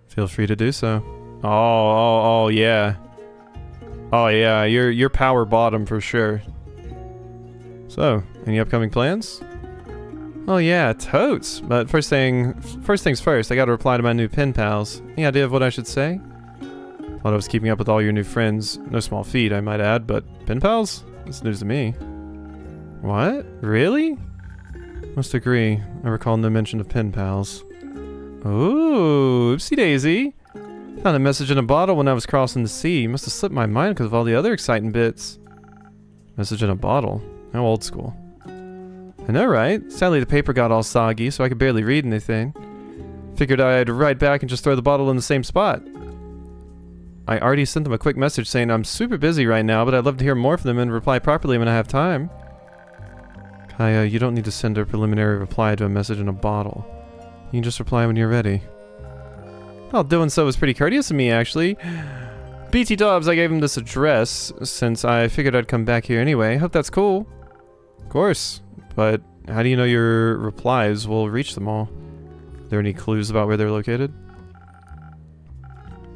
Feel free to do so. Oh, yeah. Oh yeah, you're power bottom for sure. So, any upcoming plans? Oh yeah, totes. But first things first, I gotta reply to my new pen pals. Any idea of what I should say? Thought I was keeping up with all your new friends. No small feat, I might add, but pen pals? That's news to me. What? Really? Must agree. I recall no mention of pen pals. Ooh, oopsie daisy. Found a message in a bottle when I was crossing the sea. Must have slipped my mind because of all the other exciting bits. Message in a bottle? How old school. I know, right? Sadly, the paper got all soggy, so I could barely read anything. Figured I'd write back and just throw the bottle in the same spot. I already sent them a quick message saying I'm super busy right now, but I'd love to hear more from them and reply properly when I have time. Kaya, you don't need to send a preliminary reply to a message in a bottle. You can just reply when you're ready. Well, doing so was pretty courteous of me, actually. BT Dubs, I gave him this address since I figured I'd come back here anyway. Hope that's cool. Of course. But how do you know your replies will reach them all? Are there any clues about where they're located?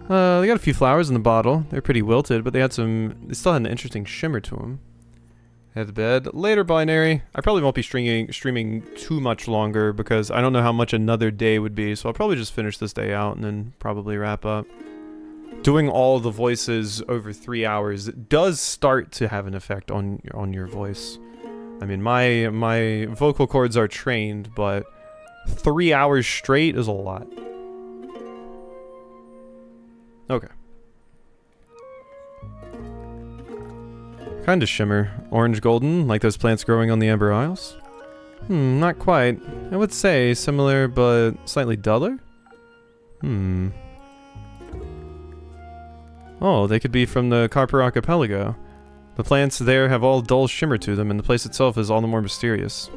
They got a few flowers in the bottle. They're pretty wilted, but they still had an interesting shimmer to them. Head to bed. Later, Binary. I probably won't be streaming too much longer because I don't know how much another day would be, so I'll probably just finish this day out and then probably wrap up. Doing all the voices over 3 hours does start to have an effect on your voice. I mean, my vocal cords are trained, but 3 hours straight is a lot. Okay. Kinda shimmer. Orange golden, like those plants growing on the Amber Isles? Not quite. I would say similar, but slightly duller? Oh, they could be from the Carper Archipelago. The plants there have all dull shimmer to them, and the place itself is all the more mysterious.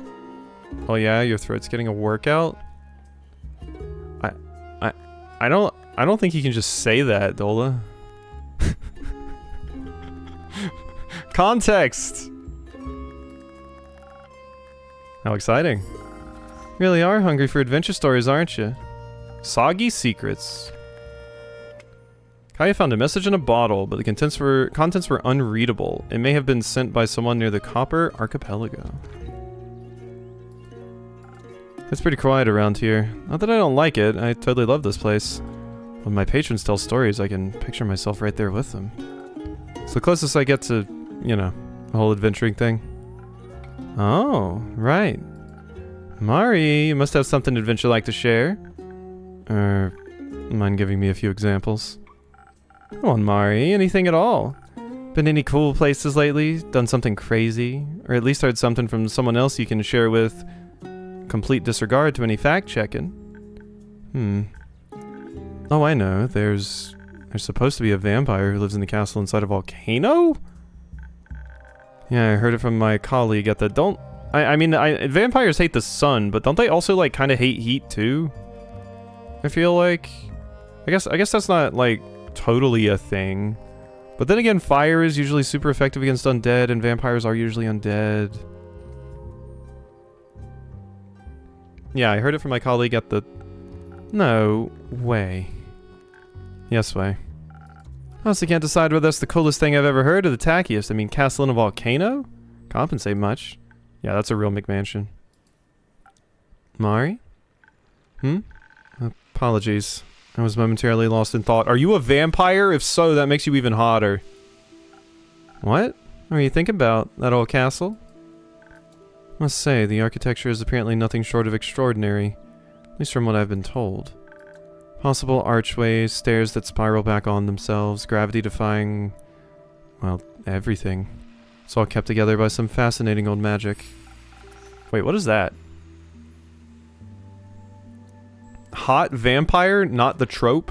Oh yeah, your throat's getting a workout? I don't think you can just say that, Dola. Context! How exciting. You really are hungry for adventure stories, aren't you? Soggy secrets. Kaya found a message in a bottle, but the contents were unreadable. It may have been sent by someone near the Copper Archipelago. It's pretty quiet around here. Not that I don't like it, I totally love this place. When my patrons tell stories, I can picture myself right there with them. It's the closest I get to, you know, the whole adventuring thing. Oh, right. Mari, you must have something adventure-like to share. Mind giving me a few examples? Come on, Mari, anything at all. Been any cool places lately? Done something crazy? Or at least heard something from someone else you can share with complete disregard to any fact-checking? Oh, I know. There's supposed to be a vampire who lives in the castle inside a volcano? Yeah, I heard it from my colleague at the... I mean, vampires hate the sun, but don't they also, like, kind of hate heat, too? I feel like... I guess that's not, like, totally a thing. But then again, fire is usually super effective against undead, and vampires are usually undead. Yeah, I heard it from my colleague at the... No way. Yes way. Honestly can't decide whether that's the coolest thing I've ever heard or the tackiest. I mean, castle in a volcano? Compensate much. Yeah, that's a real McMansion. Mari? Apologies. I was momentarily lost in thought. Are you a vampire? If so, that makes you even hotter. What? What are you thinking about? That old castle? Must say, the architecture is apparently nothing short of extraordinary. At least from what I've been told. Possible archways, stairs that spiral back on themselves, gravity-defying... well, everything. It's all kept together by some fascinating old magic. Wait, what is that? Hot vampire, not the trope?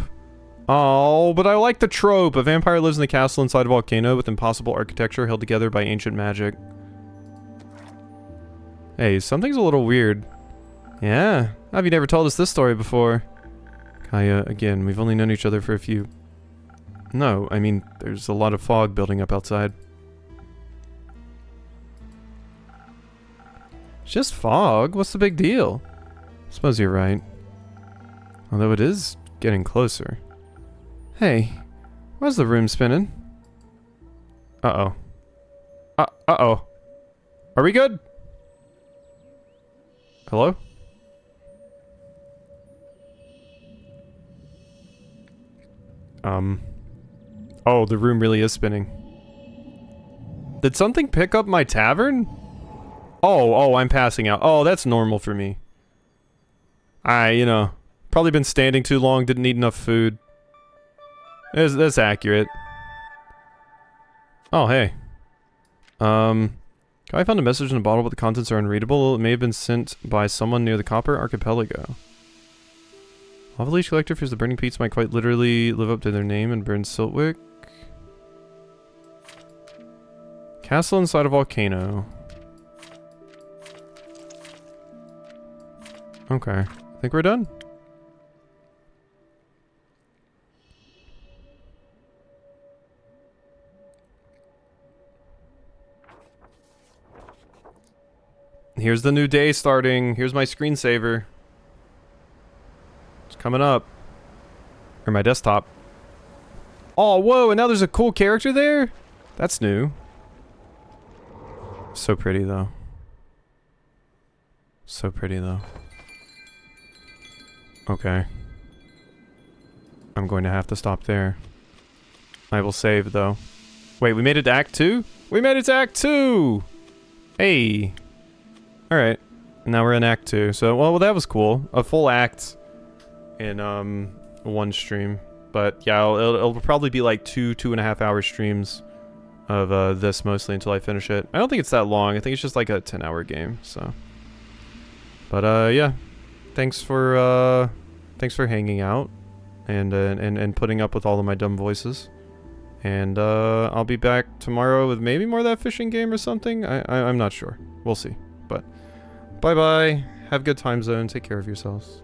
Oh, but I like the trope! A vampire lives in the castle inside a volcano with impossible architecture held together by ancient magic. Hey, something's a little weird. Yeah, how have you never told us this story before? Kaya, again, we've only known each other for a few... No, I mean, there's a lot of fog building up outside. It's just fog, what's the big deal? Suppose you're right. Although it is getting closer. Hey, why's the room spinning? Uh-oh. Uh-oh. Are we good? Hello? Oh, the room really is spinning. Did something pick up my tavern? Oh, I'm passing out. Oh, that's normal for me. You know, probably been standing too long, didn't eat enough food. That's accurate. Oh, hey. I found a message in a bottle, but the contents are unreadable. It may have been sent by someone near the Copper Archipelago. Lava Leech Collector fears the burning peats might quite literally live up to their name and burn Siltwick. Castle inside a volcano. Okay. I think we're done. Here's the new day starting. Here's my screensaver. It's coming up. Or my desktop. Oh, whoa, and now there's a cool character there? That's new. So pretty, though. So pretty, though. Okay. I'm going to have to stop there. I will save, though. Wait, we made it to Act 2? We made it to Act 2! Hey! Alright. Now we're in Act 2. So, well, that was cool. A full act in, one stream. But, yeah, it'll probably be like 2.5 hour streams of, this mostly until I finish it. I don't think it's that long. I think it's just like a 10-hour game, so. But, yeah. Thanks for hanging out and putting up with all of my dumb voices. And, I'll be back tomorrow with maybe more of that fishing game or something. I'm not sure. We'll see. But, bye-bye. Have a good time zone. Take care of yourselves.